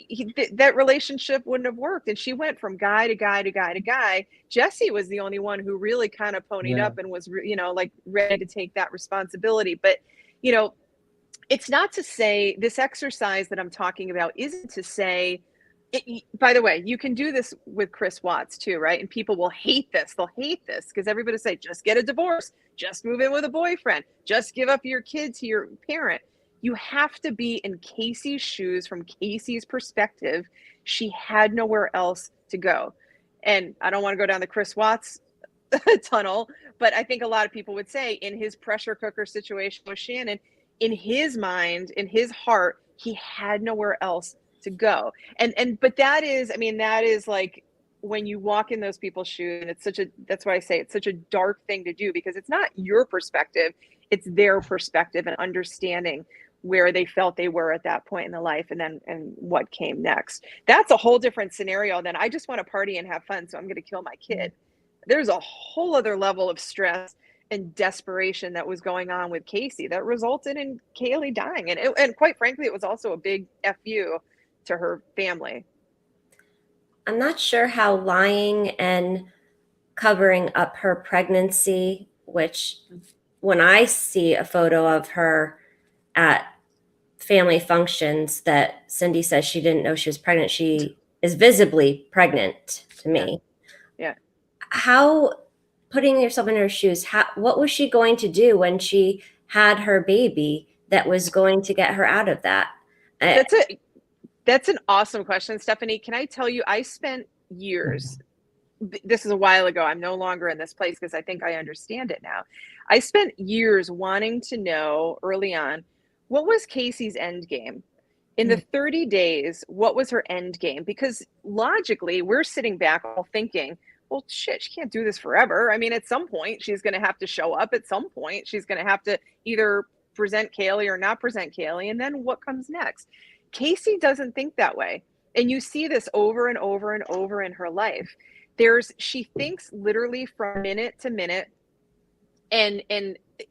that relationship wouldn't have worked. And she went from guy to guy to guy to guy. Jesse was the only one who really kind of ponied up and was, you know, like ready to take that responsibility. But, you know, it's not to say this exercise that I'm talking about isn't to say, by the way, you can do this with Chris Watts too, right? And people will hate this. They'll hate this because everybody say, just get a divorce, just move in with a boyfriend, just give up your kid to your parent. You have to be in Casey's shoes from Casey's perspective. She had nowhere else to go. And I don't want to go down the Chris Watts tunnel, but I think a lot of people would say in his pressure cooker situation with Shannon, in his mind, in his heart, he had nowhere else to go. But that is, I mean, that is like when you walk in those people's shoes, and it's that's why I say it's such a dark thing to do, because it's not your perspective, it's their perspective and understanding where they felt they were at that point in the life and what came next. That's a whole different scenario than I just want to party and have fun, so I'm going to kill my kid. There's a whole other level of stress and desperation that was going on with Casey that resulted in Kaylee dying. And quite frankly, it was also a big FU to her family. I'm not sure how lying and covering up her pregnancy, which when I see a photo of her at family functions that Cindy says she didn't know she was pregnant, she is visibly pregnant to me. Yeah. How, putting yourself in her shoes, what was she going to do when she had her baby that was going to get her out of that? That's an awesome question, Stephanie. Can I tell you, I spent years, this is a while ago, I'm no longer in this place because I think I understand it now. I spent years wanting to know early on, what was Casey's end game? In the 30 days, what was her end game? Because logically, we're sitting back all thinking, well, shit, she can't do this forever. I mean, at some point, she's going to have to show up. At some point, she's going to have to either present Kaylee or not present Kaylee. And then what comes next? Casey doesn't think that way. And you see this over and over and over in her life. She thinks literally from minute to minute. And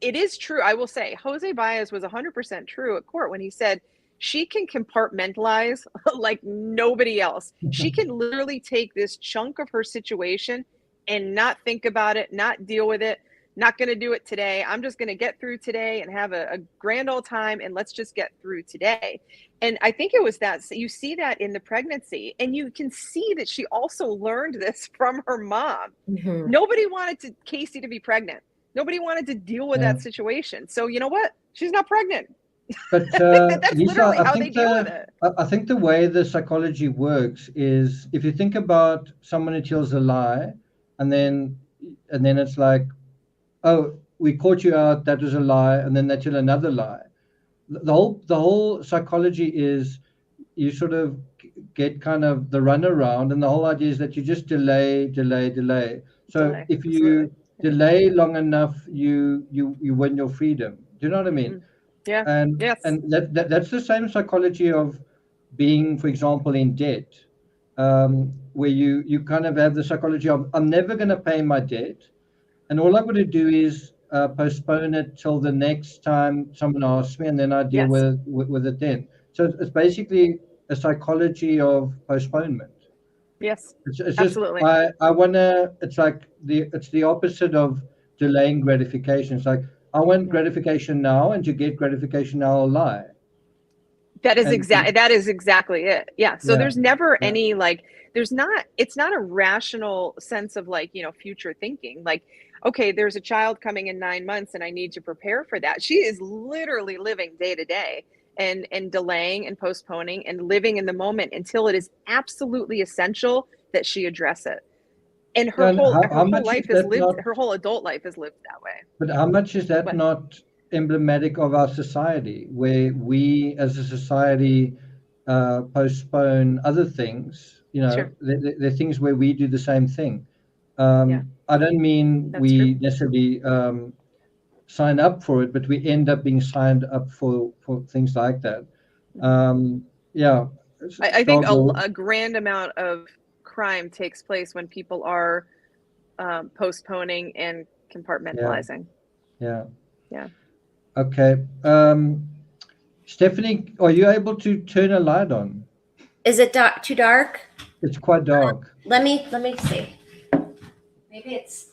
it is true. I will say Jose Baez was 100% true at court when he said she can compartmentalize like nobody else. She can literally take this chunk of her situation and not think about it, not deal with it. Not going to do it today. I'm just going to get through today and have a grand old time, and let's just get through today. And I think it was that you see that in the pregnancy, and you can see that she also learned this from her mom. Mm-hmm. Nobody wanted Casey to be pregnant. Nobody wanted to deal with that situation. So you know what? She's not pregnant. But that's Lisa, literally how they deal with it. I think the way the psychology works is if you think about someone who tells a lie, and then it's like, oh, we caught you out, that was a lie, and then they tell another lie. The whole psychology is you sort of get kind of the runaround, and the whole idea is that you just delay. So if you delay long enough, you win your freedom. Do you know what I mean? Yeah. And that's the same psychology of being, for example, in debt, where you kind of have the psychology of I'm never going to pay my debt. And all I'm going to do is postpone it till the next time someone asks me, and then I deal with it then. So it's basically a psychology of postponement. Yes, it's absolutely. Just, I want to. It's like it's the opposite of delaying gratification. It's like I want gratification now, and to get gratification now, I'll lie. That is exactly it. Yeah. So there's never any like. It's not a rational sense of like, future thinking. Like, okay, there's a child coming in 9 months and I need to prepare for that. She is literally living day to day and delaying and postponing and living in the moment until it is absolutely essential that she address it. And her whole adult life is lived that way. But how much is that not emblematic of our society, where we as a society postpone other things? There are things where we do the same thing. I don't mean we necessarily sign up for it, but we end up being signed up for things like that. I think a grand amount of crime takes place when people are postponing and compartmentalizing. Yeah. Yeah. Okay. Stephanie, are you able to turn a light on? Is it too dark? It's quite dark. Let me see. Maybe it's.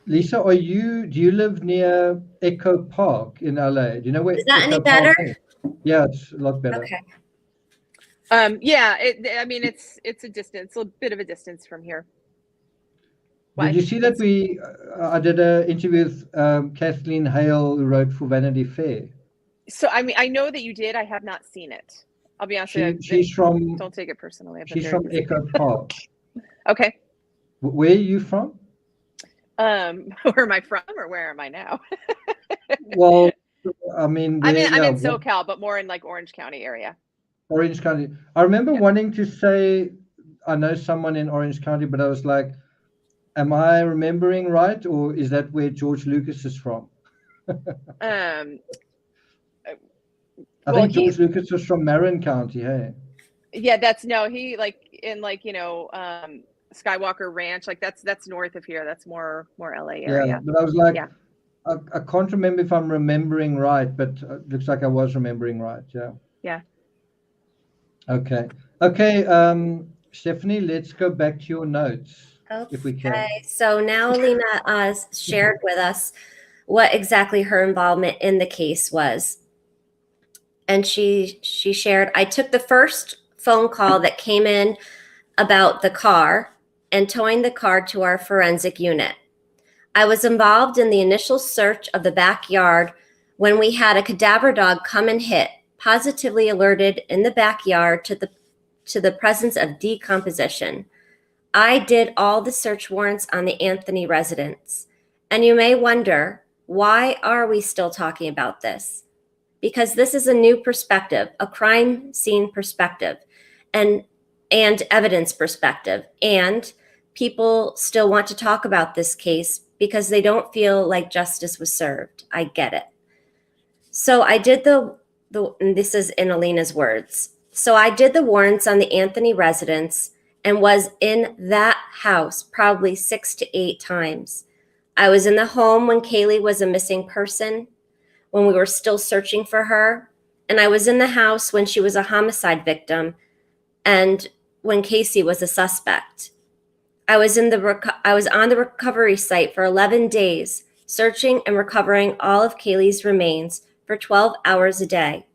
Lisa, do you live near Echo Park in LA? Do you know where Is that Echo any better? Park is? Yeah, it's a lot better. Okay. Yeah, I mean, it's a distance, a bit of a distance from here. Did you see that I did an interview with Kathleen Hale, who wrote for Vanity Fair? So, I mean, I know that you did. I have not seen it. I'll be honest with you. She's from. Don't take it personally. She's from Echo Park. Okay. Where are you from? Where am I from, or where am I now? Well, I mean, I'm in SoCal, but more in like Orange County area. Orange County. I remember wanting to say I know someone in Orange County, but I was like, am I remembering right, or is that where George Lucas is from? I think George Lucas was from Marin County, hey? Yeah, he Skywalker Ranch, like that's north of here. That's more LA area. Yeah, but I was like, I can't remember if I'm remembering right, but it looks like I was remembering right. Yeah. Yeah. Okay. Stephanie, let's go back to your notes, if we can. Okay. So now Alina shared with us what exactly her involvement in the case was. And she shared, I took the first phone call that came in about the car and towing the car to our forensic unit. I was involved in the initial search of the backyard when we had a cadaver dog come and hit, positively alerted in the backyard to the presence of decomposition. I did all the search warrants on the Anthony residence. And you may wonder, why are we still talking about this? Because this is a new perspective, a crime scene perspective, and evidence perspective. And people still want to talk about this case because they don't feel like justice was served. I get it. So I did and this is in Alina's words. So I did the warrants on the Anthony residence and was in that house probably 6 to 8 times. I was in the home when Kaylee was a missing person, when we were still searching for her. And I was in the house when she was a homicide victim and when Casey was a suspect. I was on the recovery site for 11 days, searching and recovering all of Kaylee's remains for 12 hours a day,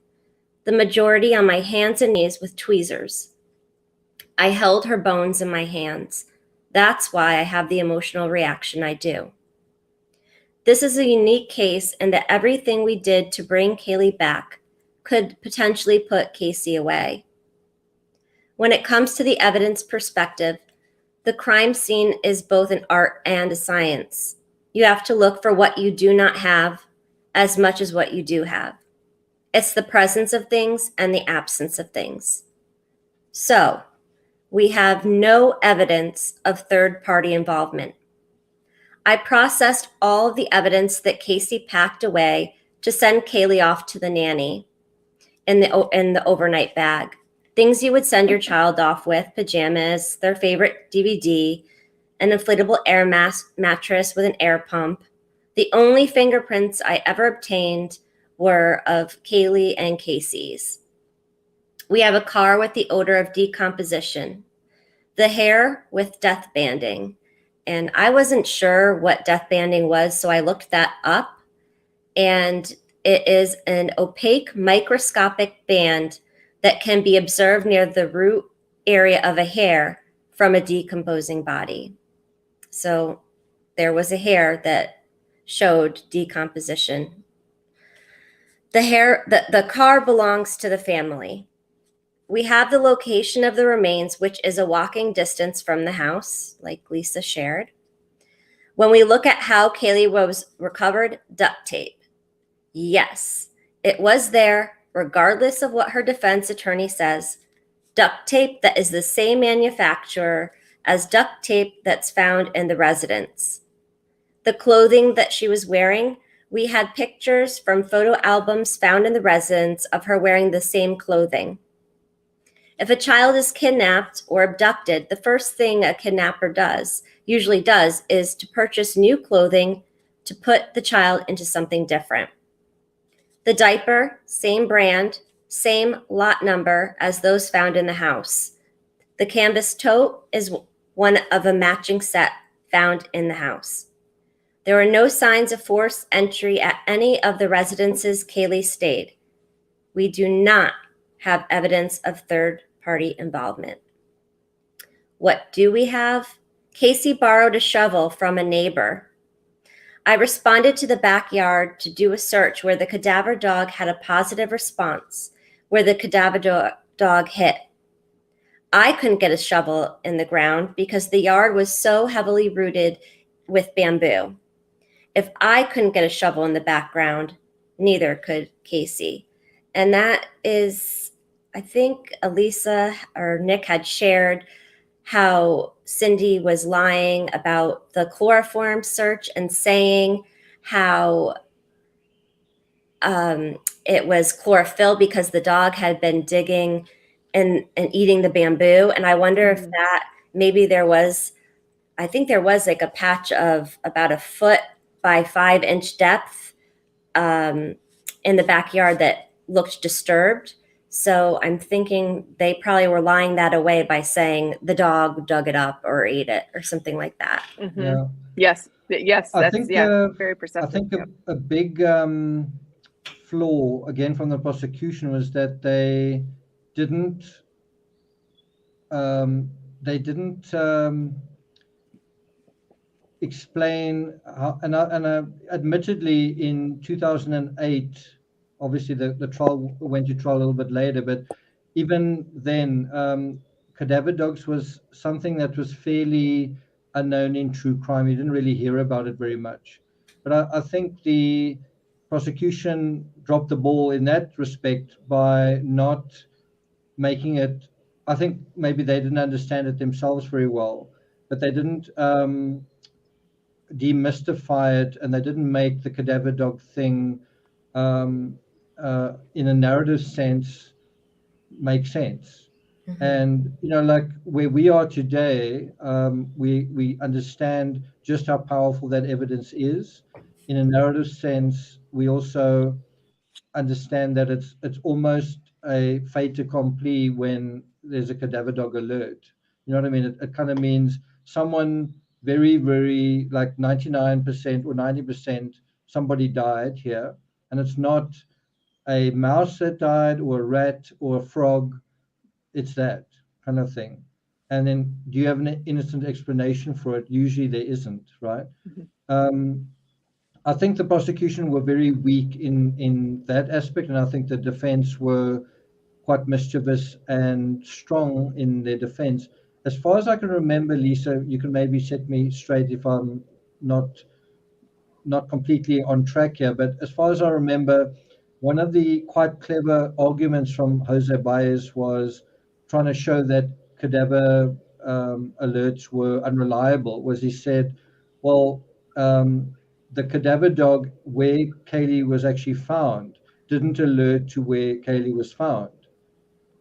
the majority on my hands and knees with tweezers. I held her bones in my hands. That's why I have the emotional reaction I do. This is a unique case in that everything we did to bring Kaylee back could potentially put Casey away. When it comes to the evidence perspective, the crime scene is both an art and a science. You have to look for what you do not have as much as what you do have. It's the presence of things and the absence of things. So, we have no evidence of third-party involvement. I processed all of the evidence that Casey packed away to send Kaylee off to the nanny in the overnight bag. Things you would send your child off with: pajamas, their favorite DVD, an inflatable air mattress with an air pump. The only fingerprints I ever obtained were of Kaylee and Casey's. We have a car with the odor of decomposition, the hair with death banding. And I wasn't sure what death banding was, so I looked that up. And it is an opaque microscopic band that can be observed near the root area of a hair from a decomposing body. So there was a hair that showed decomposition. The car belongs to the family. We have the location of the remains, which is a walking distance from the house, like Lisa shared. When we look at how Kaylee was recovered, duct tape. Yes, it was there, regardless of what her defense attorney says. Duct tape that is the same manufacturer as duct tape that's found in the residence. The clothing that she was wearing, we had pictures from photo albums found in the residence of her wearing the same clothing. If a child is kidnapped or abducted, the first thing a kidnapper usually does, is to purchase new clothing to put the child into something different. The diaper, same brand, same lot number as those found in the house. The canvas tote is one of a matching set found in the house. There were no signs of forced entry at any of the residences Kaylee stayed. We do not have evidence of third-party involvement. What do we have? Casey borrowed a shovel from a neighbor. I responded to the backyard to do a search where the cadaver dog had a positive response, where the cadaver dog hit. I couldn't get a shovel in the ground because the yard was so heavily rooted with bamboo. If I couldn't get a shovel in the background, neither could Casey. And that is, I think Elisa or Nick had shared how Cindy was lying about the chloroform search and saying how it was chlorophyll because the dog had been digging and eating the bamboo. And I wonder if that maybe I think there was like a patch of about a 1 by 5 inch depth in the backyard that looked disturbed. So I'm thinking they probably were lying that away by saying the dog dug it up or ate it or something like that. Yeah. Yes. That's very perceptive. I think a big flaw again from the prosecution was that they didn't explain how, and admittedly in 2008, obviously the trial went to trial a little bit later, but even then, cadaver dogs was something that was fairly unknown in true crime. You didn't really hear about it very much. But I think the prosecution dropped the ball in that respect by not making it. I think maybe they didn't understand it themselves very well, but they didn't demystify it, and they didn't make the cadaver dog thing in a narrative sense make sense. And like where we are today, we understand just how powerful that evidence is. In a narrative sense, we also understand that it's almost a fait accompli when there's a cadaver dog alert. You know what I mean? It kind of means someone very, very like 99% or 90% somebody died here, and it's not a mouse that died or a rat or a frog. It's that kind of thing. And then do you have an innocent explanation for it? Usually there isn't, right? I think the prosecution were very weak in that aspect, and I think the defense were quite mischievous and strong in their defense. As far as I can remember, Lisa, you can maybe set me straight if I'm not completely on track here, but as far as I remember, one of the quite clever arguments from Jose Baez was trying to show that cadaver alerts were unreliable. Was he said, well, the cadaver dog where Kaylee was actually found didn't alert to where Kaylee was found,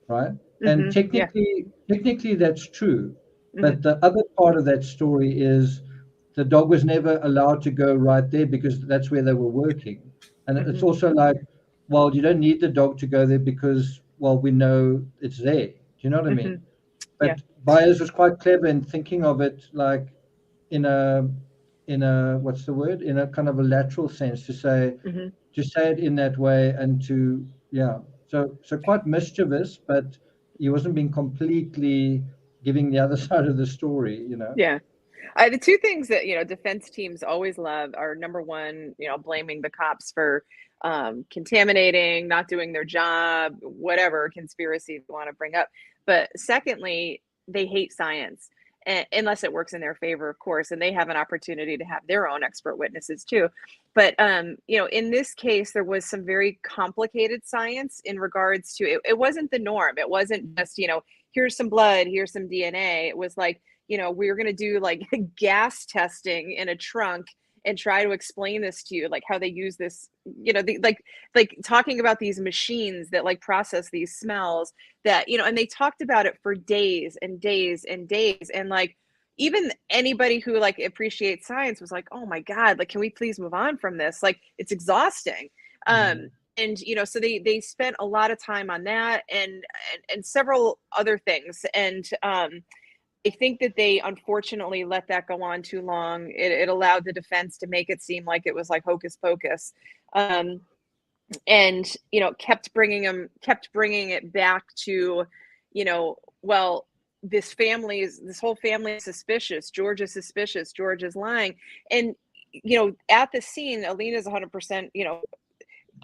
right? And technically that's true. But the other part of that story is the dog was never allowed to go right there because that's where they were working. And it's also like, well, you don't need the dog to go there because, well, we know it's there. Do you know what I mean? But Baez was quite clever in thinking of it like in a what's the word? In a kind of a lateral sense to say it in that way and to so quite mischievous, but he wasn't being completely giving the other side of the story, The two things that defense teams always love are, number one, blaming the cops for contaminating, not doing their job, whatever conspiracy they want to bring up. But secondly, they hate science. Unless it works in their favor, of course, and they have an opportunity to have their own expert witnesses too. But in this case, there was some very complicated science in regards to it. It wasn't the norm. It wasn't just here's some blood, here's some DNA. It was like we were going to do like gas testing in a trunk and try to explain this to you, like how they use this, you know, like talking about these machines that like process these smells that, you know, and they talked about it for days and days and days. And like, even anybody who like appreciates science was like, oh my God, like, can we please move on from this? Like, it's exhausting. And, you know, so they spent a lot of time on that and several other things. And, I think that they unfortunately let that go on too long. It allowed the defense to make it seem like it was like hocus pocus, and you know, kept bringing it back to, you know, well, this whole family is suspicious. George is suspicious. George is lying, and you know, at the scene, Alina is 100%, you know,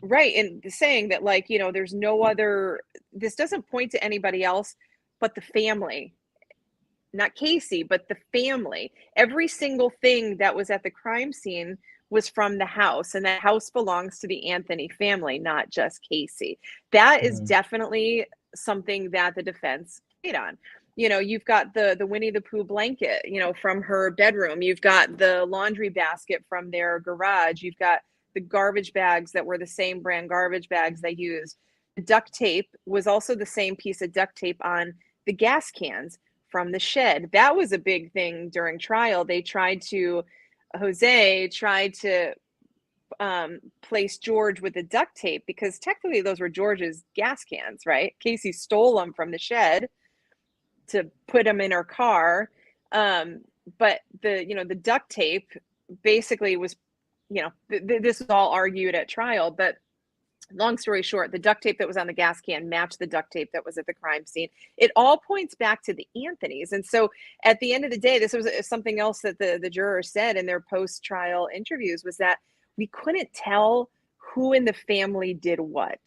right in saying that, like, you know, there's no other. This doesn't point to anybody else but the family. Not Casey, but the family. Every single thing that was at the crime scene was from the house, and that house belongs to the Anthony family, not just Casey. That is definitely something that the defense played on. You know, you've got the Winnie the Pooh blanket, you know, from her bedroom. You've got the laundry basket from their garage. You've got the garbage bags that were the same brand garbage bags they used. The duct tape was also the same piece of duct tape on the gas cans from the shed. That was a big thing during trial. Jose tried to place George with the duct tape because technically those were George's gas cans, right? Casey stole them from the shed to put them in her car. But the duct tape basically was, you know, this was all argued at trial, but long story short, the duct tape that was on the gas can matched the duct tape that was at the crime scene. It all points back to the Anthonys. And so at the end of the day, this was something else that the jurors said in their post-trial interviews, was that we couldn't tell who in the family did what.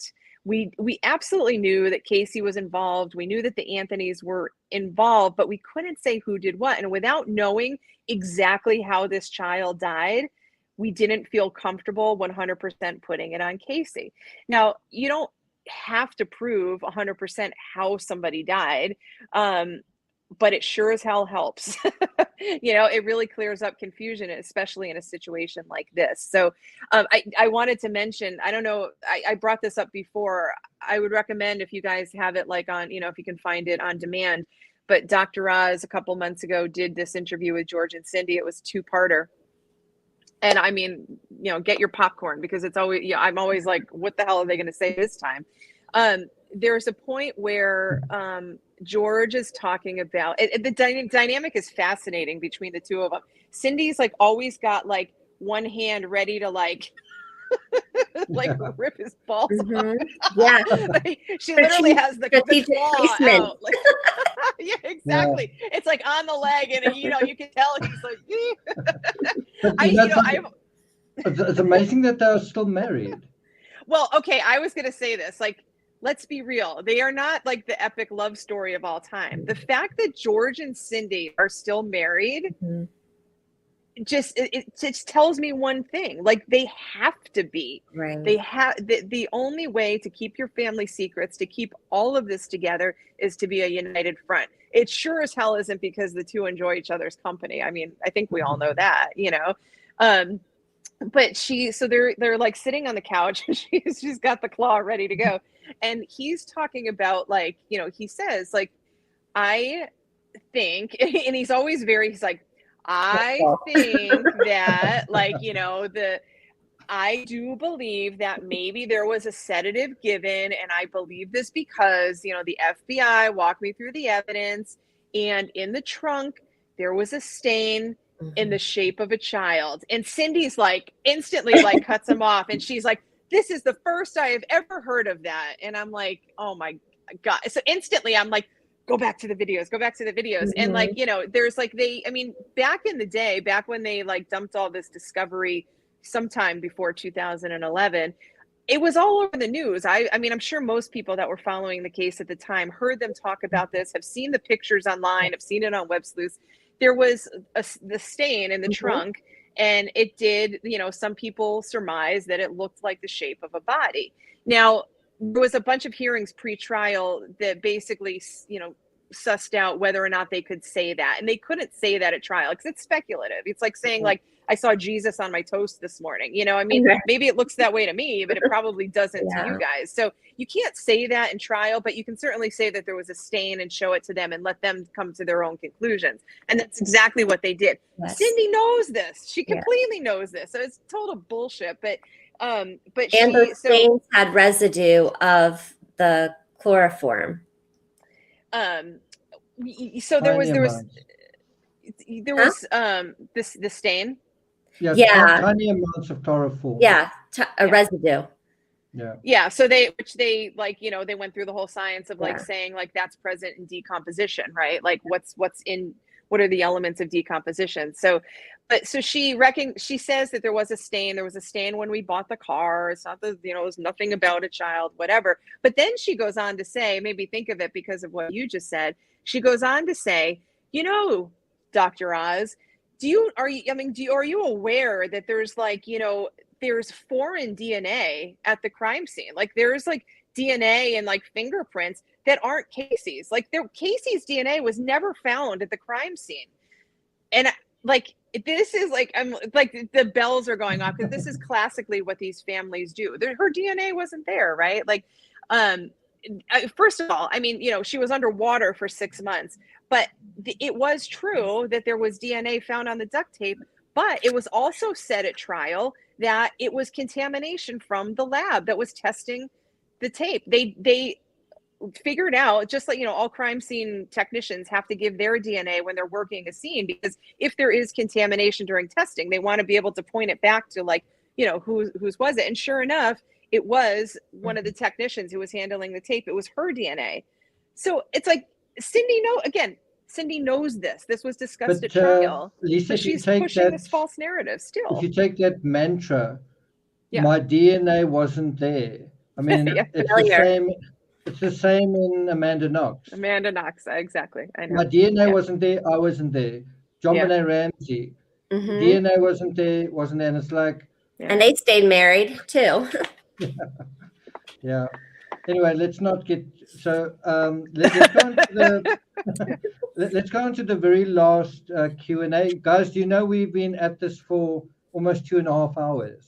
We absolutely knew that Casey was involved. We knew that the Anthonys were involved, but we couldn't say who did what. And without knowing exactly how this child died, we didn't feel comfortable 100% putting it on Casey. Now, you don't have to prove 100% how somebody died, but it sure as hell helps. You know, it really clears up confusion, especially in a situation like this. So I wanted to mention, I don't know, I brought this up before. I would recommend, if you guys have it like on, you know, if you can find it on demand, but Dr. Roz a couple months ago did this interview with George and Cindy. It was a two-parter. And I mean, you know, get your popcorn, because it's always, yeah, I'm always like, what the hell are they going to say this time? There's a point where George is talking about, the dynamic is fascinating between the two of them. Cindy's like always got like one hand ready to like, like rip his balls off. Yeah. Like, she literally has the claw out. Like, yeah, exactly. Yeah. It's like on the leg, and you know, you can tell he's like, it's amazing that they're still married. Well, okay, I was gonna say this, like, let's be real. They are not like the epic love story of all time. The fact that George and Cindy are still married, just it just tells me one thing: like, they have to be. Right. They have the only way to keep your family secrets, to keep all of this together, is to be a united front. It sure as hell isn't because the two enjoy each other's company. I mean, I think we all know that, you know. But so they're like sitting on the couch, and she's got the claw ready to go, and he's talking about, like, you know, he says, like, I think, and he's always he's like, I think that, like, you know, I do believe that maybe there was a sedative given, and I believe this because, you know, the FBI walked me through the evidence, and in the trunk there was a stain in the shape of a child. And Cindy's like instantly like cuts him off, and she's like, this is the first I have ever heard of that. And I'm like, oh my God. So instantly I'm like, go back to the videos. And like, you know, there's like, I mean, back in the day, back when they like dumped all this discovery sometime before 2011, it was all over the news. I mean, I'm sure most people that were following the case at the time heard them talk about this, have seen the pictures online, have seen it on Web Sleuths. There was the stain in the trunk, and it did, you know, some people surmise that it looked like the shape of a body. Now, there was a bunch of hearings pre-trial that basically, you know, sussed out whether or not they could say that. And they couldn't say that at trial because it's speculative. It's like saying, like, I saw Jesus on my toast this morning. You know, I mean, maybe it looks that way to me, but it probably doesn't to you guys. So you can't say that in trial, but you can certainly say that there was a stain and show it to them and let them come to their own conclusions. And that's exactly what they did. Yes. Cindy knows this. She completely knows this. So it's total bullshit. But and those stains had residue of the chloroform. So there was the stain. Yeah. Tiny amounts of chloroform. Yeah. Residue. Yeah. So they like, you know, they went through the whole science of like saying like that's present in decomposition, right? Like what are the elements of decomposition? So she says that there was a stain. There was a stain when we bought the car. It's not it was nothing about a child, whatever. But then she goes on to say, maybe think of it because of what you just said. She goes on to say, you know, Dr. Oz, are you aware that there's like, you know, there's foreign DNA at the crime scene? Like there's like DNA and like fingerprints that aren't Casey's. Like Casey's DNA was never found at the crime scene. And like, this is like, I'm like, the bells are going off because this is classically what these families do. Her DNA wasn't there, right? Like, first of all, I mean, you know, she was underwater for 6 months, but it was true that there was DNA found on the duct tape, but it was also said at trial that it was contamination from the lab that was testing the tape. They figured out, just like, you know, all crime scene technicians have to give their DNA when they're working a scene, because if there is contamination during testing, they want to be able to point it back to like, you know, whose was it? And sure enough, it was one of the technicians who was handling the tape. It was her DNA. So it's like, Cindy knows this. This was discussed at trial. Lisa, but she's pushing this false narrative still. If you take that mantra, my DNA wasn't there. I mean, it's the same in Amanda Knox. Exactly. I know. My DNA wasn't there. I wasn't there. John Benet Ramsey, DNA wasn't there. And it's like, and they stayed married too. Yeah. Anyway, let's not get so. Let's go on to let's go on to the very last Q&A, guys. Do you know we've been at this for almost 2.5 hours?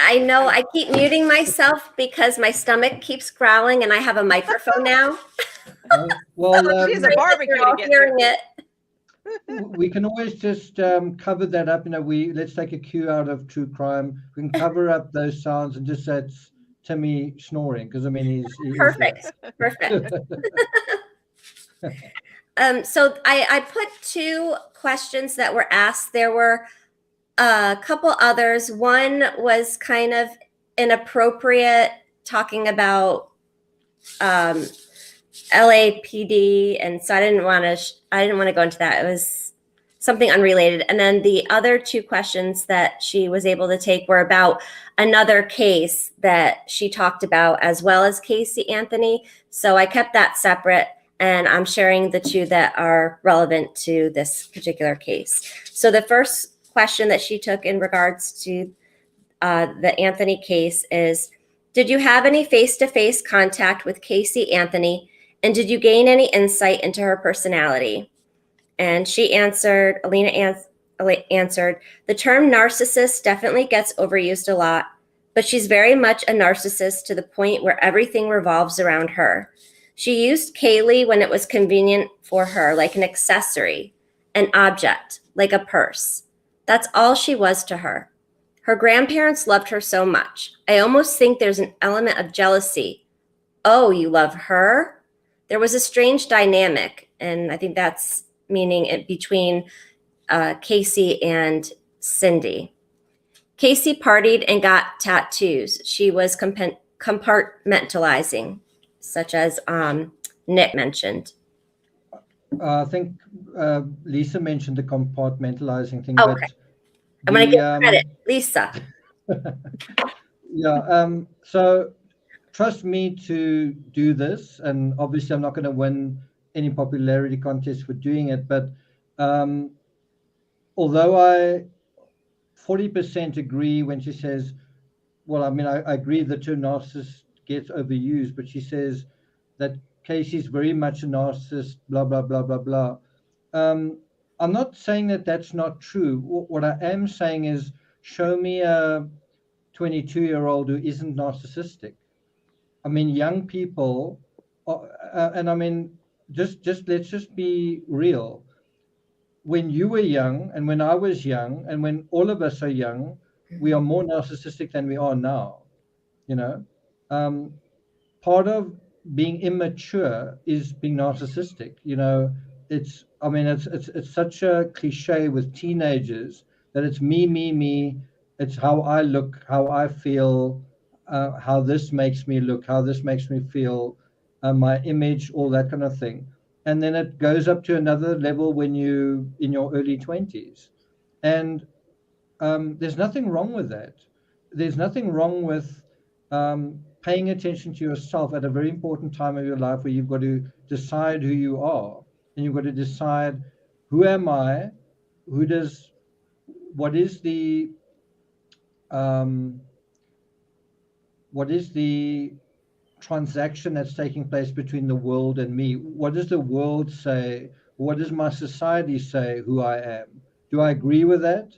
I know. I keep muting myself because my stomach keeps growling, and I have a microphone now. Well, she's a barbecue to get hearing it. We can always just cover that up. You know, let's take a cue out of true crime. We can cover up those sounds and just say it's Timmy snoring, because I mean he's perfect. So I put 2 questions that were asked. There were a couple others. One was kind of inappropriate, talking about LAPD, and so I didn't want to go into that. It was something unrelated. And then the other 2 questions that she was able to take were about another case that she talked about, as well as Casey Anthony. So I kept that separate, and I'm sharing the 2 that are relevant to this particular case. So the first question that she took in regards to the Anthony case is, did you have any face-to-face contact with Casey Anthony, and did you gain any insight into her personality? And she answered, Alina answered, the term narcissist definitely gets overused a lot, but she's very much a narcissist to the point where everything revolves around her. She used Kaylee when it was convenient for her, like an accessory, an object, like a purse. That's all she was to her. Her grandparents loved her so much. I almost think there's an element of jealousy. Oh, you love her? There was a strange dynamic, and I think that's meaning it between Casey and Cindy. Casey partied and got tattoos. She was compartmentalizing, such as Nick mentioned. I think Lisa mentioned the compartmentalizing thing. Okay. But I'm going to give credit, Lisa. So trust me to do this, and obviously I'm not going to win any popularity contest for doing it, but although I 40% agree when she says, well, I mean, I agree the term narcissist gets overused, but she says that Casey's very much a narcissist, blah, blah, blah, blah, blah. I'm not saying that that's not true. What I am saying is, show me a 22-year-old who isn't narcissistic. I mean, young people, and I mean, just let's just be real. When you were young, and when I was young, and when all of us are young, we are more narcissistic than we are now. You know, um, part of being immature is being narcissistic. You know, I mean, it's such a cliche with teenagers that it's me, me, me. It's how I look, how I feel, how this makes me look, how this makes me feel, my image, all that kind of thing. And then it goes up to another level when you in your early 20s. And there's nothing wrong with that. There's nothing wrong with paying attention to yourself at a very important time of your life where you've got to decide who you are, and you've got to decide, who am I? Who does? What is the? Um, what is the transaction that's taking place between the world and me? What does the world say? What does my society say who I am? Do I agree with that?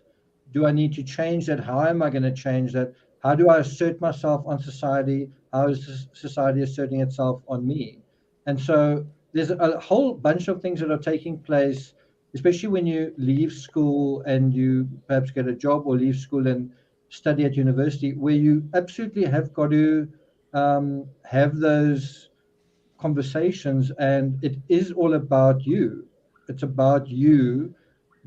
Do I need to change that? How am I going to change that? How do I assert myself on society? How is society asserting itself on me? And so there's a whole bunch of things that are taking place, especially when you leave school and you perhaps get a job, or leave school and study at university, where you absolutely have got to have those conversations, and it is all about you. It's about you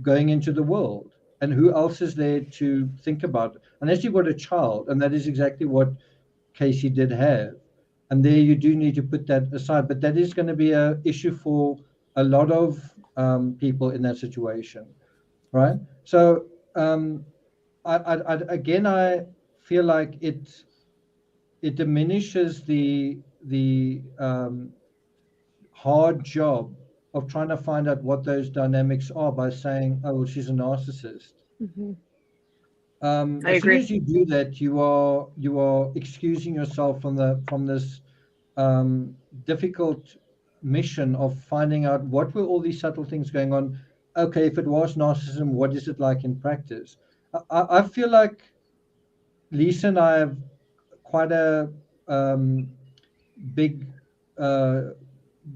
going into the world, and who else is there to think about it? Unless you've got a child, and that is exactly what Casey did have. And there you do need to put that aside, but that is going to be an issue for a lot of people in that situation, right? So again, I feel like it diminishes the hard job of trying to find out what those dynamics are by saying, "Oh, well, she's a narcissist." Mm-hmm. As soon as you do that, you are excusing yourself from this difficult mission of finding out what were all these subtle things going on. Okay, if it was narcissism, what is it like in practice? I feel like Lisa and I have quite a big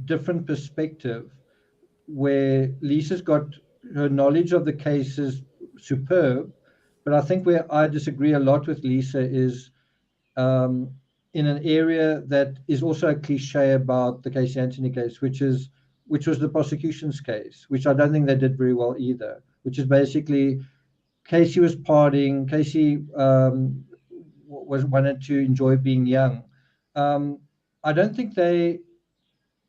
different perspective, where Lisa's got, her knowledge of the case is superb, but I think where I disagree a lot with Lisa is in an area that is also a cliche about the Casey Anthony case, which was the prosecution's case, which I don't think they did very well either, which is basically Casey was partying, Casey wanted to enjoy being young. I don't think they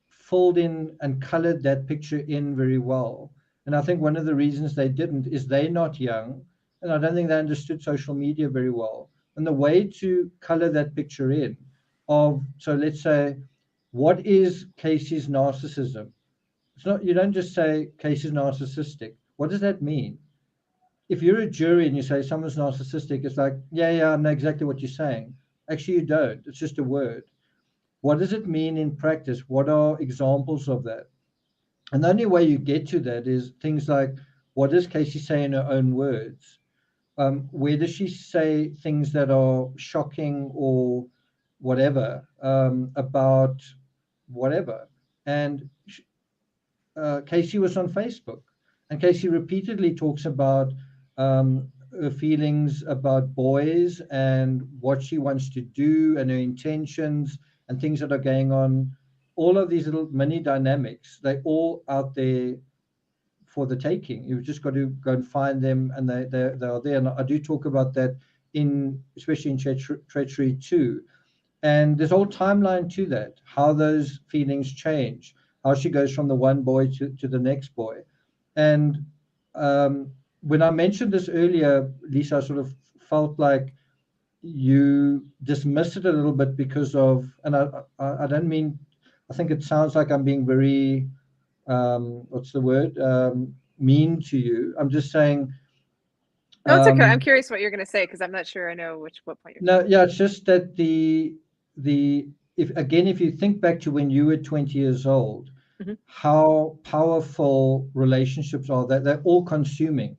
filled in and colored that picture in very well. And I think one of the reasons they didn't is they're not young, and I don't think they understood social media very well. And the way to color that picture in of, so let's say, what is Casey's narcissism? It's not, you don't just say Casey's narcissistic. What does that mean? If you're a jury and you say someone's narcissistic, it's like, yeah, I know exactly what you're saying. Actually, you don't. It's just a word. What does it mean in practice? What are examples of that? And the only way you get to that is things like, what does Casey say in her own words? Where does she say things that are shocking or whatever about whatever? And Casey was on Facebook, and Casey repeatedly talks about her feelings about boys and what she wants to do and her intentions and things that are going on. All of these little mini dynamics, they're all out there for the taking. You've just got to go and find them, and they are there. And I do talk about that especially in Treachery 2. And there's a whole timeline to that, how those feelings change, how she goes from the one boy to the next boy. And when I mentioned this earlier, Lisa, I sort of felt like you dismissed it a little bit because of, and I don't mean, I think it sounds like I'm being very, what's the word, mean to you. I'm just saying. No, it's okay. I'm curious what you're going to say, because I'm not sure I know what point you're. No, yeah, it's just that if you think back to when you were 20 years old, how powerful relationships are. That they're all consuming.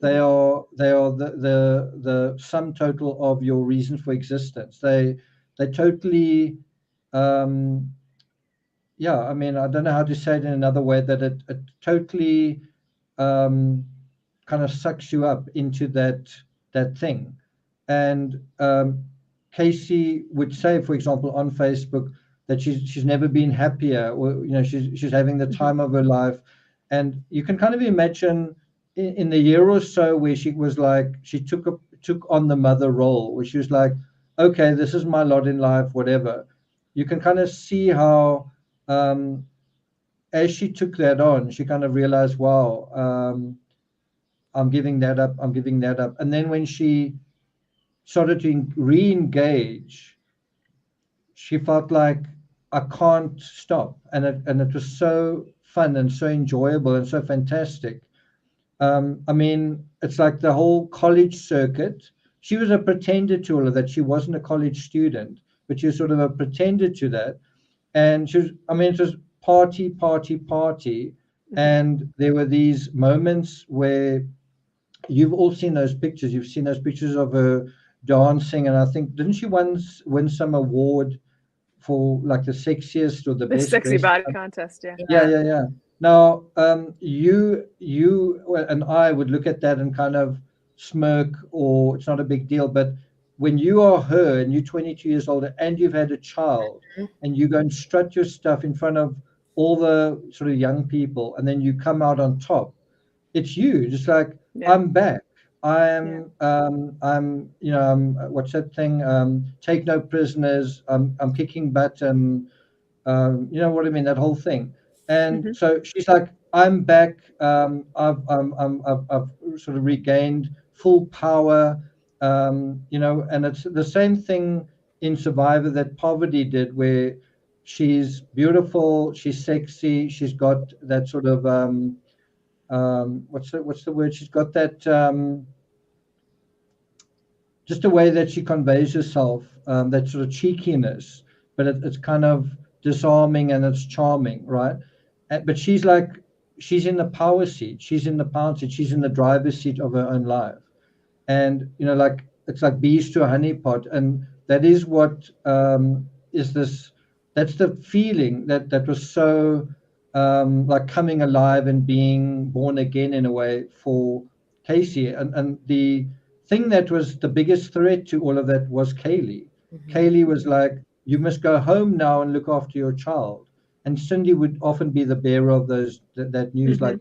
They are the sum total of your reasons for existence. They totally, yeah. I mean, I don't know how to say it in another way, that it totally kind of sucks you up into that thing. And Casey would say, for example, on Facebook, that she's never been happier, or she's having the time of her life. And you can kind of imagine in the year or so where she was like, she took on the mother role, where she was like, okay, this is my lot in life, whatever. You can kind of see how as she took that on, she kind of realized, wow, I'm giving that up, I'm giving that up. And then when she started to re-engage, she felt like, I can't stop. And it was so fun and so enjoyable and so fantastic. I mean, it's like the whole college circuit. She was a pretender to all of that. She wasn't a college student, but she was sort of a pretender to that. And she was, I mean, it was party, party, party. And there were these moments where you've all seen those pictures. You've seen those pictures of her dancing. And I think, didn't she once win some award for like the sexiest or the best sexy dressed? body contest? Yeah. Now, you and I would look at that and kind of smirk, or it's not a big deal. But when you are her and you're 22 years old and you've had a child, and you go and strut your stuff in front of all the sort of young people, and then you come out on top, it's you. Just like, I'm back. I'm what's that thing? Take no prisoners. I'm kicking butt, and you know what I mean, that whole thing. And so she's like, I'm back. I've sort of regained full power. And it's the same thing in Survivor that Poverty did, where she's beautiful, she's sexy, she's got that sort of what's the word? She's got that just the way that she conveys herself, that sort of cheekiness, but it's kind of disarming and it's charming, right? But she's in the power seat, she's in the power seat, she's in the driver's seat of her own life. And like, it's like bees to a honeypot, and that is what is this. That's the feeling that was so like coming alive and being born again in a way for Casey. And the thing that was the biggest threat to all of that was Kaylee. Kaylee was like, you must go home now and look after your child. And Cindy would often be the bearer of that news, like,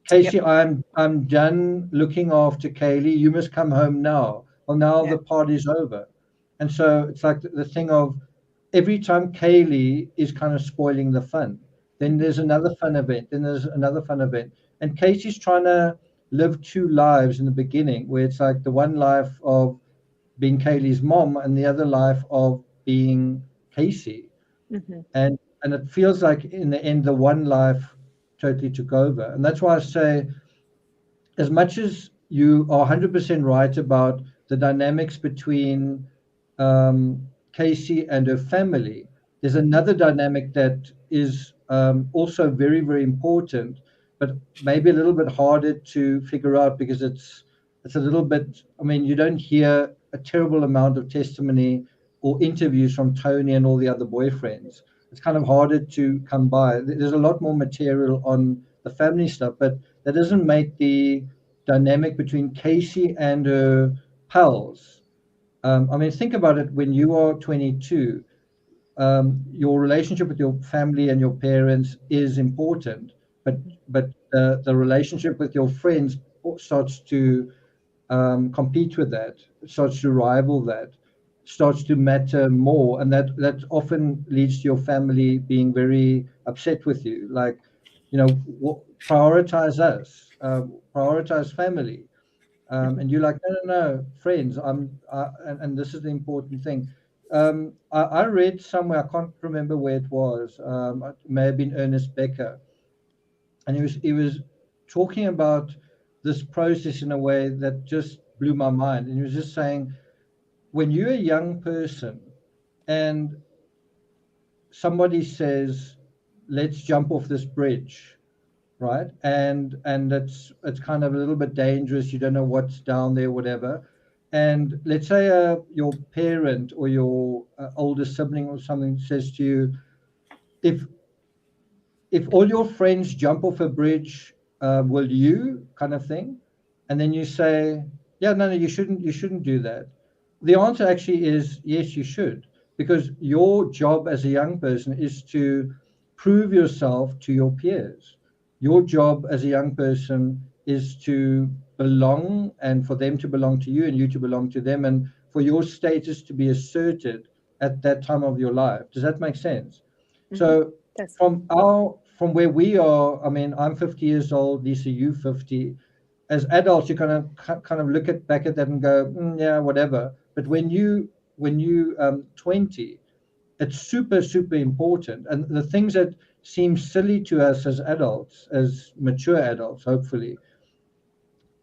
Casey, I'm done looking after Kaylee. You must come home now. Well, now the party's over. And so it's like the thing of, every time Kaylee is kind of spoiling the fun, then there's another fun event, then there's another fun event. And Casey's trying to live two lives in the beginning, where it's like the one life of being Kaylee's mom and the other life of being Casey. And it feels like in the end, the one life totally took over. And that's why I say, as much as you are 100% right about the dynamics between Casey and her family, there's another dynamic that is also very, very important, but maybe a little bit harder to figure out, because it's a little bit, I mean, you don't hear a terrible amount of testimony or interviews from Tony and all the other boyfriends. It's kind of harder to come by. There's a lot more material on the family stuff, but that doesn't make the dynamic between Casey and her pals. I mean, think about it. When you are 22, your relationship with your family and your parents is important, but the relationship with your friends starts to compete with that, starts to rival that, starts to matter more, and that often leads to your family being very upset with you, like, prioritize us, prioritize family. And you're like, no, friends, and this is the important thing. I read somewhere, I can't remember where it was, it may have been Ernest Becker, and he was talking about this process in a way that just blew my mind. And he was just saying, when you're a young person and somebody says, let's jump off this bridge, right? And it's kind of a little bit dangerous. You don't know what's down there, whatever. And let's say your parent or your older sibling or something says to you, if all your friends jump off a bridge, will you, kind of thing? And then you say, yeah, no, you shouldn't do that. The answer actually is yes, you should, because your job as a young person is to prove yourself to your peers. Your job as a young person is to belong, and for them to belong to you and you to belong to them, and for your status to be asserted at that time of your life. Does that make sense? So from where we are, I mean, I'm 50 years old, Lisa, you 50. As adults, you kind of look back at that and go, yeah, whatever. But when you 20, it's super, super important. And the things that seem silly to us as adults, as mature adults, hopefully,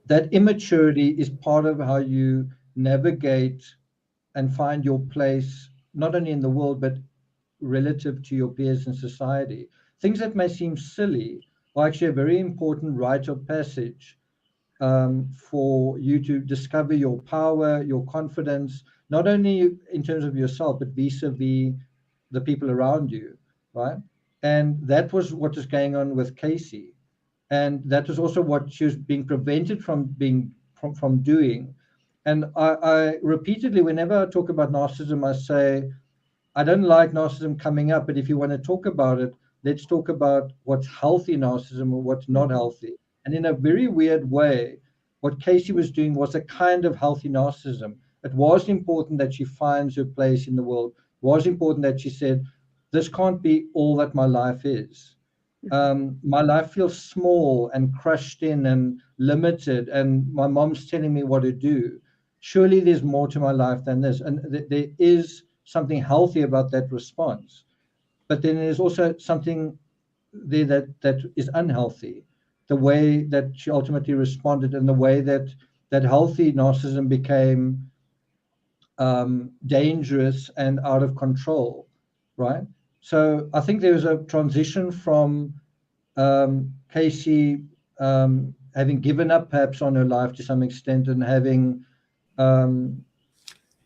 that immaturity is part of how you navigate and find your place, not only in the world, but relative to your peers in society. Things that may seem silly are actually a very important rite of passage for you to discover your power, your confidence, not only in terms of yourself, but vis-a-vis the people around you, right? And that was what was going on with Casey. And that was also what she was being prevented from doing. And I repeatedly, whenever I talk about narcissism, I say, I don't like narcissism coming up, but if you want to talk about it, let's talk about what's healthy narcissism or what's not healthy. And in a very weird way, what Casey was doing was a kind of healthy narcissism. It was important that she finds her place in the world. It was important that she said, this can't be all that my life is. My life feels small and crushed in and limited, and my mom's telling me what to do. Surely there's more to my life than this. And there is something healthy about that response. But then there's also something there that is unhealthy. The way that she ultimately responded, and the way that healthy narcissism became dangerous and out of control, right? So I think there was a transition from Casey having given up perhaps on her life to some extent and having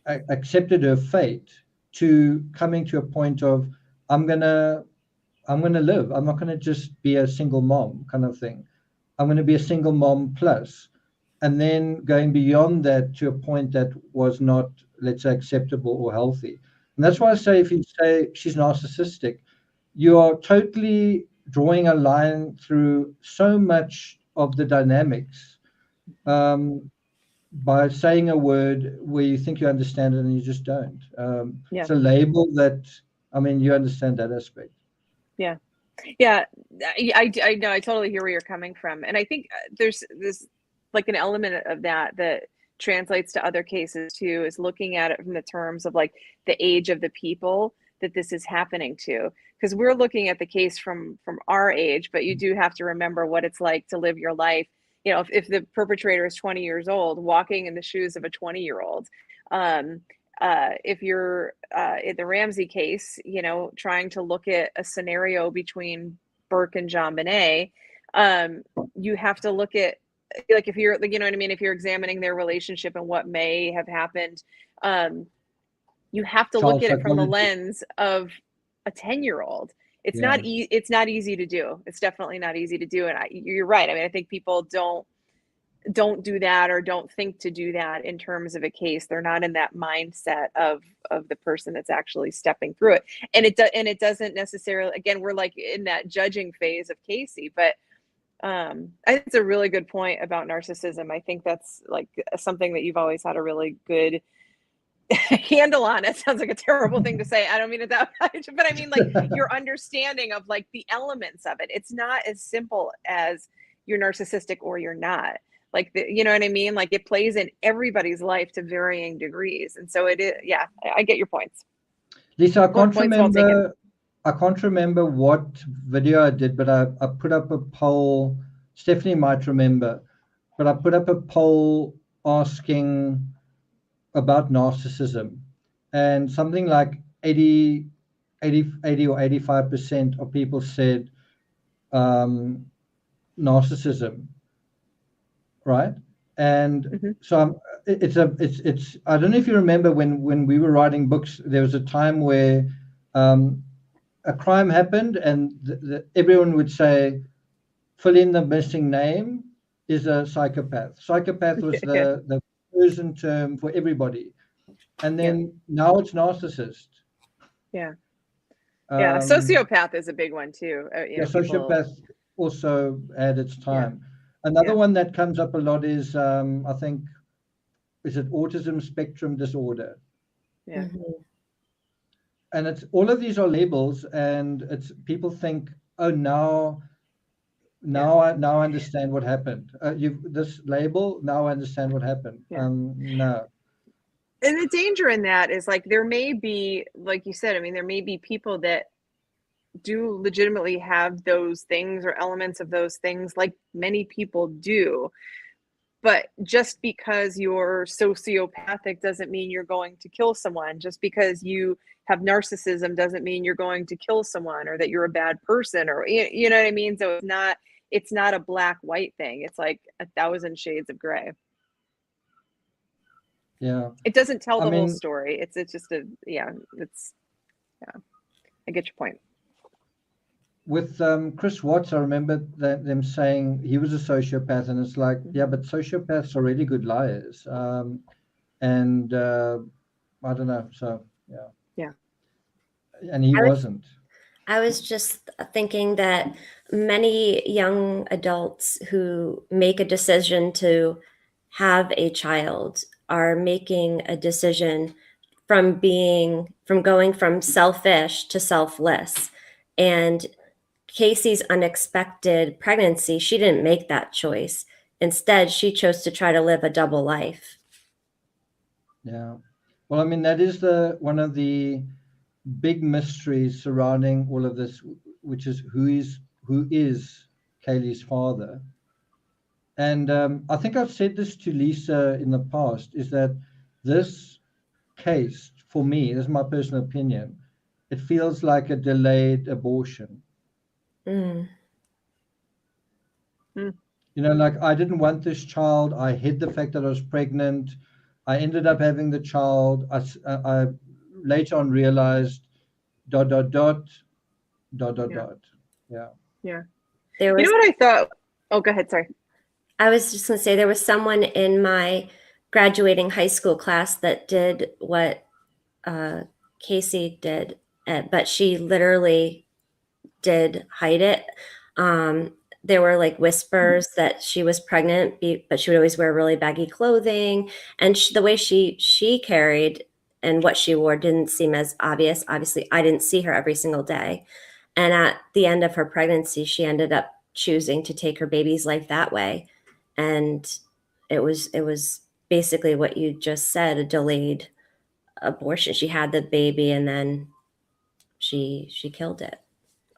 accepted her fate, to coming to a point of, I'm gonna live. I'm not gonna just be a single mom kind of thing. I'm gonna be a single mom plus, and then going beyond that to a point that was not, let's say, acceptable or healthy. And that's why I say, if you say she's narcissistic, you are totally drawing a line through so much of the dynamics by saying a word where you think you understand it and you just don't. It's a label that, I mean, you understand that aspect. Yeah. I know, I totally hear where you're coming from. And I think there's like an element of that translates to other cases too, is looking at it from the terms of like the age of the people that this is happening to. Because we're looking at the case from our age, but you do have to remember what it's like to live your life. You know, if the perpetrator is 20 years old, walking in the shoes of a 20-year-old. If you're in the Ramsey case, you know, trying to look at a scenario between Burke and John Bonet, you have to look at, like, if you're, you know what I mean, if you're examining their relationship and what may have happened, you have to look at it from the lens of a 10-year-old. It's not easy to do. It's definitely not easy to do. And you're right. I mean, I think people don't do that, or don't think to do that in terms of a case. They're not in that mindset of the person that's actually stepping through it. And it doesn't necessarily, again, we're like in that judging phase of Casey, but I think it's a really good point about narcissism. I think that's like something that you've always had a really good handle on. It sounds like a terrible thing to say. I don't mean it that much, but I mean, like, your understanding of like the elements of it. It's not as simple as you're narcissistic or you're not. Like, you know what I mean? Like, it plays in everybody's life to varying degrees. And so it is, yeah, I get your points. Lisa, I can't remember what video I did, but I put up a poll. Stephanie might remember, but I put up a poll asking about narcissism, and something like 80 80 or 85% of people said narcissism, right? And so it's I don't know if you remember when we were writing books, there was a time where a crime happened and everyone would say, fill in the missing name is a psychopath. Psychopath was the chosen term for everybody. And then now it's narcissist. Yeah. Sociopath is a big one too. Sociopath also had its time. Another one that comes up a lot is, I think, is it autism spectrum disorder? Yeah. And it's all of these are labels, and it's people think, oh, now I understand what happened. This label, now I understand what happened. No. And the danger in that is, like, there may be, like you said, I mean, there may be people that do legitimately have those things or elements of those things, like many people do. But just because you're sociopathic doesn't mean you're going to kill someone. Just because you have narcissism doesn't mean you're going to kill someone, or that you're a bad person, or you know what I mean? So it's not a black-white thing. It's like 1,000 shades of gray. Yeah. It doesn't tell the whole story. It's just I get your point. With Chris Watts, I remember them saying he was a sociopath, and it's like, yeah, but sociopaths are really good liars. And I don't know. So, yeah. And he wasn't. I was just thinking that many young adults who make a decision to have a child are making a decision from going from selfish to selfless. And Casey's unexpected pregnancy, she didn't make that choice. Instead, she chose to try to live a double life. Yeah. Well, I mean, that is one of the big mysteries surrounding all of this, which is who is Kaylee's father. And I think I've said this to Lisa in the past, is that this case, for me, this is my personal opinion, it feels like a delayed abortion. You know, like, I didn't want this child. I hid the fact that I was pregnant. I ended up having the child. I later on realized ... Yeah. Yeah. You know what I thought? Oh, go ahead. Sorry. I was just going to say, there was someone in my graduating high school class that did what Casey did, but she literally did hide it. There were like whispers that she was pregnant, but she would always wear really baggy clothing. And the way she carried and what she wore didn't seem as obvious. Obviously, I didn't see her every single day. And at the end of her pregnancy, she ended up choosing to take her baby's life that way. And it was basically what you just said, a delayed abortion. She had the baby and then she killed it.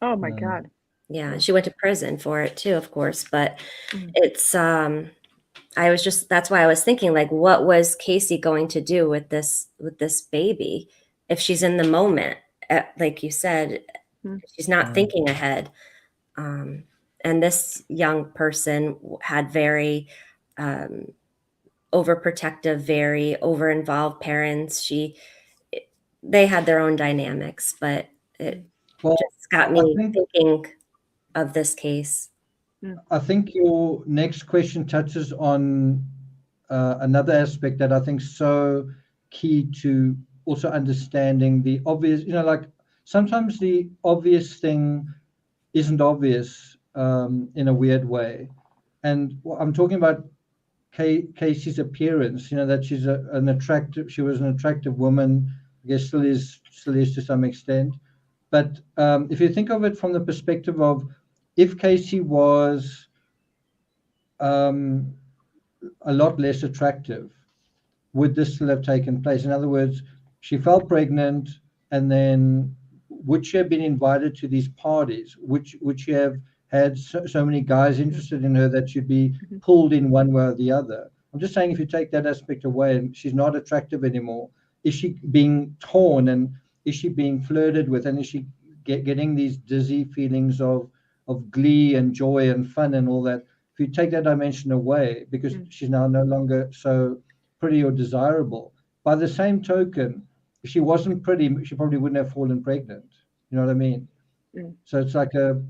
Oh my God. Yeah, she went to prison for it too, of course, but it's that's why I was thinking, like, what was Casey going to do with this baby if she's in the moment? Like you said, she's not thinking ahead. And this young person had very overprotective, very over-involved parents. They had their own dynamics, but it just got me thinking of this case. I think your next question touches on another aspect that I think is so key to also understanding the obvious. You know, like, sometimes the obvious thing isn't obvious in a weird way. And I'm talking about Casey's appearance. You know, that she was an attractive woman. I guess still is to some extent. But if you think of it from the perspective of, if Casey was a lot less attractive, would this still have taken place? In other words, she fell pregnant, and then would she have been invited to these parties? Would she have had so many guys interested in her that she'd be pulled in one way or the other? I'm just saying, if you take that aspect away and she's not attractive anymore, is she being torn? And is she being flirted with, and is she getting these dizzy feelings of glee and joy and fun and all that? If you take that dimension away, because she's now no longer so pretty or desirable, by the same token, if she wasn't pretty, she probably wouldn't have fallen pregnant. You know what I mean? So it's like a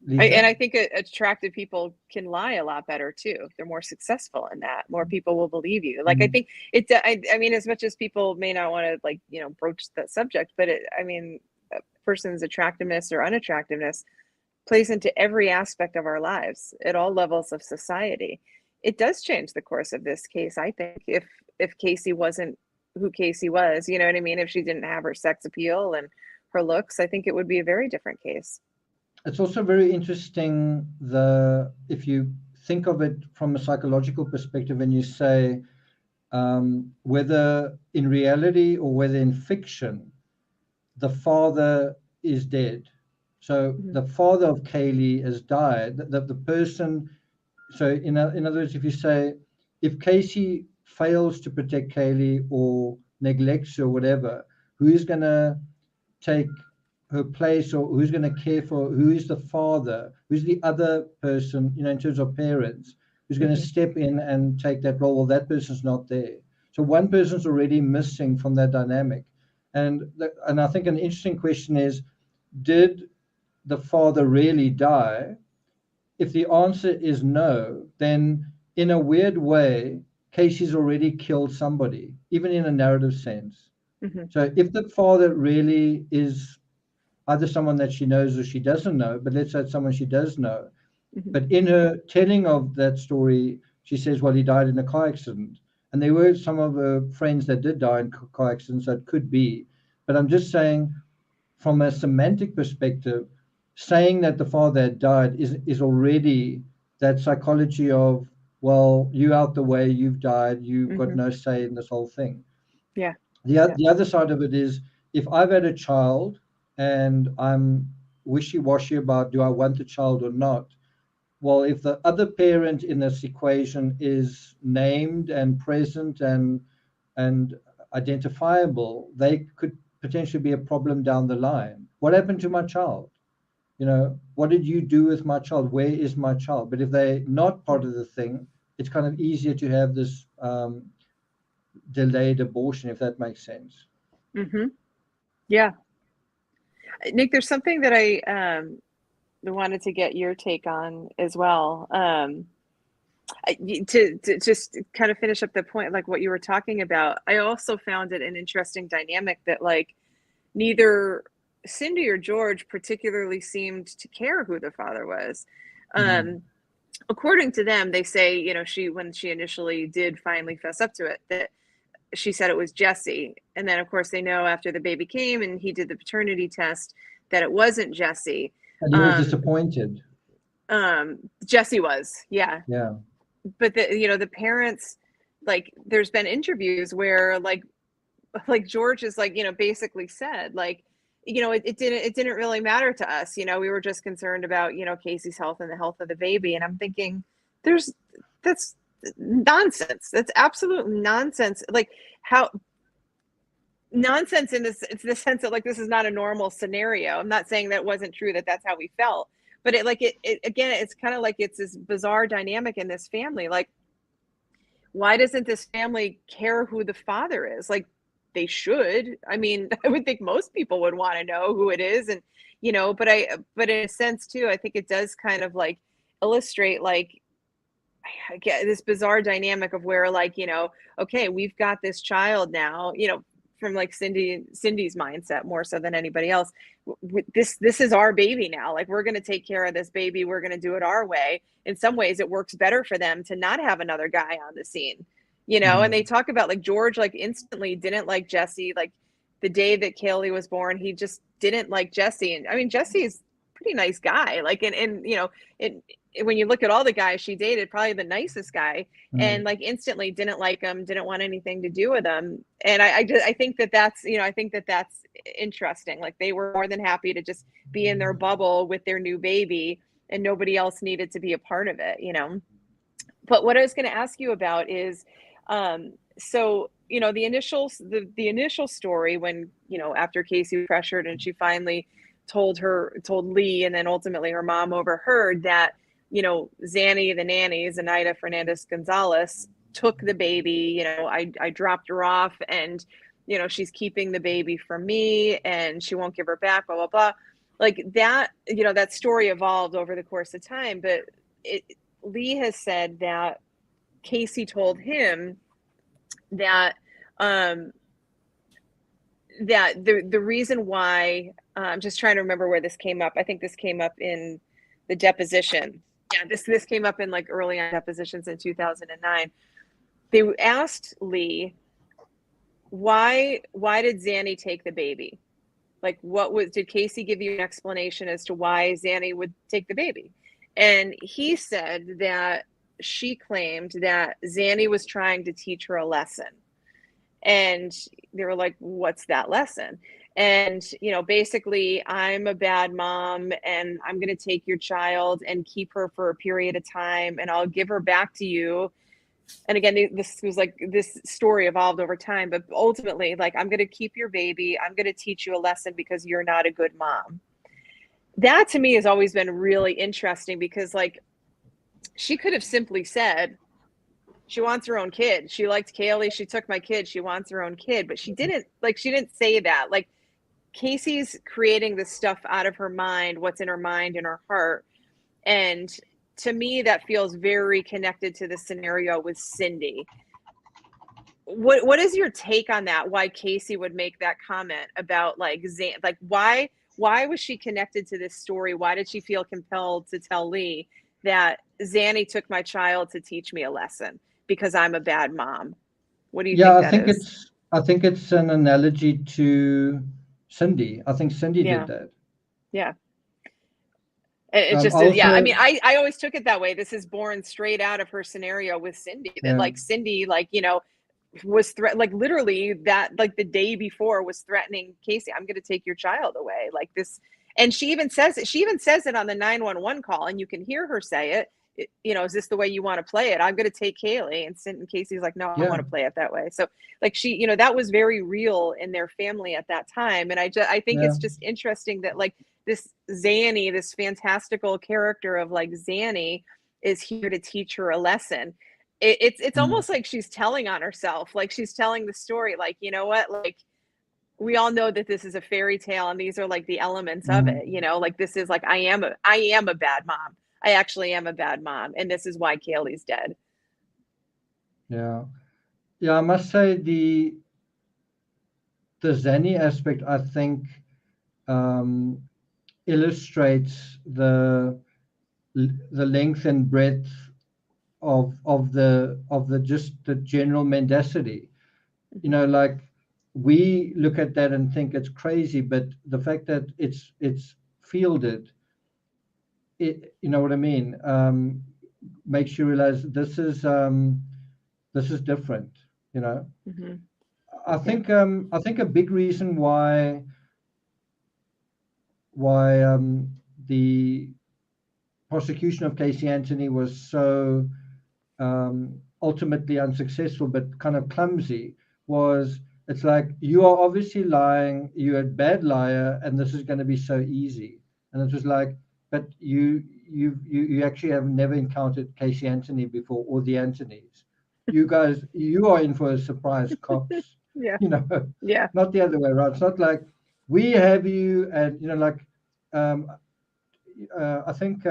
and I think attractive people can lie a lot better too. They're more successful in that. More people will believe you. Like I think it. I mean, as much as people may not want to like broach that subject, but I mean, a person's attractiveness or unattractiveness plays into every aspect of our lives at all levels of society. It does change the course of this case. I think if Casey wasn't who Casey was, you know what I mean? If she didn't have her sex appeal and her looks, I think it would be a very different case. It's also very interesting if you think of it from a psychological perspective and you say whether in reality or whether in fiction, the father is dead. So the father of Kaylee has died. The person. So in other words, if you say if Casey fails to protect Kaylee or neglects her or whatever, who is going to take her place, or who's going to care for, who is the father, who's the other person, in terms of parents, who's going to step in and take that role? Well, that person's not there. So one person's already missing from that dynamic. And I think an interesting question is, did the father really die? If the answer is no, then in a weird way, Casey's already killed somebody, even in a narrative sense. So if the father really is either someone that she knows or she doesn't know, but let's say it's someone she does know. But in her telling of that story, she says, well, he died in a car accident. And there were some of her friends that did die in car accidents, so it could be. But I'm just saying, from a semantic perspective, saying that the father had died is already that psychology of, well, you out the way, you've died, you've got no say in this whole thing. Yeah. The other side of it is, if I've had a child and I'm wishy-washy about do I want the child or not, well, if the other parent in this equation is named and present and identifiable, they could potentially be a problem down the line. What happened to my child? What did you do with my child? Where is my child? But if they're not part of the thing, it's kind of easier to have this delayed abortion, if that makes sense. Yeah. Nick, there's something that I wanted to get your take on as well. To just kind of finish up the point, like what you were talking about, I also found it an interesting dynamic that like neither Cindy or George particularly seemed to care who the father was. According to them, they say, when she initially did finally fess up to it, that she said it was Jesse. And then, of course, they know after the baby came and he did the paternity test that it wasn't Jesse. And he was disappointed. Jesse was, yeah. Yeah. But the parents, like, there's been interviews where like George is like, basically said like, it didn't really matter to us. We were just concerned about, Casey's health and the health of the baby. And I'm thinking that's nonsense. That's absolute nonsense. Like how nonsense in this, it's the sense that like, this is not a normal scenario. I'm not saying that wasn't true, that that's how we felt, but it again, it's kind of like, it's this bizarre dynamic in this family. Like, why doesn't this family care who the father is? Like, they should. I mean, I would think most people would want to know who it is. And, but in a sense too, I think it does kind of like illustrate like, I get this bizarre dynamic of where like, okay, we've got this child now, from like Cindy's mindset more so than anybody else. This is our baby now. Like, we're going to take care of this baby. We're going to do it our way. In some ways it works better for them to not have another guy on the scene, and they talk about like George, like instantly didn't like Jesse. Like the day that Kaylee was born, he just didn't like Jesse. And I mean, Jesse is a pretty nice guy. Like, and when you look at all the guys she dated, probably the nicest guy, and like instantly didn't like him, didn't want anything to do with him. And I think that's, I think that that's interesting. Like, they were more than happy to just be in their bubble with their new baby and nobody else needed to be a part of it, But what I was going to ask you about is, so, you know, the initial story when, you know, after Casey was pressured and she finally told Lee, and then ultimately her mom overheard that, you know, Zanny, the nanny, Zenaida Fernandez Gonzalez, took the baby, you know, I dropped her off, and, you know, she's keeping the baby from me and she won't give her back, blah, blah, blah. Like that, you know, that story evolved over the course of time. But Lee has said that Casey told him that that the reason why, I'm just trying to remember where this came up. I think this came up in the deposition. Yeah, this came up in like early on depositions in 2009. They asked Lee, why did Zanny take the baby? Like, did Casey give you an explanation as to why Zanny would take the baby? And he said that she claimed that Zanny was trying to teach her a lesson. And they were like, what's that lesson? And, you know, basically, I'm a bad mom and I'm going to take your child and keep her for a period of time and I'll give her back to you. And again, this was like, this story evolved over time, but ultimately, like, I'm going to keep your baby. I'm going to teach you a lesson because you're not a good mom. That to me has always been really interesting because, like, she could have simply said, she wants her own kid. She liked Kaylee. She took my kid. She wants her own kid, but she didn't say that. Like, Casey's creating this stuff out of her mind, what's in her mind and her heart. And to me, that feels very connected to the scenario with Cindy. What is your take on that? Why Casey would make that comment about like why was she connected to this story? Why did she feel compelled to tell Lee that Zanny took my child to teach me a lesson because I'm a bad mom? What do you think that is? I think it's an analogy to Cindy. I think Cindy did that. Yeah. It's just, also, I mean, I always took it that way. This is born straight out of her scenario with Cindy. That like Cindy, like, you know, was like literally that, like the day before was threatening Casey, I'm going to take your child away like this. And she even says it on the 911 call, and you can hear her say it, you know, is this the way you want to play it? I'm going to take Kaylee. And Casey's like, no, I want to play it that way. So like she, you know, that was very real in their family at that time. And I think it's just interesting that like this Zanny, this fantastical character of like Zanny is here to teach her a lesson. It's almost like she's telling on herself. Like she's telling the story, like, you know what, like we all know that this is a fairy tale and these are like the elements of it, you know, like this is like, I am a bad mom. I actually am a bad mom. And this is why Kaylee's dead. Yeah. Yeah. I must say the Zanny aspect, I think, illustrates the length and breadth of the just the general mendacity. You know, like we look at that and think it's crazy, but the fact that it's fielded, it, you know what I mean, makes you realize this is different, you know. I think a big reason why the prosecution of Casey Anthony was so ultimately unsuccessful but kind of clumsy was, it's like, you are obviously lying, you're a bad liar, and this is going to be so easy. And it was like, but you actually have never encountered Casey Anthony before, or the Anthonys. You guys, you are in for a surprise, cops. Yeah. You know, not the other way around. It's not like we have you, and you know, like I think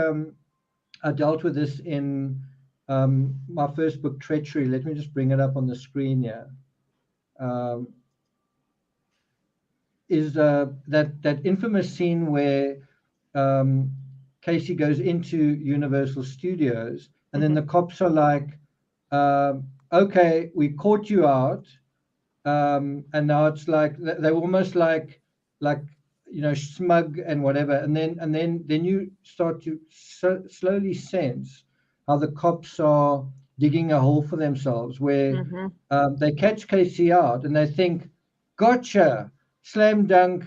I dealt with this in my first book, Treachery. Let me just bring it up on the screen here. Is that infamous scene where Casey goes into Universal Studios, and then the cops are like, okay, we caught you out, and now it's like they're almost like you know, smug and whatever, and then you start to slowly sense how the cops are digging a hole for themselves, where they catch Casey out and they think, gotcha, slam dunk,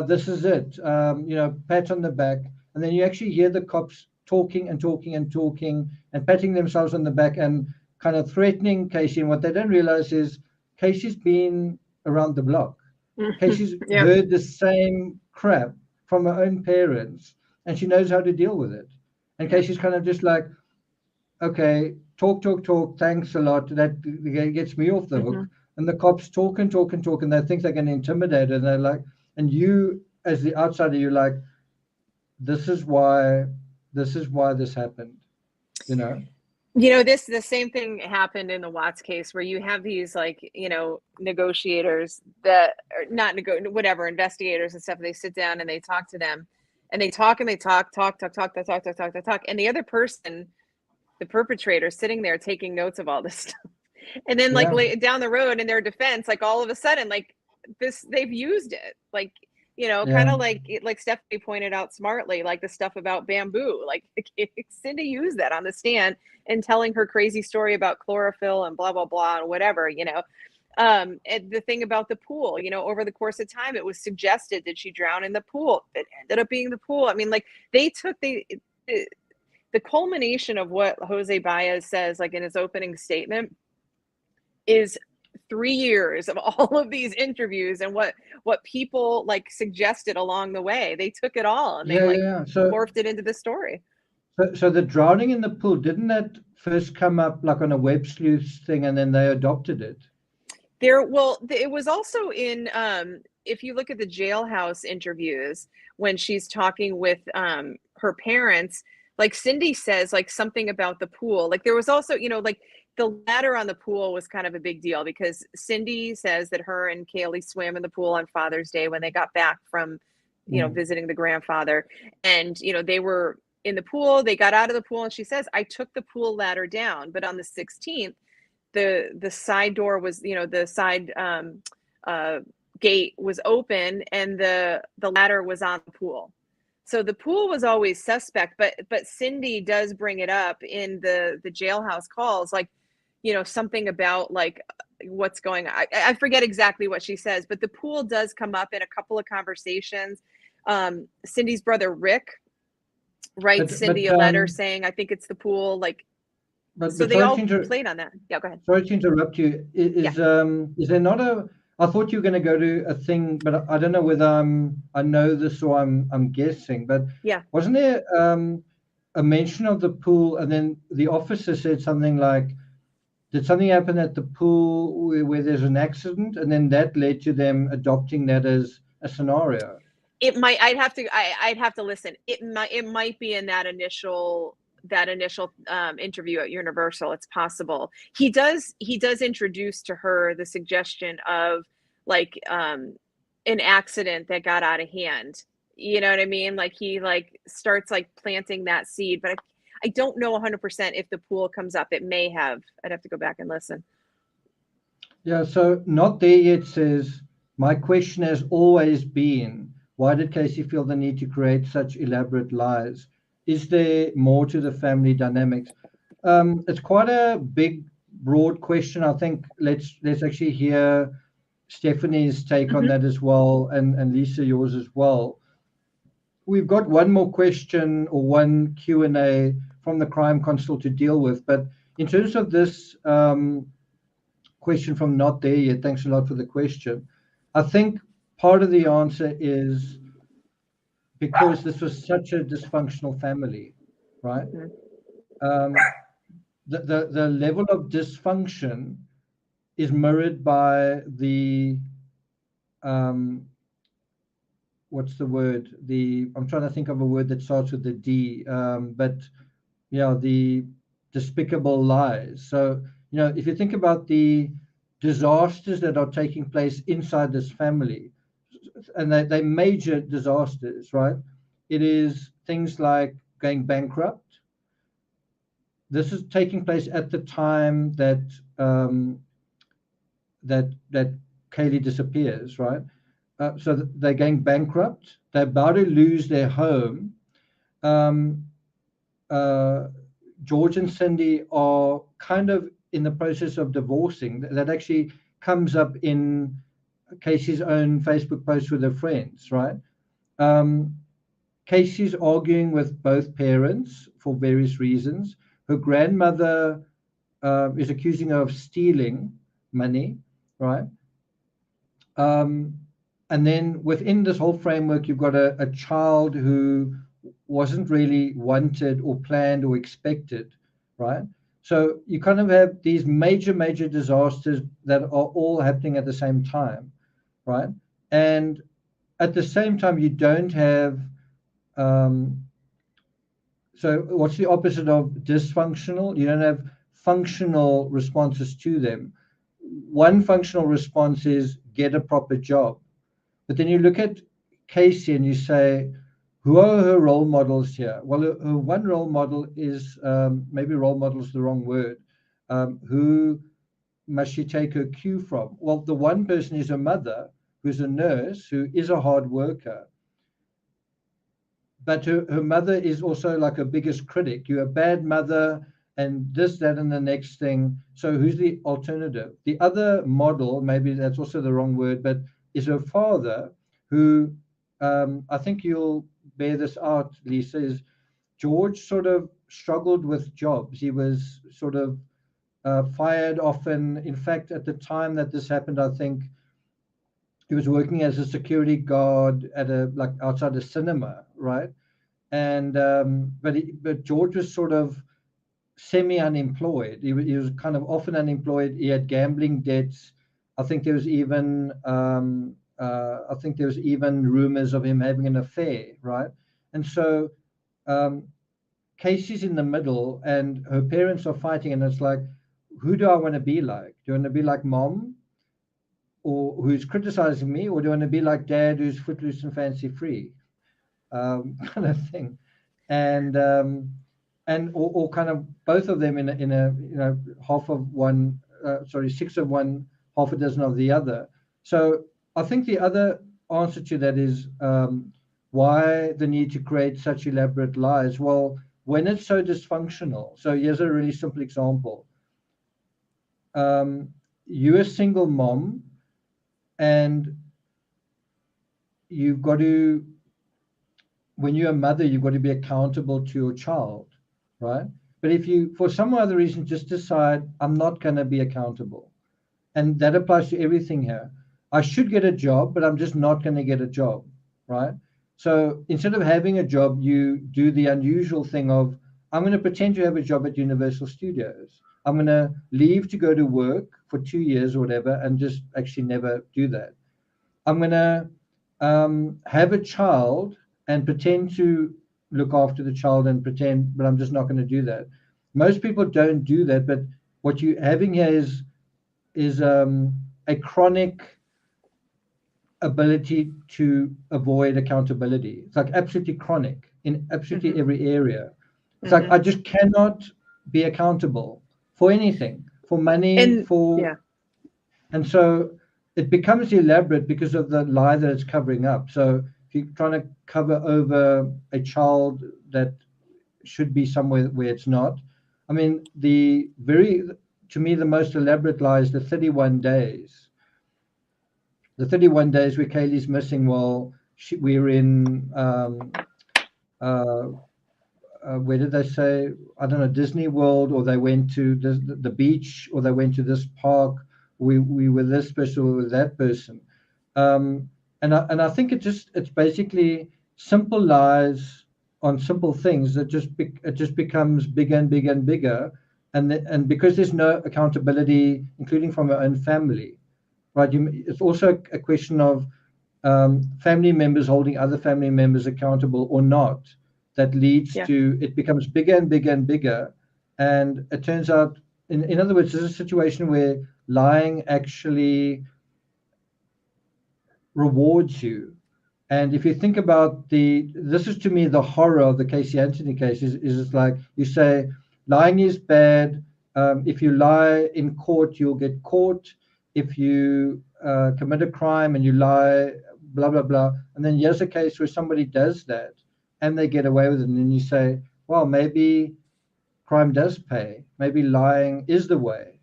this is it, you know, pat on the back. And then you actually hear the cops talking and patting themselves on the back and kind of threatening Casey. And what they don't realize is Casey's been around the block. Casey's Yeah. heard the same crap from her own parents, and she knows how to deal with it. And Casey's kind of just like, okay, talk, thanks a lot. That gets me off the hook. And the cops talk, and they think they're going to intimidate her. And they're like, and you, as the outsider, you're like, this is why this happened, you know? The same thing happened in the Watts case, where you have these negotiators that are not whatever, investigators and stuff. They sit down and they talk to them, and they talk, and the other person, the perpetrator, sitting there taking notes of all this stuff. And then down the road in their defense, all of a sudden, they've used it, kind of like Stephanie pointed out smartly, the stuff about bamboo, Cindy used that on the stand and telling her crazy story about chlorophyll and blah, blah, blah, and whatever, and the thing about the pool, over the course of time, it was suggested that she drown in the pool. It ended up being the pool. I mean, they took the culmination of what Jose Baez says, in his opening statement, is 3 years of all of these interviews and what people suggested along the way. They took it all and they morphed it into the story. So the drowning in the pool, didn't that first come up on a web sleuth thing, and then they adopted it? It was also in if you look at the jailhouse interviews when she's talking with her parents, Cindy says something about the pool. There was also, the ladder on the pool was kind of a big deal, because Cindy says that her and Kaylee swam in the pool on Father's Day when they got back from, visiting the grandfather. And, they were in the pool, they got out of the pool, and she says, I took the pool ladder down. But on the 16th, the side door was, the side gate was open, and the ladder was on the pool. So the pool was always suspect, but Cindy does bring it up in the jailhouse calls, something about what's going on. I forget exactly what she says, but the pool does come up in a couple of conversations. Cindy's brother Rick writes Cindy a letter saying, I think it's the pool. So they all played on that. Yeah, go ahead. Sorry to interrupt you. Is there not I thought you were going to go to a thing, but I don't know whether I know this or I'm guessing. But wasn't there a mention of the pool, and then the officer said something like, did something happen at the pool where there's an accident, and then that led to them adopting that as a scenario? It might. I'd have to listen. It might be in that initial interview at Universal. It's possible. He does introduce to her the suggestion of an accident that got out of hand. You know what I mean? He starts planting that seed, but I don't know 100% if the pool comes up. It may have. I'd have to go back and listen. Yeah. So Not There Yet says, my question has always been, why did Casey feel the need to create such elaborate lies? Is there more to the family dynamics? It's quite a big, broad question. I think let's actually hear Stephanie's take on that as well, and Lisa, yours as well. We've got one more question or one Q&A from the CrimeCon still to deal with, but in terms of this question from Not There Yet, thanks a lot for the question. I think part of the answer is because this was such a dysfunctional family, right? The level of dysfunction is mirrored by the what's the word? I'm trying to think of a word that starts with the D, but the despicable lies. So if you think about the disasters that are taking place inside this family, and they're major disasters, right? It is things like going bankrupt. This is taking place at the time that that Kaylee disappears, right? So they're going bankrupt. They're about to lose their home. George and Cindy are kind of in the process of divorcing. That actually comes up in Casey's own Facebook post with her friends, right? Casey's arguing with both parents for various reasons. Her grandmother is accusing her of stealing money. right? And then within this whole framework, you've got a child who wasn't really wanted or planned or expected, right? So you kind of have these major disasters that are all happening at the same time, right? And at the same time, you don't have, so what's the opposite of dysfunctional? You don't have functional responses to them. One functional response is get a proper job. But then you look at Casey and you say, who are her role models here? Well, her one role model is, maybe role model is the wrong word. Who must she take her cue from? Well, the one person is her mother, who's a nurse, who is a hard worker. But her mother is also like her biggest critic. You're a bad mother and this, that, and the next thing. So who's the alternative? The other model, maybe that's also the wrong word, but is her father, who I think you'll bear this out, Lisa, is George sort of struggled with jobs. He was sort of fired often. In fact, at the time that this happened, I think he was working as a security guard at like outside a cinema, right? And but George was sort of semi-unemployed. He was kind of often unemployed. He had gambling debts. I think there was even rumors of him having an affair, right? And so Casey's in the middle, and her parents are fighting, and it's like, who do I want to be like? Do I want to be like mom, or who's criticizing me, or do I want to be like dad, who's footloose and fancy free, kind of thing, and or kind of both of them in a half of one, six of one, half a dozen of the other. So I think the other answer to that is why the need to create such elaborate lies. Well, when it's so dysfunctional. So here's a really simple example. You're a single mom, and you've got to, when you're a mother, you've got to be accountable to your child, right? But if you, for some other reason, just decide, I'm not going to be accountable, and that applies to everything here. I should get a job, but I'm just not going to get a job, right? So instead of having a job, you do the unusual thing of, I'm going to pretend to have a job at Universal Studios. I'm going to leave to go to work for 2 years or whatever, and just actually never do that. I'm going to have a child and pretend to look after the child and pretend, but I'm just not going to do that. Most people don't do that, but what you're having here is a chronic ability to avoid accountability. It's like absolutely chronic in absolutely every area. It's like, I just cannot be accountable for anything, for money, and so it becomes elaborate because of the lie that it's covering up. So if you're trying to cover over a child that should be somewhere where it's not, I mean, to me, the most elaborate lie is the 31 days. The 31 days where Kaylee's missing while we're in, where did they say? I don't know, Disney World, or they went to the beach, or they went to this park. We were this person, we were that person. And I think it's basically simple lies on simple things that it just becomes bigger and bigger and bigger. And because there's no accountability, including from our own family, right? It's also a question of family members holding other family members accountable or not. That leads to, it becomes bigger and bigger and bigger. And it turns out, in other words, there's a situation where lying actually rewards you. And if you think about this is to me the horror of the Casey Anthony case, is it's like you say, lying is bad. If you lie in court, you'll get caught. If you commit a crime and you lie, blah, blah, blah. And then here's a case where somebody does that and they get away with it. And then you say, well, maybe crime does pay. Maybe lying is the way.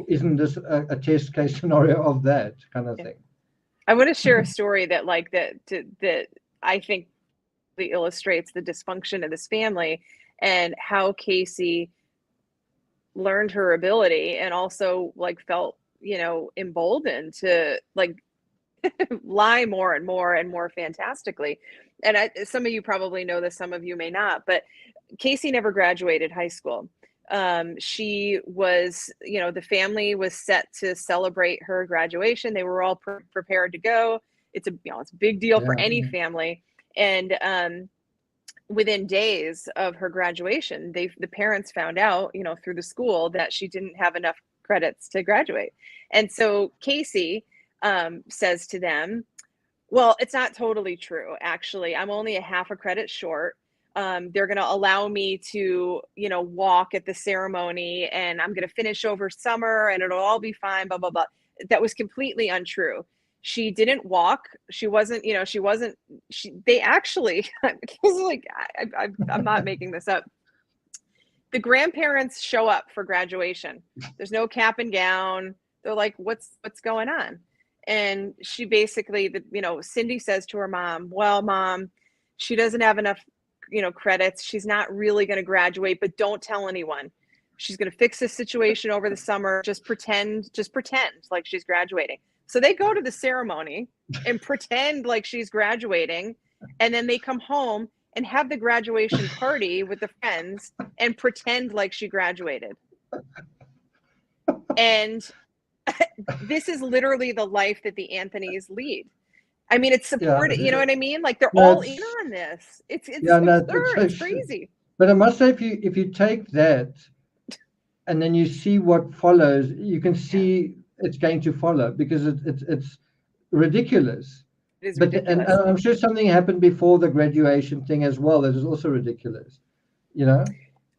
Isn't this a test case scenario of that kind of thing? I want to share a story that I think illustrates the dysfunction of this family and how Casey learned her ability and also felt emboldened to like lie more and more and more fantastically. And some of you probably know this, some of you may not, but Casey never graduated high school. She was, the family was set to celebrate her graduation. They were all prepared to go. It's a big deal for any family. And within days of her graduation, the parents found out, through the school, that she didn't have enough credits to graduate. And so Casey says to them, well, it's not totally true. Actually, I'm only a half a credit short. They're going to allow me to, walk at the ceremony, and I'm going to finish over summer and it'll all be fine, blah, blah, blah. That was completely untrue. She didn't walk. She wasn't, they actually, like, I'm not making this up. The grandparents show up for graduation. There's no cap and gown. They're like, what's going on? And she basically, Cindy says to her mom, well, Mom, she doesn't have enough, credits. She's not really going to graduate, but don't tell anyone. She's going to fix this situation over the summer. Just pretend like she's graduating. So they go to the ceremony and pretend like she's graduating. And then they come home and have the graduation party with the friends and pretend like she graduated. And this is literally the life that the Anthonys lead. I mean, it's supported, you know what I mean? Like they're all in on this. It's absurd. It's crazy. But I must say, if you take that and then you see what follows, you can see it's going to follow, because it's ridiculous. It is but ridiculous. And I'm sure something happened before the graduation thing as well that is also ridiculous.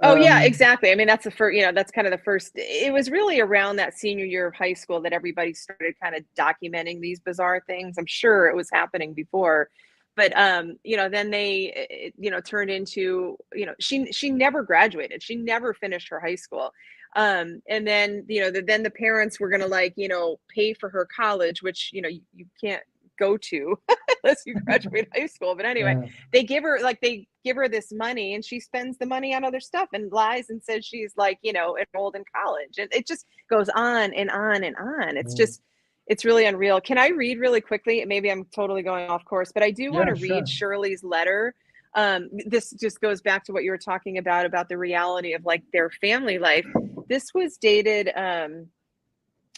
Oh yeah, exactly. I mean, that's the first, that's kind of the first. It was really around that senior year of high school that everybody started kind of documenting these bizarre things. I'm sure it was happening before, but then they, turned into, she never graduated. She never finished her high school. And then, then the parents were going to pay for her college, which, you can't go to unless you graduate high school. But anyway, they give her this money, and she spends the money on other stuff and lies and says she's enrolled in college, and it just goes on and on and on. It's really unreal. Can I read really quickly? Maybe I'm totally going off course, but I do want to read Shirley's letter. This just goes back to what you were talking about the reality of their family life. This was dated,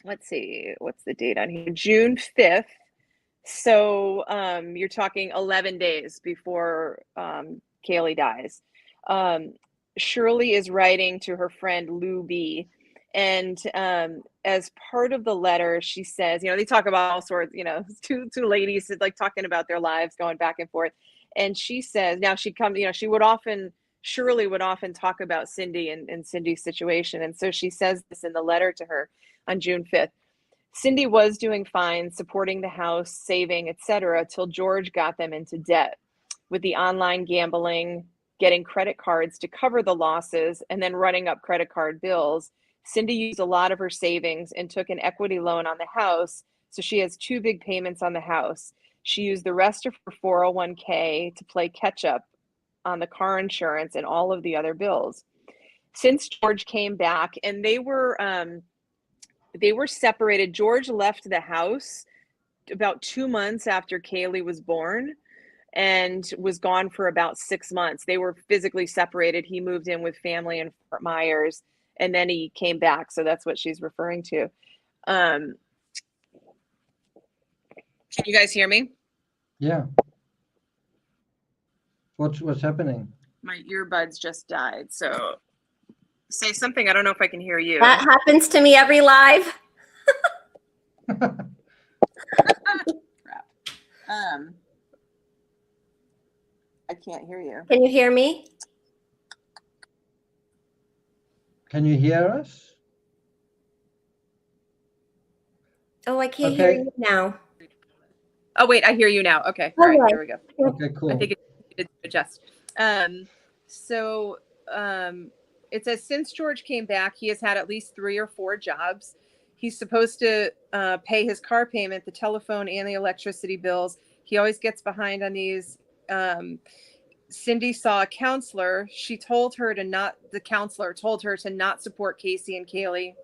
let's see, what's the date on here? June 5th. So you're talking 11 days before Kaylee dies. Shirley is writing to her friend Lou B. And as part of the letter, she says, they talk about all sorts, two ladies talking about their lives, going back and forth. And she says, now she comes, Shirley would often talk about Cindy and Cindy's situation. And so she says this in the letter to her on June 5th. Cindy was doing fine, supporting the house, saving, etc., till George got them into debt with the online gambling, getting credit cards to cover the losses, and then running up credit card bills. Cindy used a lot of her savings and took an equity loan on the house, so she has 2 big payments on the house. She used the rest of her 401k to play catch up on the car insurance and all of the other bills. Since George came back, and they were separated. George left the house about 2 months after Kaylee was born and was gone for about 6 months. They were physically separated. He moved in with family in Fort Myers, and then he came back. So that's what she's referring to. Can you guys hear me? Yeah. What's happening? My earbuds just died. So say something. I don't know if I can hear you. That happens to me every live. Crap. I can't hear you. Can you hear me? Can you hear us? Oh, I can't hear you now. Oh, wait, I hear you now. Okay. All right, there we go. Okay, cool. I think it adjusts. It says, since George came back, he has had at least 3 or 4 jobs. He's supposed to pay his car payment, the telephone, and the electricity bills. He always gets behind on these. Cindy saw a counselor. The counselor told her to not support Casey and Kaylee.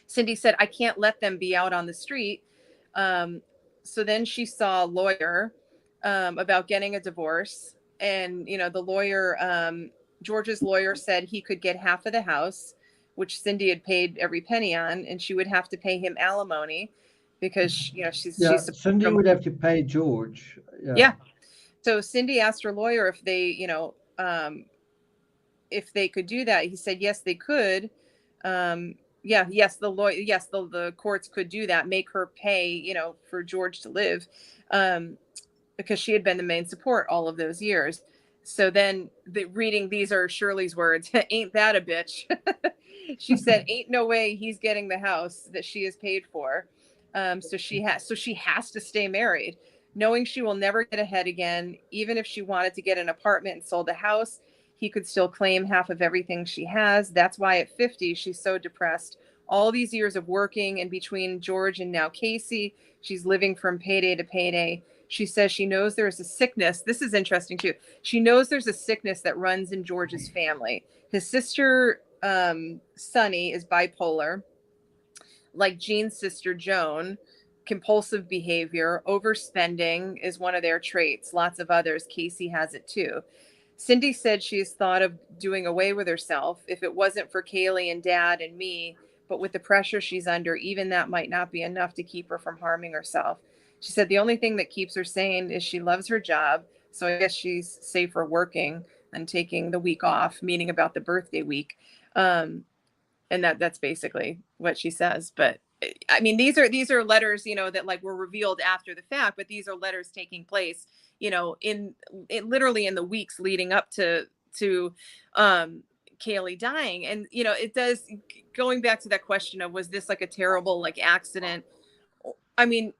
Cindy said, I can't let them be out on the street. So then she saw a lawyer about getting a divorce. And, you know, the lawyer, George's lawyer said he could get half of the house, which Cindy had paid every penny on, and she would have to pay him alimony because, you know, she's Cindy would have to pay George. Yeah. So Cindy asked her lawyer if they, you know, if they could do that. He said, yes, they could. The courts could do that, make her pay, you know, for George to live, because she had been the main support all of those years. So then these are Shirley's words, ain't that a bitch? She said, ain't no way he's getting the house that she has paid for. So she has to stay married, knowing she will never get ahead again. Even if she wanted to get an apartment and sold the house, he could still claim half of everything she has. That's why at 50, she's so depressed. All these years of working, and between George and now Casey, she's living from payday to payday. She says she knows there's a sickness. This is interesting too. She knows there's a sickness that runs in George's family. His sister, Sunny, is bipolar. Like Jean's sister, Joan, compulsive behavior, overspending is one of their traits. Lots of others. Casey has it too. Cindy said she has thought of doing away with herself if it wasn't for Kaylee and Dad and me, but with the pressure she's under, even that might not be enough to keep her from harming herself. She said the only thing that keeps her sane is she loves her job, so I guess she's safer working than taking the week off, meaning about the birthday week. And that's basically what she says. But I mean, these are letters, you know, that like were revealed after the fact, but these are letters taking place, you know, in literally in the weeks leading up to Kaylee dying. And, you know, it does, going back to that question of, was this like a terrible like accident? I mean,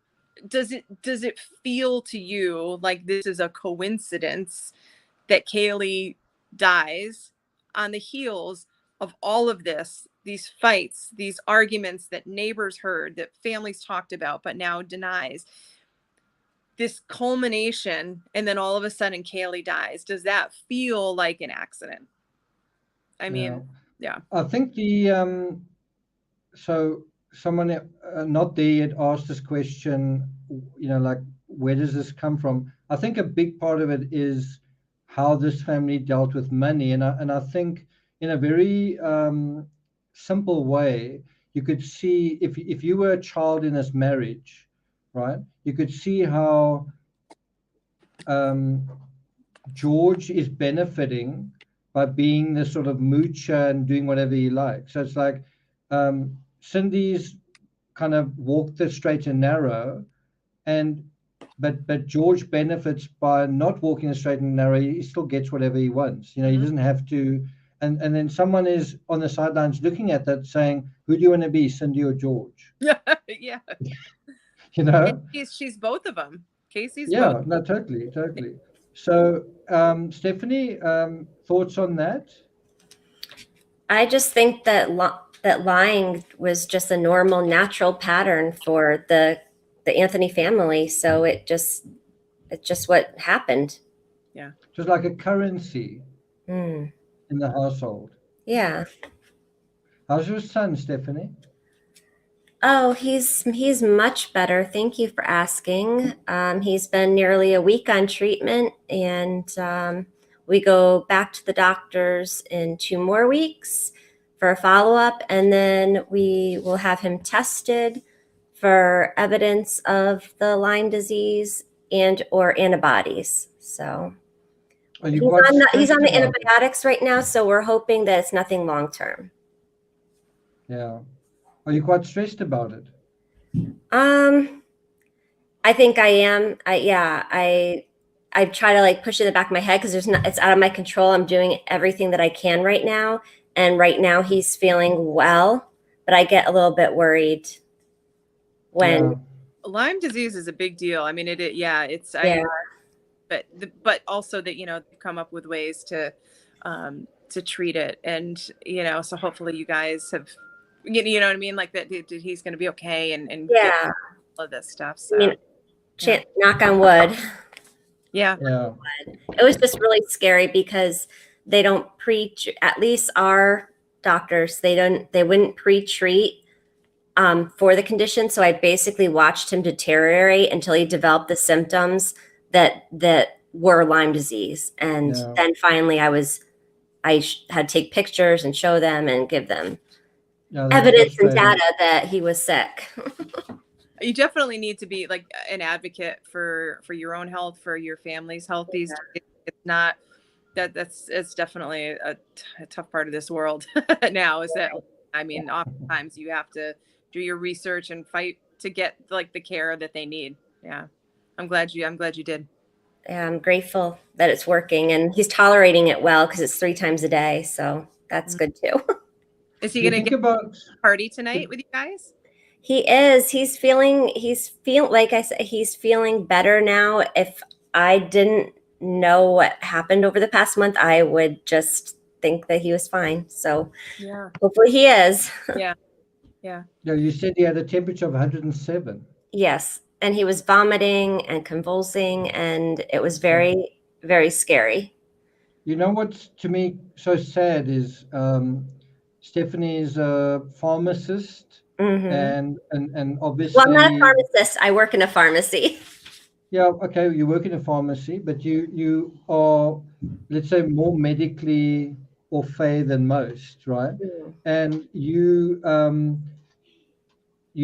does it feel to you like this is a coincidence that Kaylee dies on the heels of all of this, these fights, these arguments that neighbors heard, that families talked about, but now denies? This culmination, and then all of a sudden Kaylee dies. Does that feel like an accident? I mean, yeah. I think so someone not there yet asked this question, you know, like, where does this come from? I think a big part of it is how this family dealt with money. And I think in a very simple way, you could see if you were a child in this marriage, right, you could see how George is benefiting by being this sort of moocher and doing whatever he likes. So it's like Cindy's kind of walked the straight and narrow, but George benefits by not walking the straight and narrow. He still gets whatever he wants. You know, he doesn't have to. And then someone is on the sidelines looking at that, saying, "Who do you want to be, Cindy or George?" Yeah. You know, she's both of them. Casey's both. No, totally. So, Stephanie, thoughts on that? I just think that that lying was just a normal, natural pattern for the Anthony family. So it's just what happened. Yeah, just like a currency in the household. Yeah. How's your son, Stephanie? Oh, he's much better. Thank you for asking. He's been nearly a week on treatment, and we go back to the doctors in 2 more weeks for a follow-up, and then we will have him tested for evidence of the Lyme disease and or antibodies. So he's on the antibiotics right now, so we're hoping that it's nothing long-term. Yeah. Are you quite stressed about it? I think I am. I try to like push it in the back of my head because it's out of my control. I'm doing everything that I can right now. And right now he's feeling well, but I get a little bit worried when Lyme disease is a big deal. I mean, but also that, you know, they've come up with ways to treat it. And, you know, so hopefully you guys have, you know what I mean? Like that he's going to be okay and get all of this stuff. So I mean, knock on wood. Yeah. It was just really scary because they don't at least our doctors, they wouldn't pre-treat for the condition. So I basically watched him deteriorate until he developed the symptoms that were Lyme disease. And then finally I had to take pictures and show them and give them evidence and data that he was sick. You definitely need to be like an advocate for your own health, for your family's health these days. It's not it's definitely a tough part of this world now, is that, I mean, oftentimes you have to do your research and fight to get like the care that they need. Yeah. I'm glad you did. Yeah, I'm grateful that it's working, and he's tolerating it well because it's 3 times a day. So that's good too. Is he going to get a party tonight with you guys? He is. He's feeling like I said, he's feeling better now. If I didn't know what happened over the past month, I would just think that he was fine. So yeah, hopefully he is. Yeah. No, you said he had a temperature of 107. Yes. And he was vomiting and convulsing, and it was very, very scary. You know what's to me so sad is Stephanie's a pharmacist, and obviously. Well, I'm not a pharmacist. I work in a pharmacy. Yeah, okay, you work in a pharmacy, but you are, let's say, more medically au fait than most, right? And you're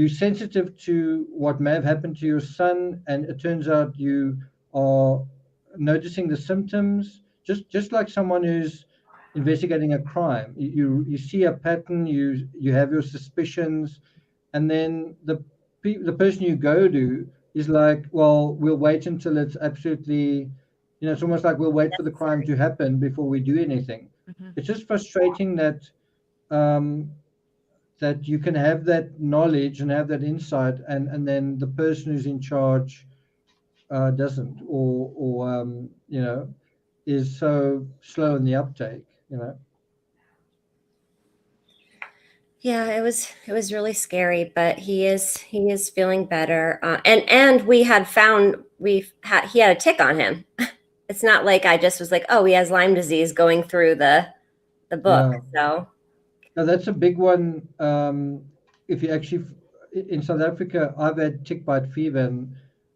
sensitive to what may have happened to your son, and it turns out you are noticing the symptoms, just like someone who's investigating a crime. You see a pattern, you have your suspicions, and then the person you go to is like, well, we'll wait until it's absolutely, it's almost like we'll wait for the crime to happen before we do anything. It's just frustrating that that you can have that knowledge and have that insight, and then the person who's in charge doesn't, or is so slow in the uptake. Yeah, it was really scary, but he is feeling better. And he had a tick on him. It's not like I just was like, oh, he has Lyme disease going through the book. So now that's a big one. If you actually, in South Africa, I've had tick bite fever,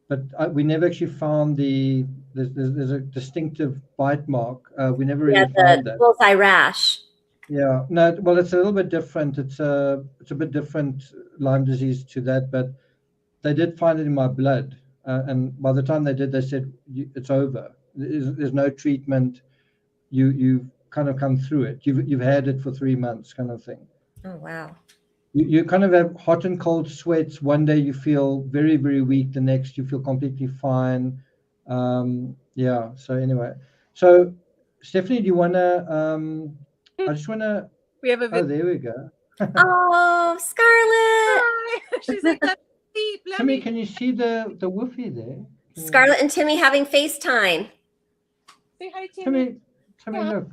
but we never actually found there's a distinctive bite mark. We never really found that. Bullseye rash. Yeah, no, well, it's a little bit different. It's a bit different Lyme disease to that, but they did find it in my blood, and by the time they did, they said it's over. There's no treatment. You've kind of come through it. You've had it for 3 months, kind of thing. Oh wow. You kind of have hot and cold sweats. One day you feel very, very weak. The next you feel completely fine. Yeah. So anyway, so Stephanie, do you wanna? I just wanna. We have a video. Oh, there we go. Oh, Scarlett. Hi. She's like, Timmy, can you see the woofie there? Scarlett and Timmy having FaceTime. Say hi, Timmy. Timmy, look.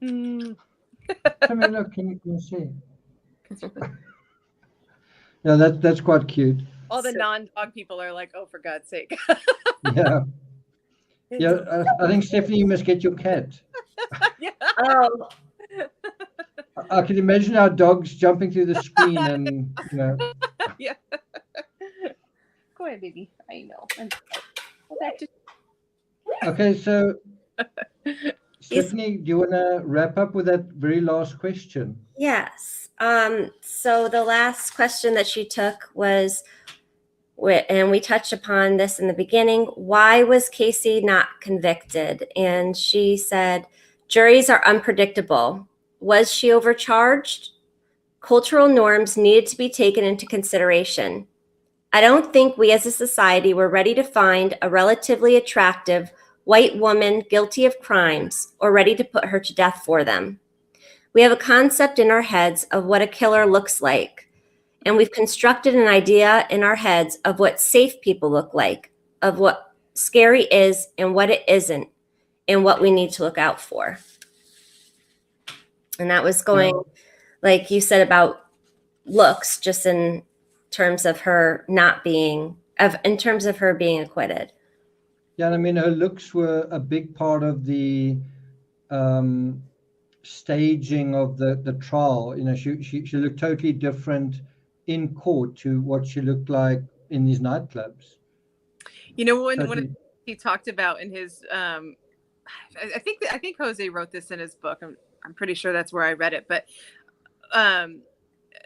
Timmy, look. Can you see? Yeah, that's quite cute. All the non-dog people are like, oh, for God's sake. Yeah. Yeah, I think, Stephanie, you must get your cat. Yeah. Oh. I can imagine our dogs jumping through the screen and, Yeah. Go ahead, baby. I know. Go back to. Okay, so Stephanie, do you want to wrap up with that very last question? Yes. So the last question that she took was, and we touched upon this in the beginning, why was Casey not convicted? And she said, juries are unpredictable. Was she overcharged? Cultural norms needed to be taken into consideration. I don't think we as a society were ready to find a relatively attractive white woman guilty of crimes or ready to put her to death for them. We have a concept in our heads of what a killer looks like, and we've constructed an idea in our heads of what safe people look like, of what scary is and what it isn't, and what we need to look out for. And that was going, like you said, about looks, just in terms of her being acquitted. Yeah, I mean, her looks were a big part of the staging of the trial. You know, she looked totally different in court to what she looked like in these nightclubs. You know, when Totally. he talked about in his, I think Jose wrote this in his book. I'm pretty sure that's where I read it, but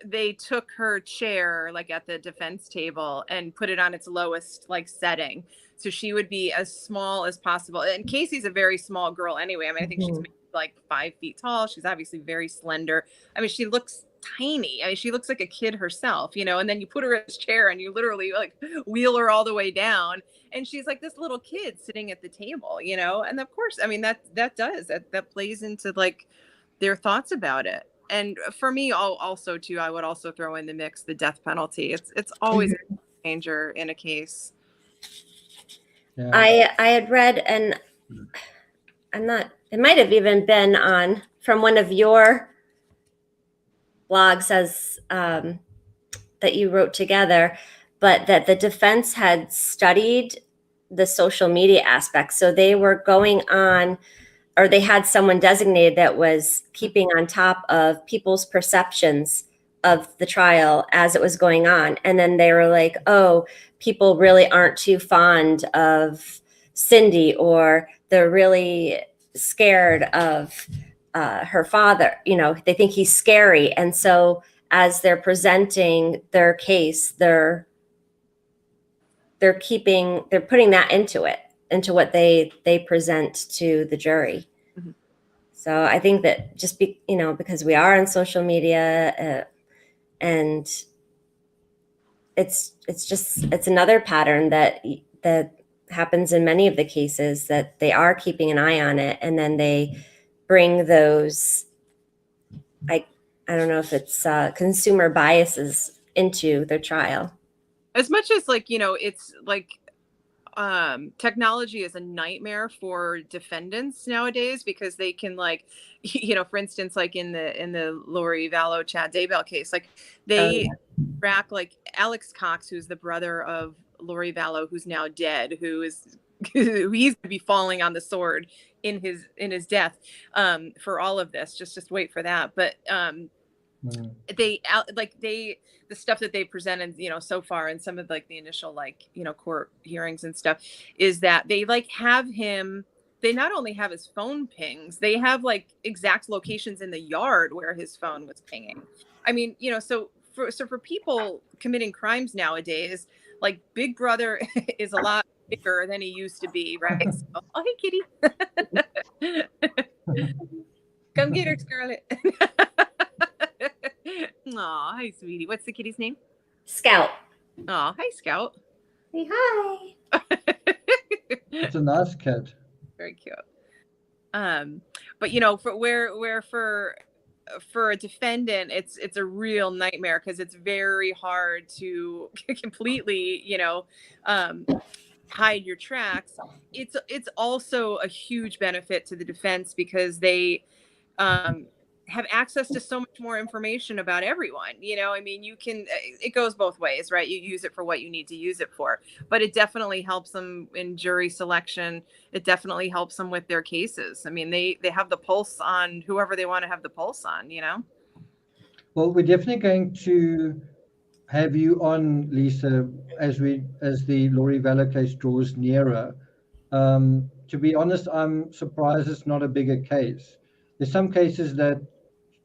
they took her chair like at the defense table and put it on its lowest like setting, so she would be as small as possible. And Casey's a very small girl anyway. I mean, I think she's maybe like 5 feet tall. She's obviously very slender. I mean, she looks tiny. I mean, she looks like a kid herself, you know. And then you put her in this chair and you literally like wheel her all the way down, and she's like this little kid sitting at the table, you know. And of course, I mean, that plays into like their thoughts about it. And for me, also too, I would also throw in the mix the death penalty. It's always a danger in a case. Yeah. I had read, and I'm not, it might have even been on from one of your blogs as that you wrote together, but that the defense had studied the social media aspect. So they were going on, or they had someone designated that was keeping on top of people's perceptions of the trial as it was going on. And then they were like, oh, people really aren't too fond of Cindy, or they're really scared of her father. You know, they think he's scary. And so as they're presenting their case, they're putting that into what they present to the jury. Mm-hmm. So I think that just because we are on social media, and it's another pattern that happens in many of the cases, that they are keeping an eye on it, and then they bring those, I don't know if it's consumer biases into their trial. As much as it's like technology is a nightmare for defendants nowadays, because they can for instance, like in the Lori Vallow Chad Daybell case, like they track like Alex Cox, who's the brother of Lori Vallow, who's now dead, who he's going to be falling on the sword in his death for all of this. Just wait for that. But the stuff that they presented, so far in some of the initial court hearings and stuff, is that they have him. They not only have his phone pings, they have exact locations in the yard where his phone was pinging. I mean, so for people committing crimes nowadays, Big Brother is a lot bigger than he used to be, right? So, oh, hey, kitty. Come get her, Scarlett. Aw, hi, sweetie. What's the kitty's name? Scout. Oh, hi, Scout. Say hi. It's a nice cat. Very cute. But for a defendant, it's a real nightmare, because it's very hard to completely, hide your tracks. It's also a huge benefit to the defense, because they have access to so much more information about everyone. I mean, it goes both ways, right? You use it for what you need to use it for, but it definitely helps them in jury selection. It definitely helps them with their cases. I mean, they have the pulse on whoever they want to have the pulse on, Well, we're definitely going to have you on, Lisa, as the Lori Vallow case draws nearer. To be honest, I'm surprised it's not a bigger case. There's some cases that,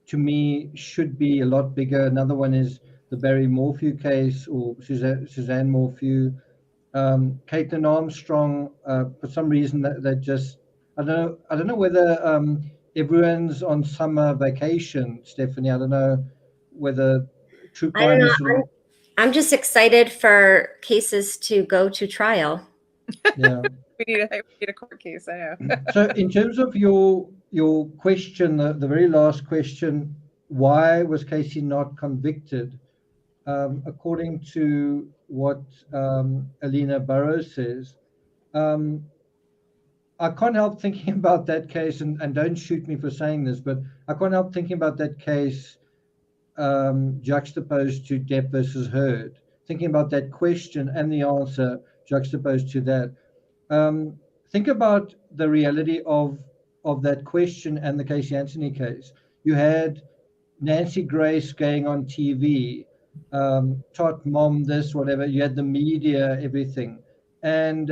to me, should be a lot bigger. Another one is the Barry Morphew case, or Suzanne Morphew. Caitlin Armstrong, for some reason, that just, I don't know whether everyone's on summer vacation, Stephanie. I don't know whether true crime is sort of... I'm just excited for cases to go to trial. Yeah. we need a court case, I know. So in terms of your question, the very last question, why was Casey not convicted? According to what Alina Burroughs says, I can't help thinking about that case, and don't shoot me for saying this, but I can't help thinking about that case juxtaposed to Depp versus Heard, thinking about that question and the answer juxtaposed to that. Think about the reality of of that question and the Casey Anthony case. You had Nancy Grace going on TV, Tot Mom, this, whatever. You had the media, everything. And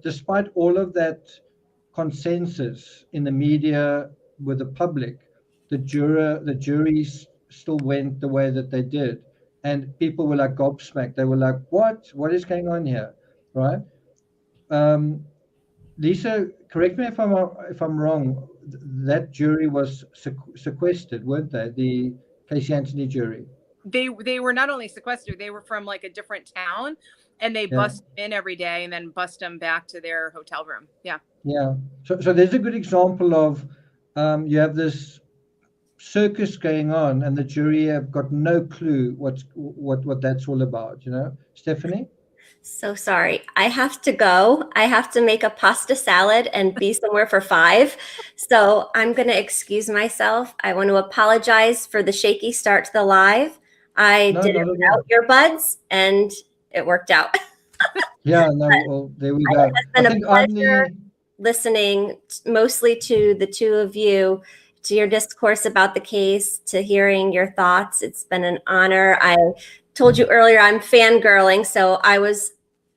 despite all of that consensus in the media with the public, the juries still went the way that they did. And people were like gobsmacked. They were like, what is going on here, right? Lisa, correct me if I'm wrong. That jury was sequestered, weren't they? The Casey Anthony jury. They were not only sequestered, they were from like a different town, and they bust in every day and then bust them back to their hotel room. Yeah. Yeah. So there's a good example of you have this circus going on, and the jury have got no clue what that's all about. You know, Stephanie. So sorry. I have to go. I have to make a pasta salad and be somewhere for 5. So I'm going to excuse myself. I want to apologize for the shaky start to the live. I did it without earbuds, and it worked out. Yeah, no, well, there we go. It's been a pleasure listening mostly to the two of you, to your discourse about the case, to hearing your thoughts. It's been an honor. I told you earlier I'm fangirling, so I was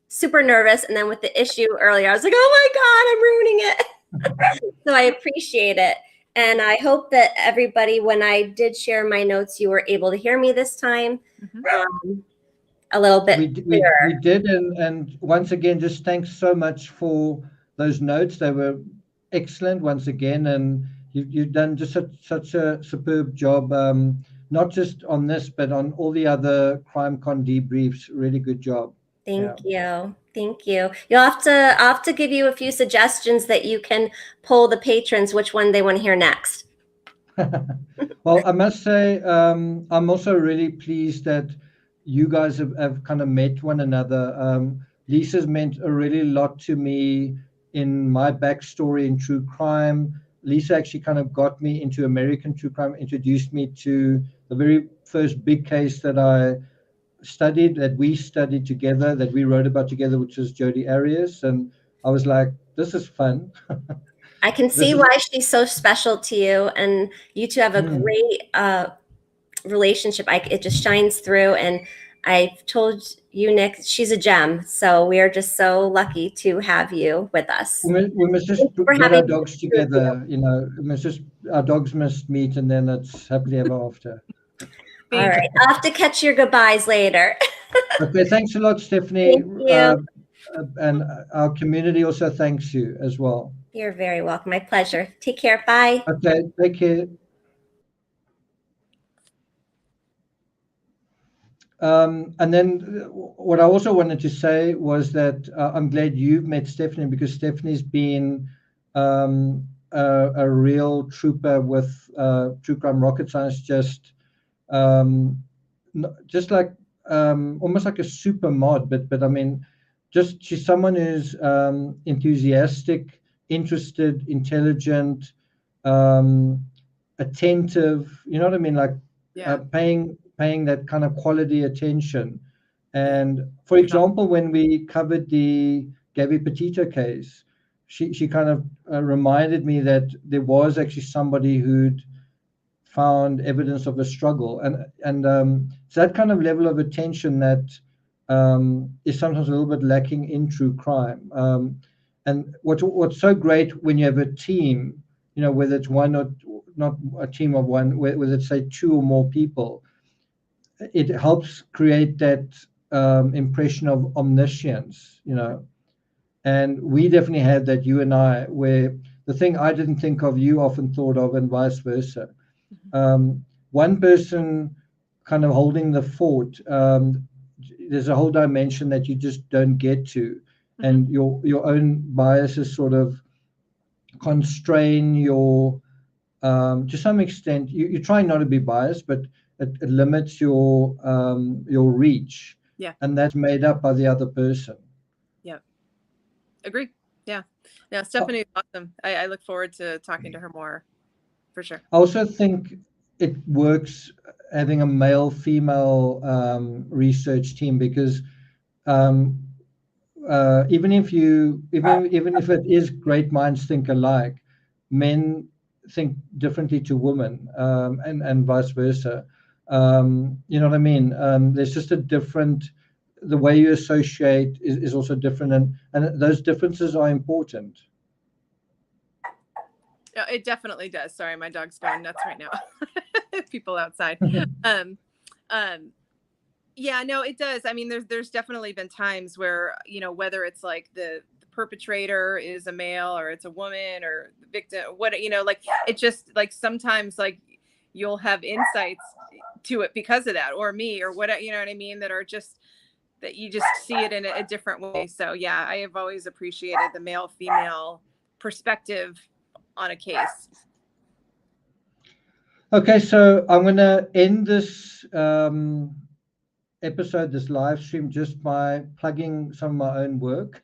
super nervous. And then with the issue earlier, I was like, oh my God, I'm ruining it. So I appreciate it. And I hope that everybody, when I did share my notes, you were able to hear me this time a little bit clearer. We did. And once again, just thanks so much for those notes. They were excellent once again. And you've done just such a superb job. Not just on this, but on all the other CrimeCon debriefs. Really good job. Thank you. Thank you. I'll have to give you a few suggestions that you can poll the patrons which one they want to hear next. Well, I must say, I'm also really pleased that you guys have kind of met one another. Lisa's meant a really lot to me in my backstory in true crime. Lisa actually kind of got me into American true crime, introduced me to the very first big case that we studied together, that we wrote about together, which was Jodi Arias. And I was like, this is fun. I can see why she's so special to you. And you two have a great relationship. It just shines through. And I've told you, Nick, she's a gem. So we are just so lucky to have you with us. We must just get our dogs together. You know, our dogs must meet, and then it's happily ever after. All right. I'll have to catch your goodbyes later. Okay. Thanks a lot, Stephanie. Thank you. And our community also thanks you as well. You're very welcome. My pleasure. Take care. Bye. Okay. Take care. And then what I also wanted to say was that I'm glad you've met Stephanie, because Stephanie's been a real trooper with true crime rocket science, just like almost like a super mod, but I mean, just she's someone who's enthusiastic, interested, intelligent, attentive. You know what I mean? Like paying that kind of quality attention. And for example, when we covered the Gabby Petito case, she kind of reminded me that there was actually somebody who'd found evidence of a struggle, and it's that kind of level of attention that is sometimes a little bit lacking in true crime. And what's so great when you have a team, you know, whether it's one or not a team of one, whether it's say 2 or more people, it helps create that impression of omniscience, you know. And we definitely had that, you and I, where the thing I didn't think of, you often thought of, and vice versa. One person kind of holding the fort, there's a whole dimension that you just don't get to, and your own biases sort of constrain your, to some extent, you try not to be biased, but it limits your reach. Yeah. And that's made up by the other person. Yeah. Agree. Yeah. Yeah. Stephanie is awesome. I look forward to talking to her more, for sure. I also think it works having a male-female research team, because even if it is great minds think alike, men think differently to women, and vice versa. You know what I mean? There's just a different, the way you associate is also different, and those differences are important. It definitely does. Sorry, my dog's going nuts right now. People outside. Yeah, no, it does. I mean, there's definitely been times where, you know, whether it's like the perpetrator is a male or it's a woman or the victim, what, you know, like it just like sometimes like you'll have insights to it because of that, or me, or what, you know what I mean, that are just that you just see it in a different way. So yeah, I have always appreciated the male female perspective on a case. Okay, so I'm going to end this episode, this live stream, just by plugging some of my own work.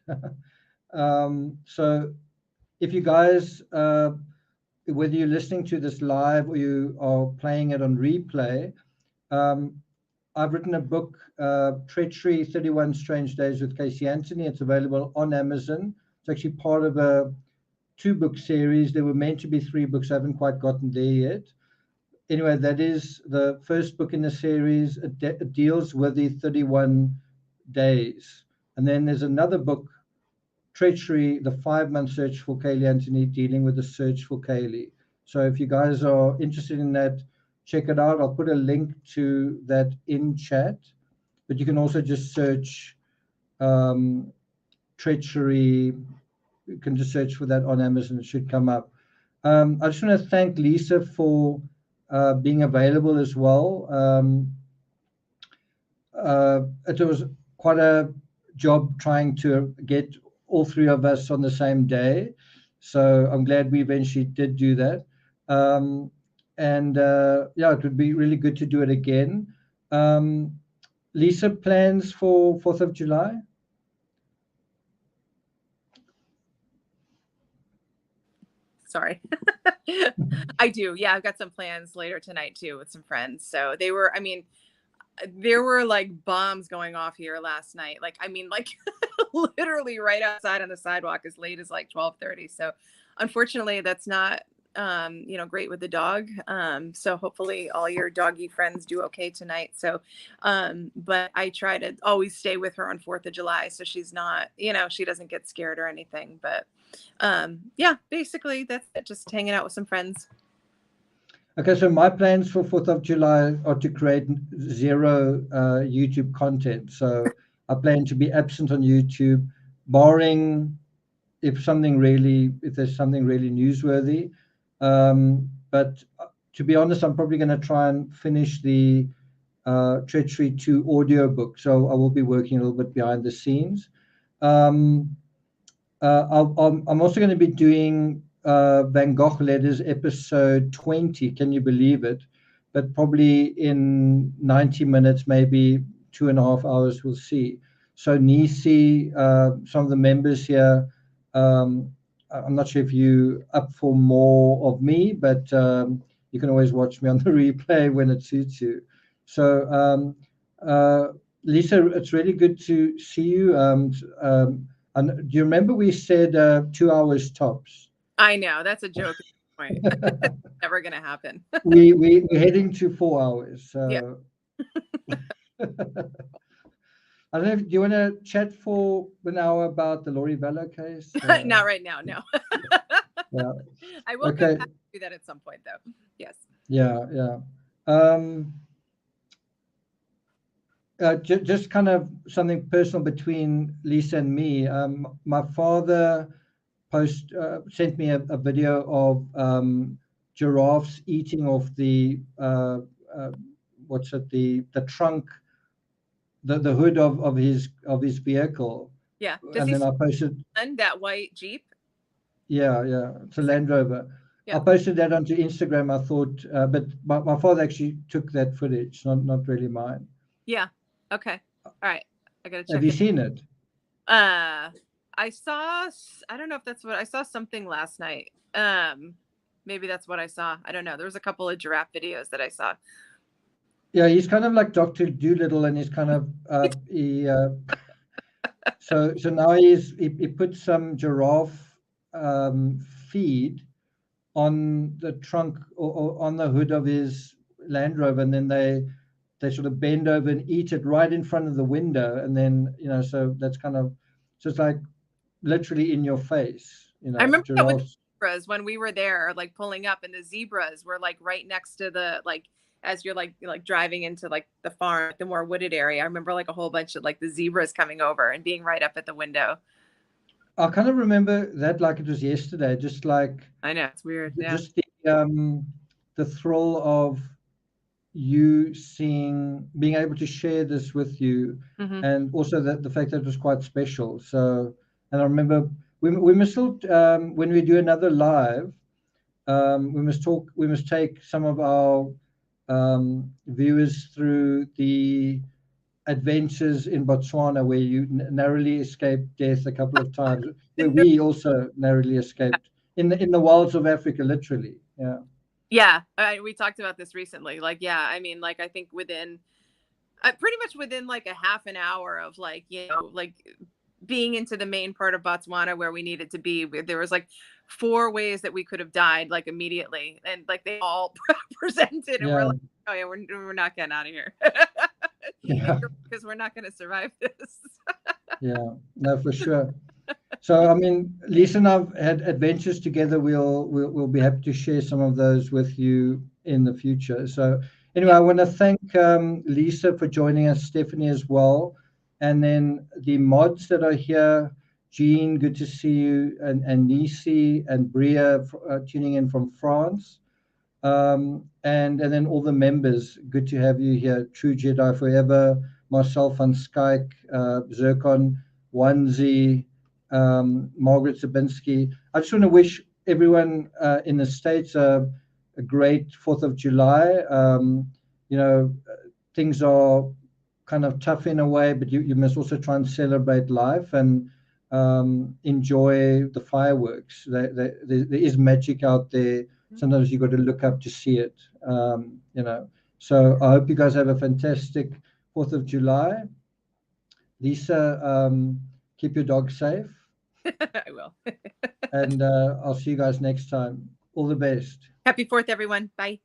So if you guys, whether you're listening to this live or you are playing it on replay, I've written a book, Treachery, 31 Strange Days with Casey Anthony. It's available on Amazon. It's actually part of a 2-book series. There were meant to be 3 books. I haven't quite gotten there yet. Anyway, that is the first book in the series. It deals with the 31 days. And then there's another book, Treachery, the 5-month search for Kaylee Anthony, dealing with the search for Kaylee. So if you guys are interested in that, check it out. I'll put a link to that in chat. But you can also just search Treachery. You can just search for that on Amazon. It should come up. I just want to thank Lisa for being available as well. It was quite a job trying to get all 3 of us on the same day. So I'm glad we eventually did do that. Yeah, it would be really good to do it again. Lisa, plans for 4th of July? Sorry. I do. Yeah, I've got some plans later tonight too with some friends. So they were, I mean, there were like bombs going off here last night. Like, I mean, like literally right outside on the sidewalk as late as like 12:30. So unfortunately that's not, you know, great with the dog. So hopefully all your doggy friends do okay tonight. So, but I try to always stay with her on 4th of July. So she's not, you know, she doesn't get scared or anything, but yeah, basically that's it, just hanging out with some friends. Okay, so my plans for 4th of July are to create 0 YouTube content. So I plan to be absent on YouTube, barring if there's something really newsworthy. But to be honest, I'm probably going to try and finish the Treachery 2 audio book. So I will be working a little bit behind the scenes. I'm also going to be doing Van Gogh Letters episode 20. Can you believe it? But probably in 90 minutes, maybe 2.5 hours, we'll see. So Nisi, some of the members here, I'm not sure if you up for more of me, but you can always watch me on the replay when it suits you. So Lisa, it's really good to see you. And do you remember we said 2 hours tops? I know, that's a joke at this point. Never gonna happen. We're heading to 4 hours. So Yeah. I don't know. Do you want to chat for an hour about the Lori Vallow case? Not right now, no. Yeah. I will come back to do that at some point, though. Yes. Yeah. Just kind of something personal between Lisa and me. My father sent me a video of giraffes eating off the the trunk, the hood of his vehicle. Yeah. And then I posted that white Jeep. Yeah, it's a Land Rover. Yeah. I posted that onto Instagram. I thought, but my father actually took that footage, not really mine. Yeah. Okay. All right. I gotta check. Have you seen it? I saw. I don't know if that's what I saw. Something last night. Maybe that's what I saw. I don't know. There was a couple of giraffe videos that I saw. Yeah, he's kind of like Dr. Dolittle, and he's kind of so now he put some giraffe feed on the trunk or on the hood of his Land Rover, and then they sort of bend over and eat it right in front of the window, and then so that's kind of, so it's like literally in your face. I remember that with giraffes. zebras when we were there, like pulling up, and the zebras were like right next to the, like, as you're like driving into like the farm, the more wooded area. I remember like a whole bunch of like the zebras coming over and being right up at the window. I kind of remember that like it was yesterday, just like, I know, it's weird. Yeah. just the thrill of you being able to share this with you, Mm-hmm. and also the fact that it was quite special. So, and I remember we must still, when we do another live, we must take some of our viewers through the adventures in Botswana, where you narrowly escaped death a couple of times, where we also narrowly escaped in the wilds of Africa, literally. Yeah. Yeah, we talked about this recently. Like, yeah, I mean, like, I think within, pretty much within like a half an hour of like, like being into the main part of Botswana where we needed to be, there was like 4 ways that we could have died like immediately, and like they all presented, and we're like, oh yeah, we're not getting out of here. Yeah. Because we're not going to survive this. Yeah, no, for sure. So, I mean, Lisa and I've had adventures together. We'll be happy to share some of those with you in the future. So, anyway, I want to thank Lisa for joining us, Stephanie as well, and then the mods that are here. Jean, good to see you, and Nisi and Bria tuning in from France, and then all the members. Good to have you here. True Jedi Forever, Marcel van Skyke, Zircon, Onesie, Margaret Zabinski. I just want to wish everyone in the States a great 4th of July. Things are kind of tough in a way, but you must also try and celebrate life and enjoy the fireworks. There is magic out there. Sometimes you got to look up to see it. So I hope you guys have a fantastic 4th of July. Lisa, keep your dog safe. I will. And I'll see you guys next time. All the best. Happy 4th, everyone. Bye.